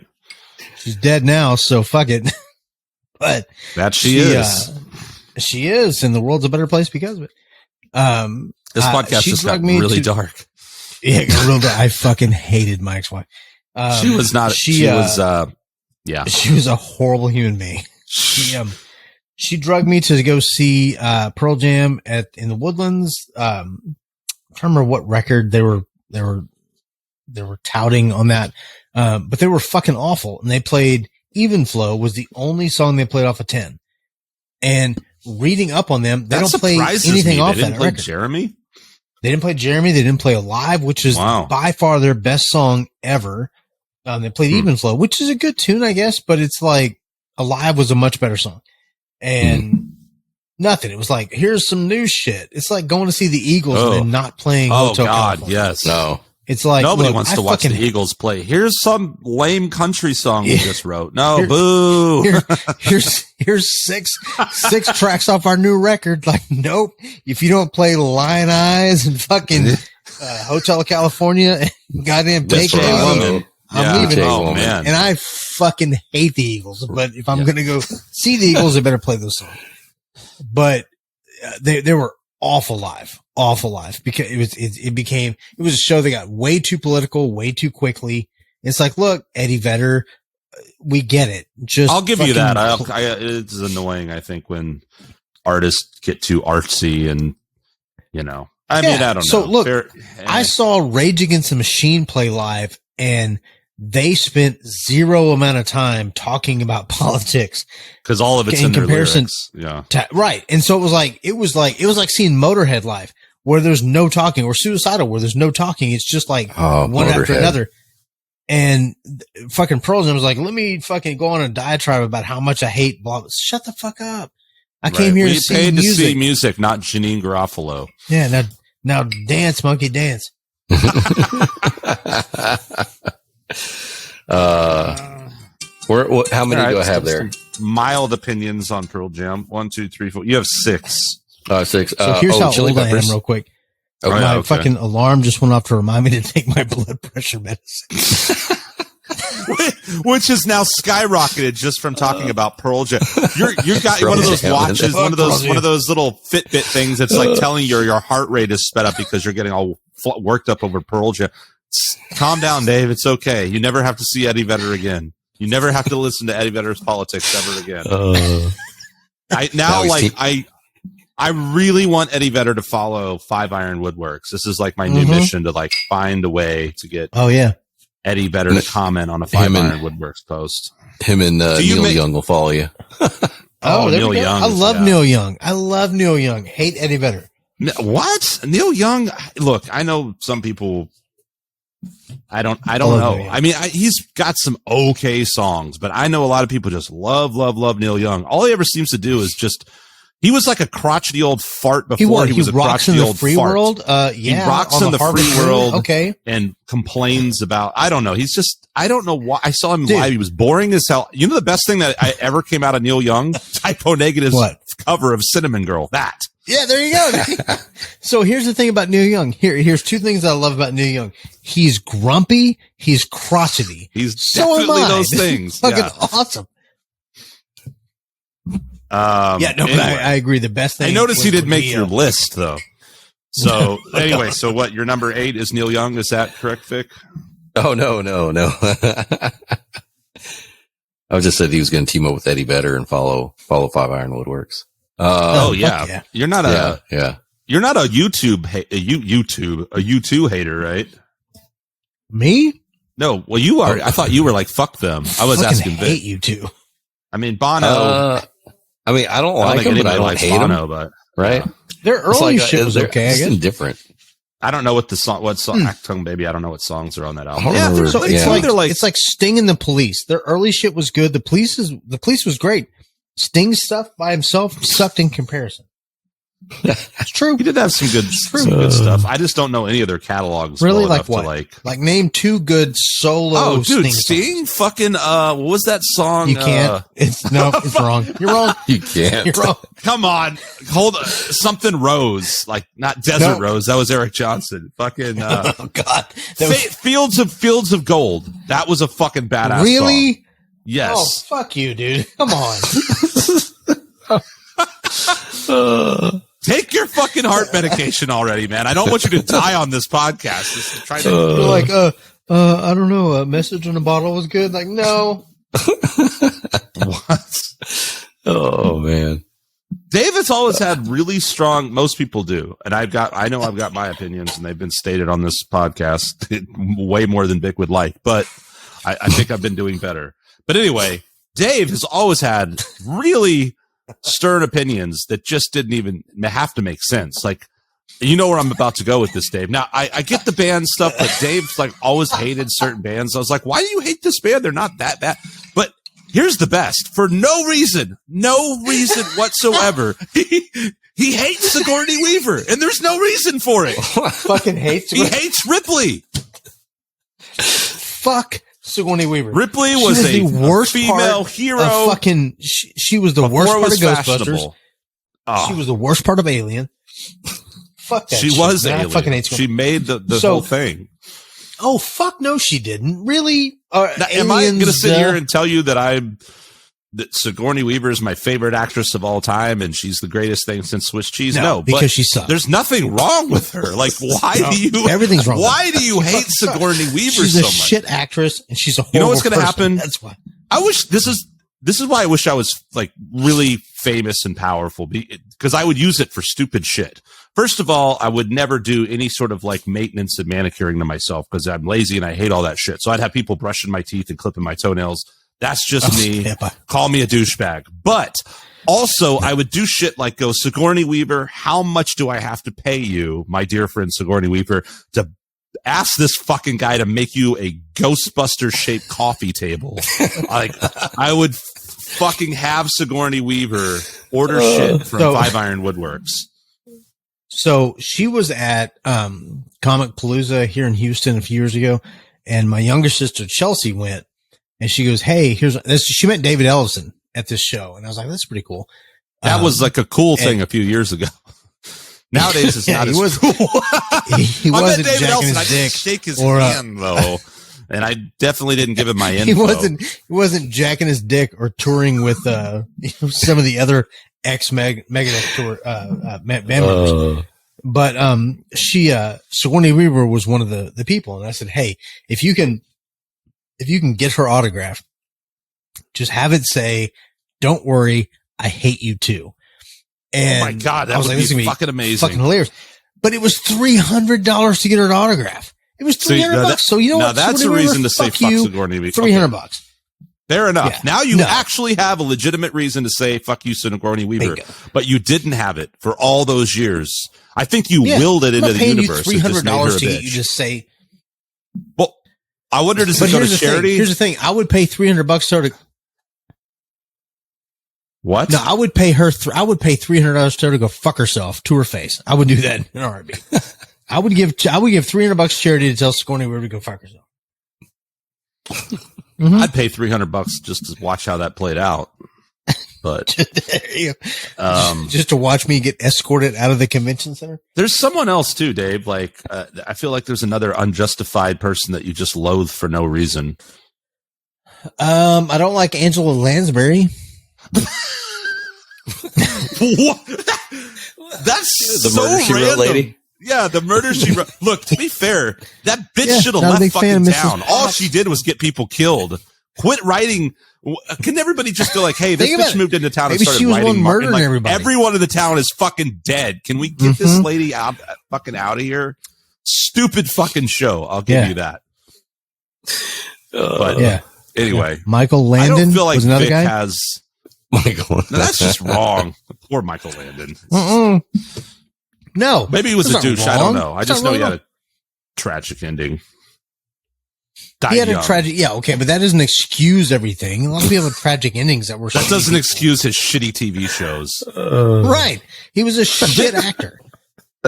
She's dead now, so fuck it. But that she is. She is, and the world's a better place because of it. This podcast just got really dark. Yeah, I fucking hated my ex-wife. She was not. She was Yeah. She was a horrible human being. She drugged me to go see Pearl Jam in the Woodlands. I can't remember what record they were touting on that. But they were fucking awful. And they played Even Flow was the only song they played off of 10. And reading up on them, they don't play anything off that record. Jeremy? They didn't play Jeremy. They didn't play Alive, which is by far their best song ever. They played Even Flow, which is a good tune, I guess, but it's like Alive was a much better song. And nothing. It was like, here's some new shit. It's like going to see the Eagles and then not playing Hotel California. Yes. No. It's like nobody wants to watch the Eagles play. Here's some lame country song we just wrote. No, boo. Here's six tracks off our new record. Like, nope. If you don't play Lion Eyes and fucking Hotel California and goddamn Bacon, I'm leaving. Oh man! And I fucking hate the Eagles. But if I'm gonna go see the Eagles, I better play those songs. But they were awful live because it was a show that got way too political way too quickly. It's like, look, Eddie Vedder, we get it. Just I'll give you that. It's annoying, I think, when artists get too artsy and I mean, I don't know. So look, I saw Rage Against the Machine play live, and they spent zero amount of time talking about politics because all of it's in comparison. Right. And so it was like seeing Motorhead live where there's no talking, or Suicidal where there's no talking. It's just like one after another. And fucking Pearl Jam was like, let me fucking go on a diatribe about how much I hate blah, blah. Shut the fuck up. I came here to see music. To see music, not Janine Garofalo. Yeah. Now dance, monkey, dance. How many do I have there? Mild opinions on Pearl Jam. 1, 2, 3, 4. You have 6. 6. So here's how old I am, real quick. My fucking alarm just went off to remind me to take my blood pressure medicine. Which is now skyrocketed just from talking about Pearl Jam. You've got one of those watches, one of those little Fitbit things that's like telling your heart rate is sped up because you're getting all worked up over Pearl Jam. Calm down, Dave. It's okay. You never have to see Eddie Vedder again. You never have to listen to Eddie Vedder's politics ever again. I really want Eddie Vedder to follow 5 Iron Woodworks. This is like my new mission to like find a way to get Eddie Vedder to comment on a 5 Iron Woodworks post. Him and Neil Young will follow you. Neil Young. I love Neil Young. I love Neil Young. Hate Eddie Vedder. What? Neil Young? Look, I know some people. I don't know. I mean, he's got some okay songs, but I know a lot of people just love Neil Young. All he ever seems to do is just. He was like a crotchety old fart before he was a crotchety old free fart. World. He rocks in the free world. And complains about. I don't know. He's just. I don't know why. I saw him live. He was boring as hell. You know the best thing that I ever came out of Neil Young? Typo Negative's cover of Cinnamon Girl. That. Yeah, there you go. So here's the thing about Neil Young. Here's 2 things I love about Neil Young. He's grumpy. He's crotchety. He's definitely those things. Fucking awesome. Anyway. I agree. The best thing. I noticed he didn't make your list though. So anyway, so what? Your number 8 is Neil Young. Is that correct, Vic? Oh no. I just said he was going to team up with Eddie Vedder and follow 5 Iron Woodworks. Yeah. You're not you're not a U2 hater, right? Me? No. Well, you are. I thought you were like, fuck them. I was asking Vic. I hate U2. I mean, Bono. I don't like him, but I don't hate Bono, him. But right? Their early shit was okay. I guess indifferent. I don't know what song, Actung Baby. I don't know what songs are on that album. It's like Sting and the Police. Their early shit was good. The Police was great. Sting's stuff by himself sucked in comparison. It's true. He did have some good stuff. I just don't know any of their catalogs. Really, like what? Like name 2 good solo. Oh, dude, Sting fucking. What was that song? You can't. It's wrong. You're wrong. You can't. You're wrong. Come on, hold something Rose, like not Desert Rose. That was Eric Johnson. Fucking. Oh God. Fields of Gold. That was a fucking badass. Really? Song. Yes. Oh fuck you, dude. Come on. Take your fucking heart medication already, man. I don't want you to die on this podcast. You're like, I don't know. A Message in a Bottle was good. Like, no, What? Oh man. Dave has always had really strong, most people do. And I know I've got my opinions and they've been stated on this podcast way more than Vic would like, but I think I've been doing better. But anyway, Dave has always had really stern opinions that just didn't even have to make sense. Like, you know where I'm about to go with this, Dave. Now, I get the band stuff, but Dave's like always hated certain bands. I was like, why do you hate this band? They're not that bad. But here's the best. For no reason whatsoever, he hates Sigourney Weaver, and there's no reason for it. Fucking hates. He hates Ripley. Fuck Sigourney Weaver. Ripley was the worst female hero. She was the worst part of Ghostbusters. Oh. She was the worst part of Alien. Fuck that. She shit, was man. Alien. I fucking hate she made the whole thing. Oh fuck no, she didn't. Really? Now, am I going to sit here and tell you that Sigourney Weaver is my favorite actress of all time and she's the greatest thing since Swiss cheese? No, because she sucks. There's nothing wrong with her. Like, why do you? Everything's wrong. Why do you hate Sigourney Weaver so much? She's a shit actress and she's a horrible. You know what's going to happen? That's why. I wish this is why I wish I was like really famous and powerful because I would use it for stupid shit. First of all, I would never do any sort of like maintenance and manicuring to myself because I'm lazy and I hate all that shit. So I'd have people brushing my teeth and clipping my toenails. That's just me. Call me a douchebag. But also, I would do shit like go, Sigourney Weaver, how much do I have to pay you, my dear friend Sigourney Weaver, to ask this fucking guy to make you a Ghostbuster-shaped coffee table? Like, I would fucking have Sigourney Weaver order shit from Five Iron Woodworks. So she was at Comic Palooza here in Houston a few years ago, and my younger sister Chelsea went, and she goes, "Hey, here's this." She met David Ellison at this show, and I was like, "That's pretty cool." That was like a cool thing a few years ago. Nowadays, it's not as cool. He wasn't David jacking Ellison. his I dick didn't shake his hand though, and I definitely didn't give him my info. He wasn't jacking his dick or touring with some of the other Megadeth tour members. But Sigourney Weaver was one of the people, and I said, "Hey, if you can get her autograph, just have it say, 'Don't worry, I hate you too.'" And oh my god, that would be fucking amazing, fucking hilarious. But it was $300 to get her autograph. It was $300. So you know what? Now that's a reason to say fuck Sigourney Weaver. $300. Fair enough. Yeah. Now you actually have a legitimate reason to say fuck you, Sigourney Weaver. Bingo. But you didn't have it for all those years. I think you willed it into the universe. $300 to get you just say. Well, I wonder, does it go to charity? Here's the thing. I would pay $300 to. What? No, I would pay her. I would pay $300 to her to go fuck herself to her face. I would do that in a heartbeat. I would give $300 charity to tell Sigourney Weaver to go fuck herself. Mm-hmm. I'd pay $300 just to watch how that played out. But just to watch me get escorted out of the convention center. There's someone else too, Dave. Like I feel like there's another unjustified person that you just loathe for no reason. I don't like Angela Lansbury. What? That's the so murder she random. wrote lady. Yeah, the murder she wrote. Look, to be fair, that bitch should have left fucking town. All she did was get people killed. Quit writing. Can everybody just go like, hey, this bitch moved into town and started writing murdering like, everybody. Everyone in the town is fucking dead. Can we get this lady fucking out of here? Stupid fucking show. I'll give you that. But anyway, Michael Landon. I don't feel like was another Vic guy? has. Michael. No, that's just wrong. Poor Michael Landon. No, maybe he was a douche. Wrong. I don't know. I just know he had a tragic ending. He had a tragic, okay, but that doesn't excuse everything. A lot of people have tragic endings that were. That doesn't excuse his shitty TV shows. Right, he was a shit actor.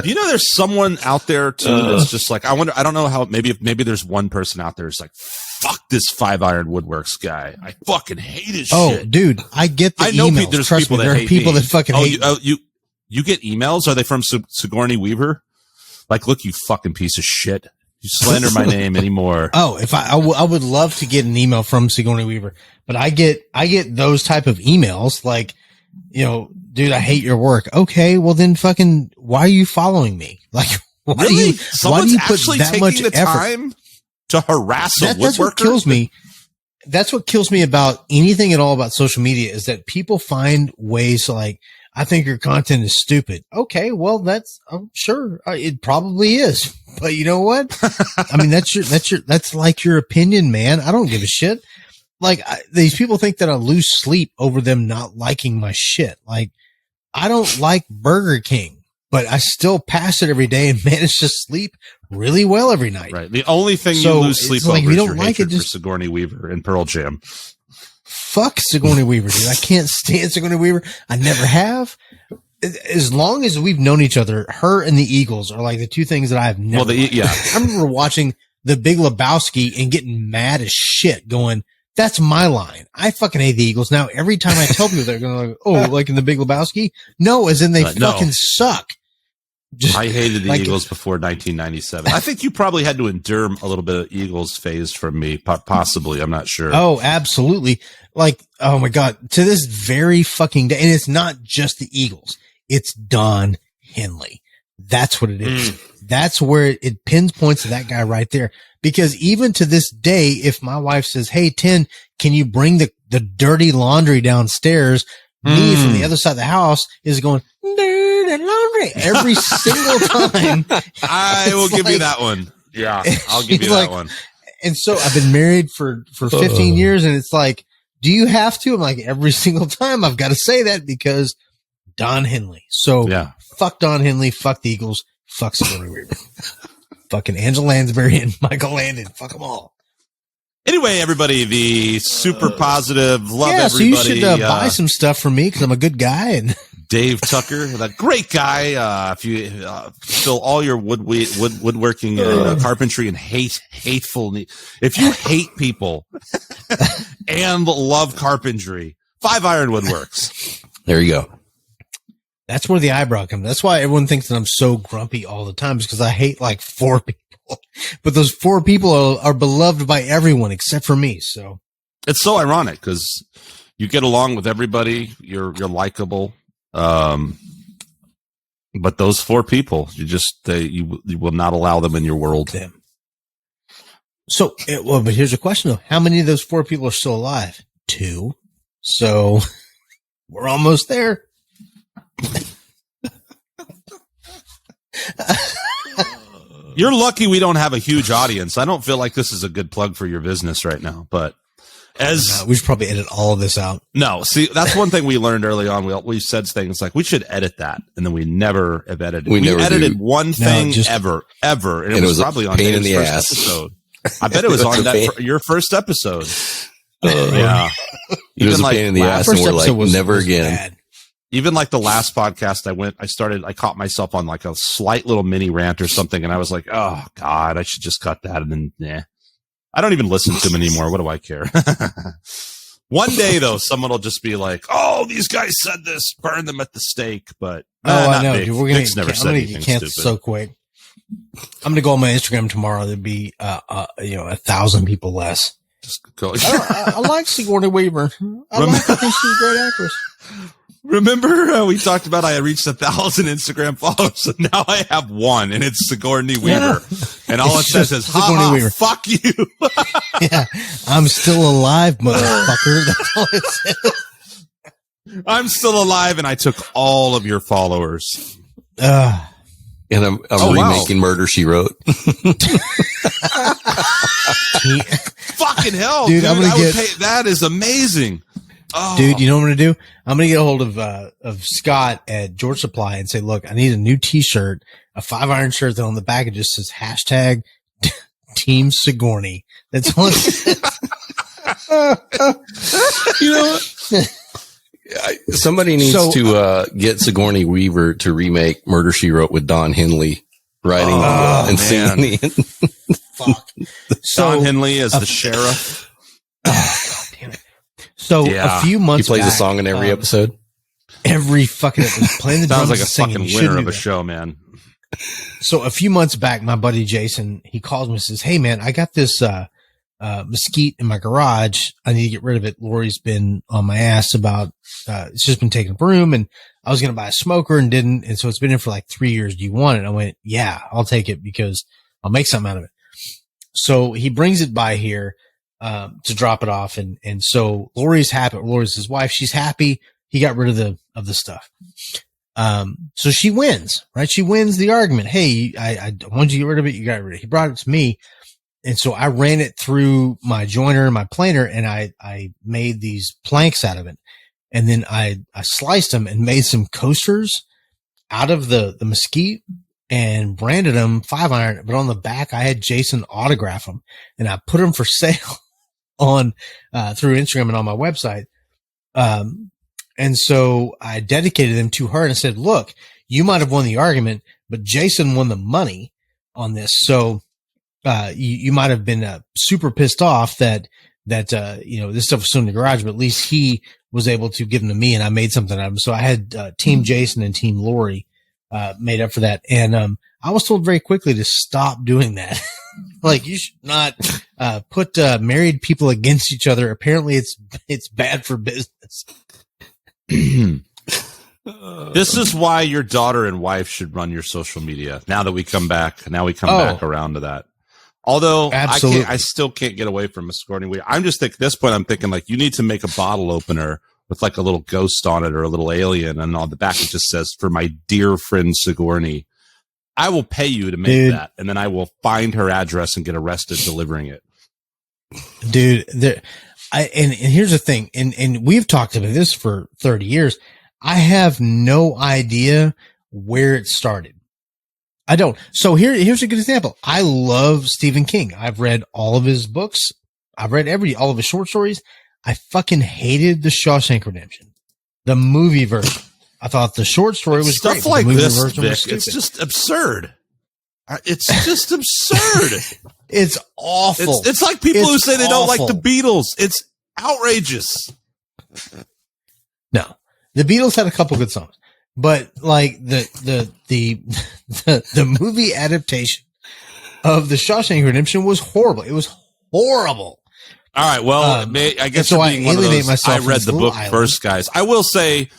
Do you know there's someone out there too that's just like, I wonder. I don't know how. Maybe there's one person out there who's like, fuck this Five Iron Woodworks guy. I fucking hate his shit. Oh, dude, I get the emails. There's Trust people me, that there are hate people me. that fucking hate. You get emails? Are they from Sigourney Weaver? Like, look, you fucking piece of shit. You slander my name anymore. Oh, if I would love to get an email from Sigourney Weaver, but I get those type of emails like, dude, I hate your work. Okay, well then fucking, why are you following me? Like, why do you put that much effort? To harass a woodworker? That's what kills me. that's what kills me about anything at all about social media is that people find ways to like, I think your content is stupid. Okay. Well, I'm sure it probably is, but you know what? I mean, that's like your opinion, man. I don't give a shit. Like these people think that I lose sleep over them not liking my shit. Like I don't like Burger King, but I still pass it every day and manage to sleep really well every night. Right. The only thing you lose sleep over is your hatred for Sigourney Weaver and Pearl Jam. Fuck Sigourney Weaver, dude. I can't stand Sigourney Weaver. I never have. As long as we've known each other, her and the Eagles are like the two things that I have never. I remember watching The Big Lebowski and getting mad as shit going, that's my line. I fucking hate the Eagles. Now, every time I tell people they're going to like in The Big Lebowski? No, as in they fucking suck. I hated the Eagles before 1997. I think you probably had to endure a little bit of Eagles phase from me, possibly. I'm not sure. Oh, absolutely. Like, oh my God, to this very fucking day. And it's not just the Eagles. It's Don Henley. That's what it is. That's where it pinpoints to that guy right there. Because even to this day, if my wife says, hey, Tin, can you bring the dirty laundry downstairs? Me from the other side of the house is going, dirty laundry every single time. I will give you that one. Yeah, I'll give you that one. And so I've been married for 15 years and it's like, do you have to? I'm like, every single time I've got to say that because Don Henley. So fuck Don Henley, fuck the Eagles, fuck Sigourney Weaver, fucking Angela Lansbury and Michael Landon. Fuck them all. Anyway, everybody, the super positive love everybody. So you should buy some stuff from me because I'm a good guy. And Dave Tucker, that great guy. If you fill all your woodworking and carpentry and hateful, if you hate people and love carpentry, 5 Iron Woodworks. There you go. That's where the eyebrow comes. That's why everyone thinks that I'm so grumpy all the time, is because I hate like 4 people. But those 4 people are beloved by everyone except for me. So it's so ironic because you get along with everybody. You're likable. But those 4 people, you will not allow them in your world. Damn. So, but here's a question though. How many of those 4 people are still alive? 2. So we're almost there. You're lucky we don't have a huge audience. I don't feel like this is a good plug for your business right now, but we should probably edit all of this out. No, see, that's one thing we learned early on. We said things like we should edit that, and then we never have edited. We edited one thing ever, and it was probably on Dave's first episode. I bet it was on your first episode. Yeah, it was a pain in the ass, and we're like, never again. Bad. Even like the last podcast I caught myself on like a slight little mini rant or something. And I was like, oh God, I should just cut that. And then, I don't even listen to them anymore. What do I care? One day though, someone will just be like, oh, these guys said this, burn them at the stake. But I know. Dude, I'm going to get canceled so quick. I'm going to go on my Instagram tomorrow. There'd be, 1,000 people less. Just go. I like Sigourney Weaver. I think she's a great actress. Remember we talked about I reached 1,000 Instagram followers, so now I have 1, and it's Sigourney Weaver. And all it says is, Sigourney Weaver. Fuck you. Yeah, I'm still alive, motherfucker. That's all it says. I'm still alive, and I took all of your followers. And I'm remaking Murder, She Wrote. Fucking hell, dude! That is amazing. Oh. Dude, you know what I'm going to do? I'm going to get a hold of Scott at George Supply and say, look, I need a new t-shirt, a 5 Iron shirt that on the back it just says hashtag Team Sigourney. That's all it says. You know what? Somebody needs to get Sigourney Weaver to remake Murder, She Wrote with Don Henley writing and singing the end. Fuck. Don Henley as the sheriff. God damn it. So a few months back. He plays a song in every episode? Every fucking episode. Playing the drums. Sounds like a fucking winner of a show, man. So a few months back, my buddy Jason, he calls me and says, hey man, I got this mesquite in my garage. I need to get rid of it. Lori's been on my ass about it's just been taking up room, and I was going to buy a smoker and didn't. And so it's been in for like 3 years. Do you want it? I went, yeah, I'll take it because I'll make something out of it. So he brings it by here. to drop it off. And so Lori's happy. Lori's his wife. She's happy. He got rid of the stuff. So she wins, right? She wins the argument. Hey, I wanted you to get rid of it. You got rid of it. He brought it to me. And so I ran it through my joiner and my planer, and I made these planks out of it. And then I sliced them and made some coasters out of the mesquite and branded them 5-iron. But on the back, I had Jason autograph them, and I put them for sale on through Instagram and on my website. And so I dedicated them to her and said, look, you might have won the argument, but Jason won the money on this. So you might have been super pissed off that this stuff was still in the garage, but at least he was able to give them to me, and I made something out of them. So I had Team Jason and Team Lori made up for that. And I was told very quickly to stop doing that. Like, you should not put married people against each other. Apparently it's bad for business. This is why your daughter and wife should run your social media. Now we come back around to that. Although I still can't get away from a Sigourney Weaver. I'm just at this point, I'm thinking like you need to make a bottle opener with like a little ghost on it or a little alien, and on the back it just says, "For my dear friend Sigourney." I will pay you to make that, and then I will find her address and get arrested delivering it. Dude, and here's the thing, and we've talked about this for 30 years. I have no idea where it started. I don't. So here's a good example. I love Stephen King. I've read all of his books. I've read all of his short stories. I fucking hated The Shawshank Redemption, the movie version. I thought the short story was stuff great. Like this, Vic. It's just absurd. It's just absurd. It's awful. It's like people who say they don't like the Beatles. It's outrageous. No, the Beatles had a couple good songs, but like the movie adaptation of The Shawshank Redemption was horrible. It was horrible. All right. Well, I guess so. I alienate myself. I read the book first, guys. I will say.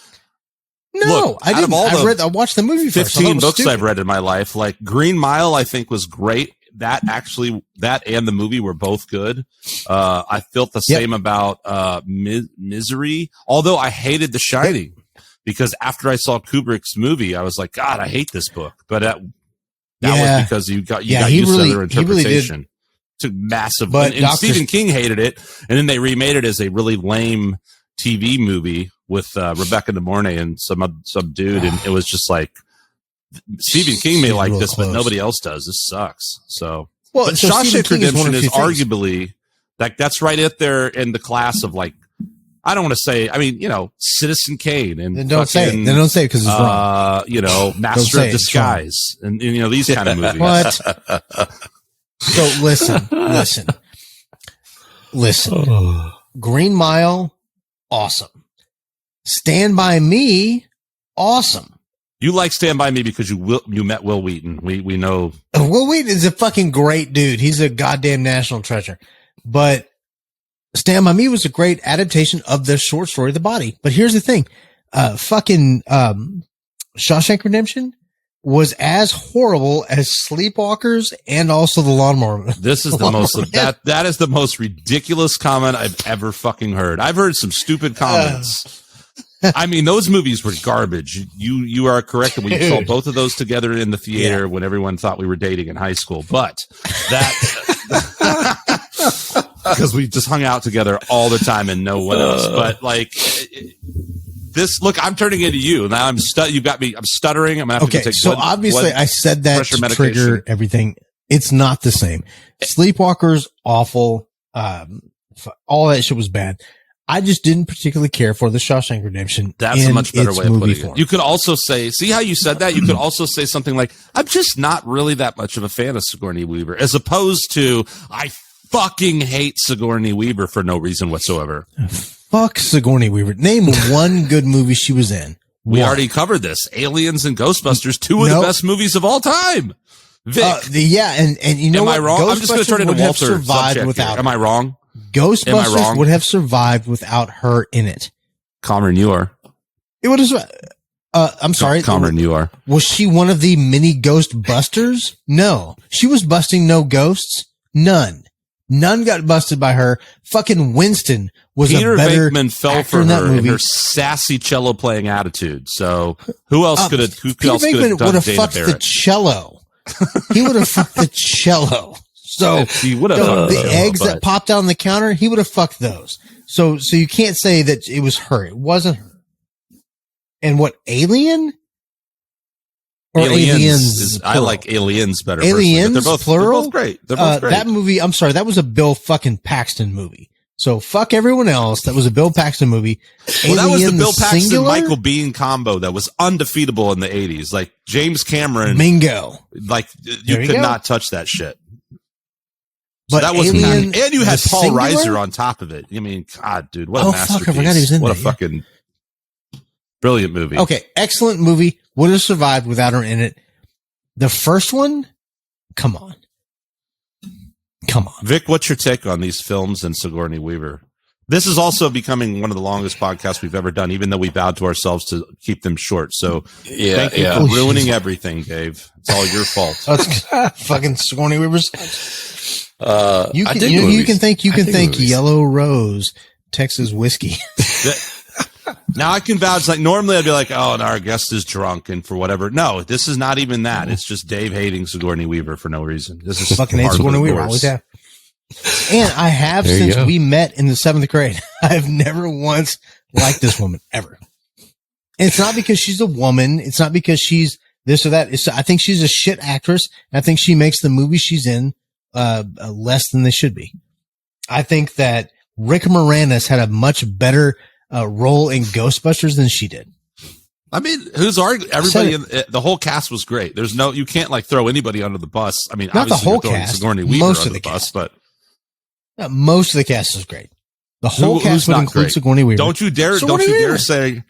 No, look, I didn't. I watched the movie first. 15 books I've read in my life. Like Green Mile, I think was great. That and the movie were both good. I felt the same about Misery, although I hated The Shining because after I saw Kubrick's movie, I was like, God, I hate this book. But that was because you got used to their interpretation. It's massive. But and Stephen King hated it, and then they remade it as a really lame TV movie with Rebecca De Mornay and some dude, and it was just like Stephen King may like this, but nobody else does. This sucks. So, but Shawshank Redemption is arguably that's right up there in the class of like, I don't want to say, I mean, Citizen Kane and then don't say it. Then don't say it because it's wrong. Master of Disguise and these kind of movies. What? So listen. Green Mile, awesome. Stand By Me, awesome. You like Stand By Me because you met Will Wheaton. We know. Will Wheaton is a fucking great dude. He's a goddamn national treasure. But Stand By Me was a great adaptation of the short story, The Body. But here's the thing. Shawshank Redemption was as horrible as Sleepwalkers and also The Lawnmower. This is the most that is the most ridiculous comment I've ever fucking heard. I've heard some stupid comments. I mean, those movies were garbage. You are correct that we saw both of those together in the theater when everyone thought we were dating in high school. But that because we just hung out together all the time and no one else. But like this, look, I'm turning into you now. You got me. I'm stuttering. I'm gonna have to take. So obviously, I said that to trigger everything. It's not the same. Sleepwalkers, awful. All that shit was bad. I just didn't particularly care for The Shawshank Redemption. That's a much better way of putting it. You could also say, see how you said that? You could also say something like, I'm just not really that much of a fan of Sigourney Weaver, as opposed to, I fucking hate Sigourney Weaver for no reason whatsoever. Fuck Sigourney Weaver. Name one good movie she was in. We already covered this. Aliens and Ghostbusters, two of the best movies of all time. Vic. And you know Am what? I wrong? I'm just going to turn into Walter. Survived without Am I wrong? Ghostbusters would have survived without her in it. Cameron, you are. It would have. I'm sorry. Cameron, you are. Was she one of the mini Ghostbusters? No. She was busting no ghosts. None. None got busted by her. Fucking Winston was Peter a better Venkman fell actor for in that her movie. and her sassy cello playing attitude. So who else could have? Who Peter else could have Venkman done would have Dana fucked Barrett? the cello. He would have fucked the cello. So he would have the eggs that popped out on the counter, he would have fucked those. So you can't say that it was her. It wasn't her. And what, Alien? Or Aliens? I like Aliens better. Aliens, they're both, plural? They're both great. They're both great. That movie, I'm sorry, that was a Bill fucking Paxton movie. So fuck everyone else. That was a Bill Paxton movie. Well, that was the Alien Bill Paxton singular? Michael Biehn combo that was undefeatable in the 80s. Like James Cameron, Bingo. like you could not touch that shit. So But that wasn't Alien, happening. And you had Paul singular? Reiser on top of it. I mean, God, dude, what a masterpiece. Fuck, I forgot he was in what that, a fucking brilliant movie. Okay, excellent movie. Would have survived without her in it. The first one, come on. Vic, what's your take on these films and Sigourney Weaver? This is also becoming one of the longest podcasts we've ever done, even though we vowed to ourselves to keep them short. So thank you for ruining everything, Dave. It's all your fault. Fucking Sigourney Weaver's. You can thank Yellow Rose, Texas whiskey. Now I can vouch, like normally I'd be like, oh, and our guest is drunk and for whatever. No, this is not even that. It's just Dave hating Sigourney Weaver for no reason. This is fucking hate Sigourney Weaver. Always have. And I have since we met in the 7th grade. I've never once liked this woman ever. And it's not because she's a woman. It's not because she's this or that. I think she's a shit actress. And I think she makes the movies she's in less than they should be. I think that Rick Moranis had a much better role in Ghostbusters than she did. I mean, who's arguing? Everybody, the whole cast was great. There's no, you can't like throw anybody under the bus. I mean, not the whole you're cast, Sigourney Weaver most under of the bus, but most of the cast is great. The whole cast would include great? Sigourney Weaver. Don't you dare say,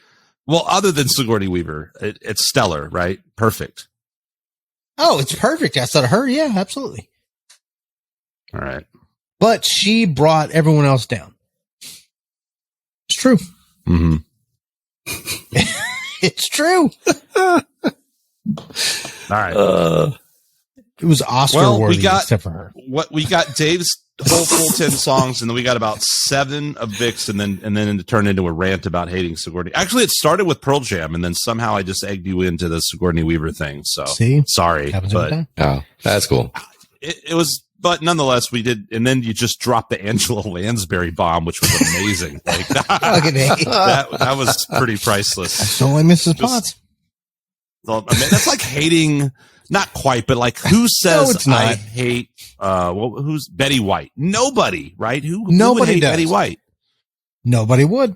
well, other than Sigourney Weaver, it's stellar, right? Perfect. Oh, it's perfect. Outside of her, yeah, absolutely. All right. But she brought everyone else down. It's true. Mm-hmm. It's true. All right. It was Oscar worthy except for her. We got Dave's whole full 10 songs, and then we got about 7 of Vic's, and then it turned into a rant about hating Sigourney. Actually, it started with Pearl Jam, and then somehow I just egged you into the Sigourney Weaver thing. So sorry, but that's cool. It was. But nonetheless, we did, and then you just dropped the Angela Lansbury bomb, which was amazing. Like that was pretty priceless. Don't like Mrs. Potts. I mean, that's like hating, not quite, but like who says I hate? Who's Betty White? Nobody, right? Nobody would hate Betty White. Nobody would.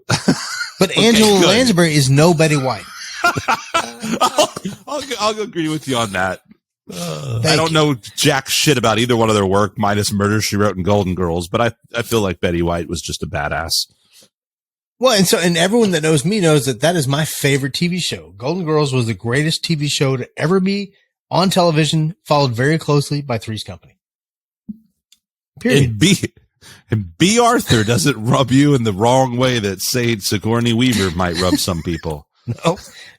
But Angela Lansbury is no Betty White. I'll agree with you on that. I don't know jack shit about either one of their work, minus Murder, She Wrote, and Golden Girls, but I feel like Betty White was just a badass. Well, and everyone that knows me knows that is my favorite TV show. Golden Girls was the greatest TV show to ever be on television, followed very closely by Three's Company. Period. And B. Arthur doesn't rub you in the wrong way that saying Sigourney Weaver might rub some people.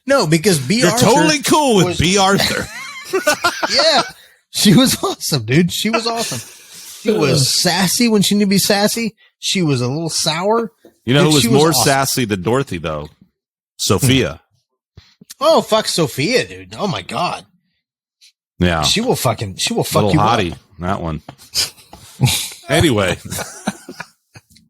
No, because B. Arthur. You're totally cool with B. Arthur. Yeah, she was awesome, dude. She was awesome. She was sassy when she needed to be sassy. She was a little sour. You know who was more sassy than Dorothy, though? Sophia. Oh, fuck Sophia, dude. Oh, my God. Yeah. She will fuck you hottie, up. That one. Anyway.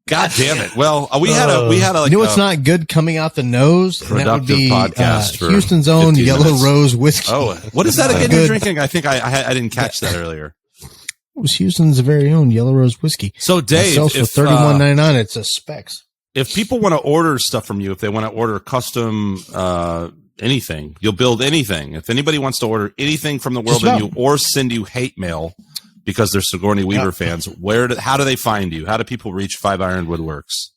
God damn it. Well, we had a like, you know what's not good coming out the nose? Productive that would be, podcast for Houston's own Yellow minutes. Rose whiskey. Oh, what is that again you're drinking? I think I didn't catch that earlier. It was Houston's very own Yellow Rose whiskey. So Dave, sells for $31.99. It's a Specs. If people want to order stuff from you, if they want to order custom anything, you'll build anything. If anybody wants to order anything from the world of you or send you hate mail because they're Sigourney Weaver fans, how do they find you? How do people reach 5 Iron Woodworks?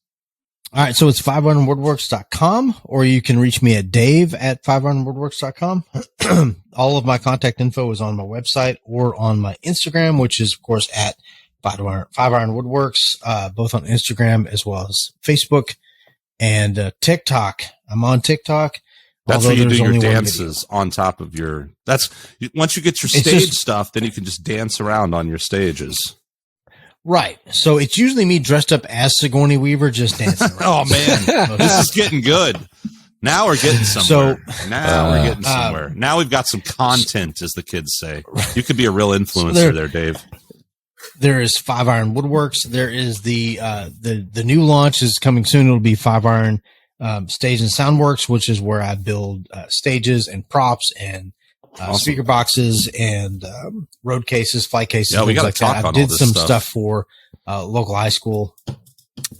All right, so it's 5ironwoodworks.com, or you can reach me at dave@5ironwoodworks.com. All of my contact info is on my website or on my Instagram, which is, of course, at 5 Iron Woodworks, both on Instagram as well as Facebook and TikTok. I'm on TikTok. That's where you do your dances on top of once you get your stage stuff, then you can just dance around on your stages. Right. So it's usually me dressed up as Sigourney Weaver, just dancing around. Oh man, this is getting good. Now we're getting somewhere. We're getting somewhere. Now we've got some content, as the kids say. You could be a real influencer there, Dave. There is 5 Iron Woodworks. There is the new launch is coming soon. It'll be 5 Iron Stage and Soundworks, which is where I build stages and props and speaker boxes and road cases, flight cases. Yeah, we got to like talk that. on I did all this some stuff for local high school.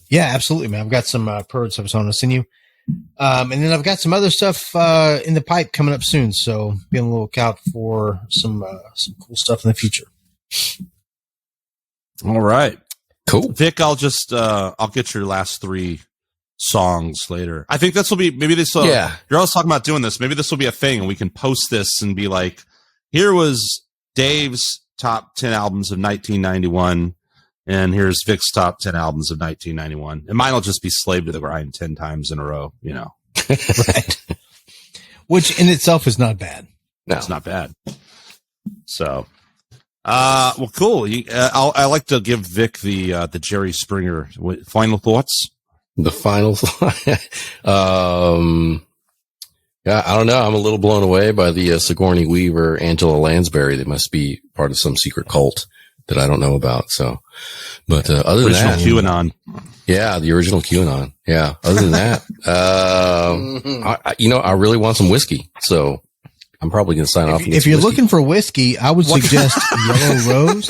Yeah, absolutely, man. I've got some prototypes I want to send you. And then I've got some other stuff in the pipe coming up soon. So be on the lookout for some cool stuff in the future. All right. Cool. Vic, I'll just I'll get your last 3 songs later. I think this will be maybe this you're always talking about doing this. Maybe this will be a thing and we can post this and be like, here was Dave's top 10 albums of 1991 and here's Vic's top 10 albums of 1991. And mine will just be Slave to the Grind 10 times in a row, you know. Right. Which in itself is not bad. No, it's not bad. So well, cool. I like to give Vic the Jerry Springer final thoughts. The final thought. Yeah, I don't know. I'm a little blown away by the Sigourney Weaver, Angela Lansbury. They must be part of some secret cult that I don't know about. So, but other than that, QAnon. Yeah, the original QAnon. Yeah. Other than that, I really want some whiskey. So I'm probably going to sign off. If you're looking for whiskey, I would suggest Yellow Rose.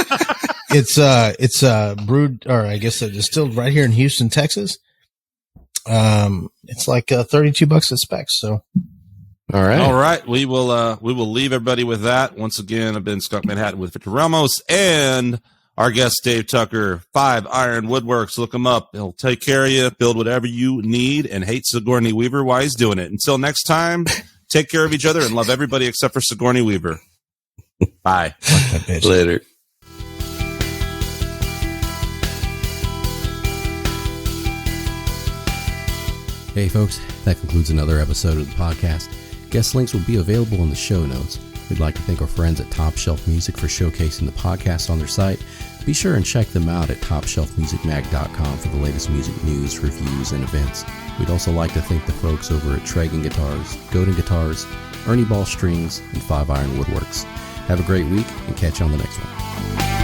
It's brewed, or I guess distilled right here in Houston, Texas. It's like $32 at Specs. So, all right. We will leave everybody with that. Once again, I've been Skunk Manhattan with Victor Ramos and our guest Dave Tucker. 5 Iron Woodworks. Look him up. He'll take care of you, build whatever you need, and hate Sigourney Weaver while he's doing it. Until next time. Take care of each other and love everybody except for Sigourney Weaver. Bye. Later. Hey folks, that concludes another episode of the podcast. Guest links will be available in the show notes. We'd like to thank our friends at Top Shelf Music for showcasing the podcast on their site. Be sure and check them out at topshelfmusicmag.com for the latest music news, reviews, and events. We'd also like to thank the folks over at Tragan Guitars, Godin Guitars, Ernie Ball Strings, and 5 Iron Woodworks. Have a great week and catch you on the next one.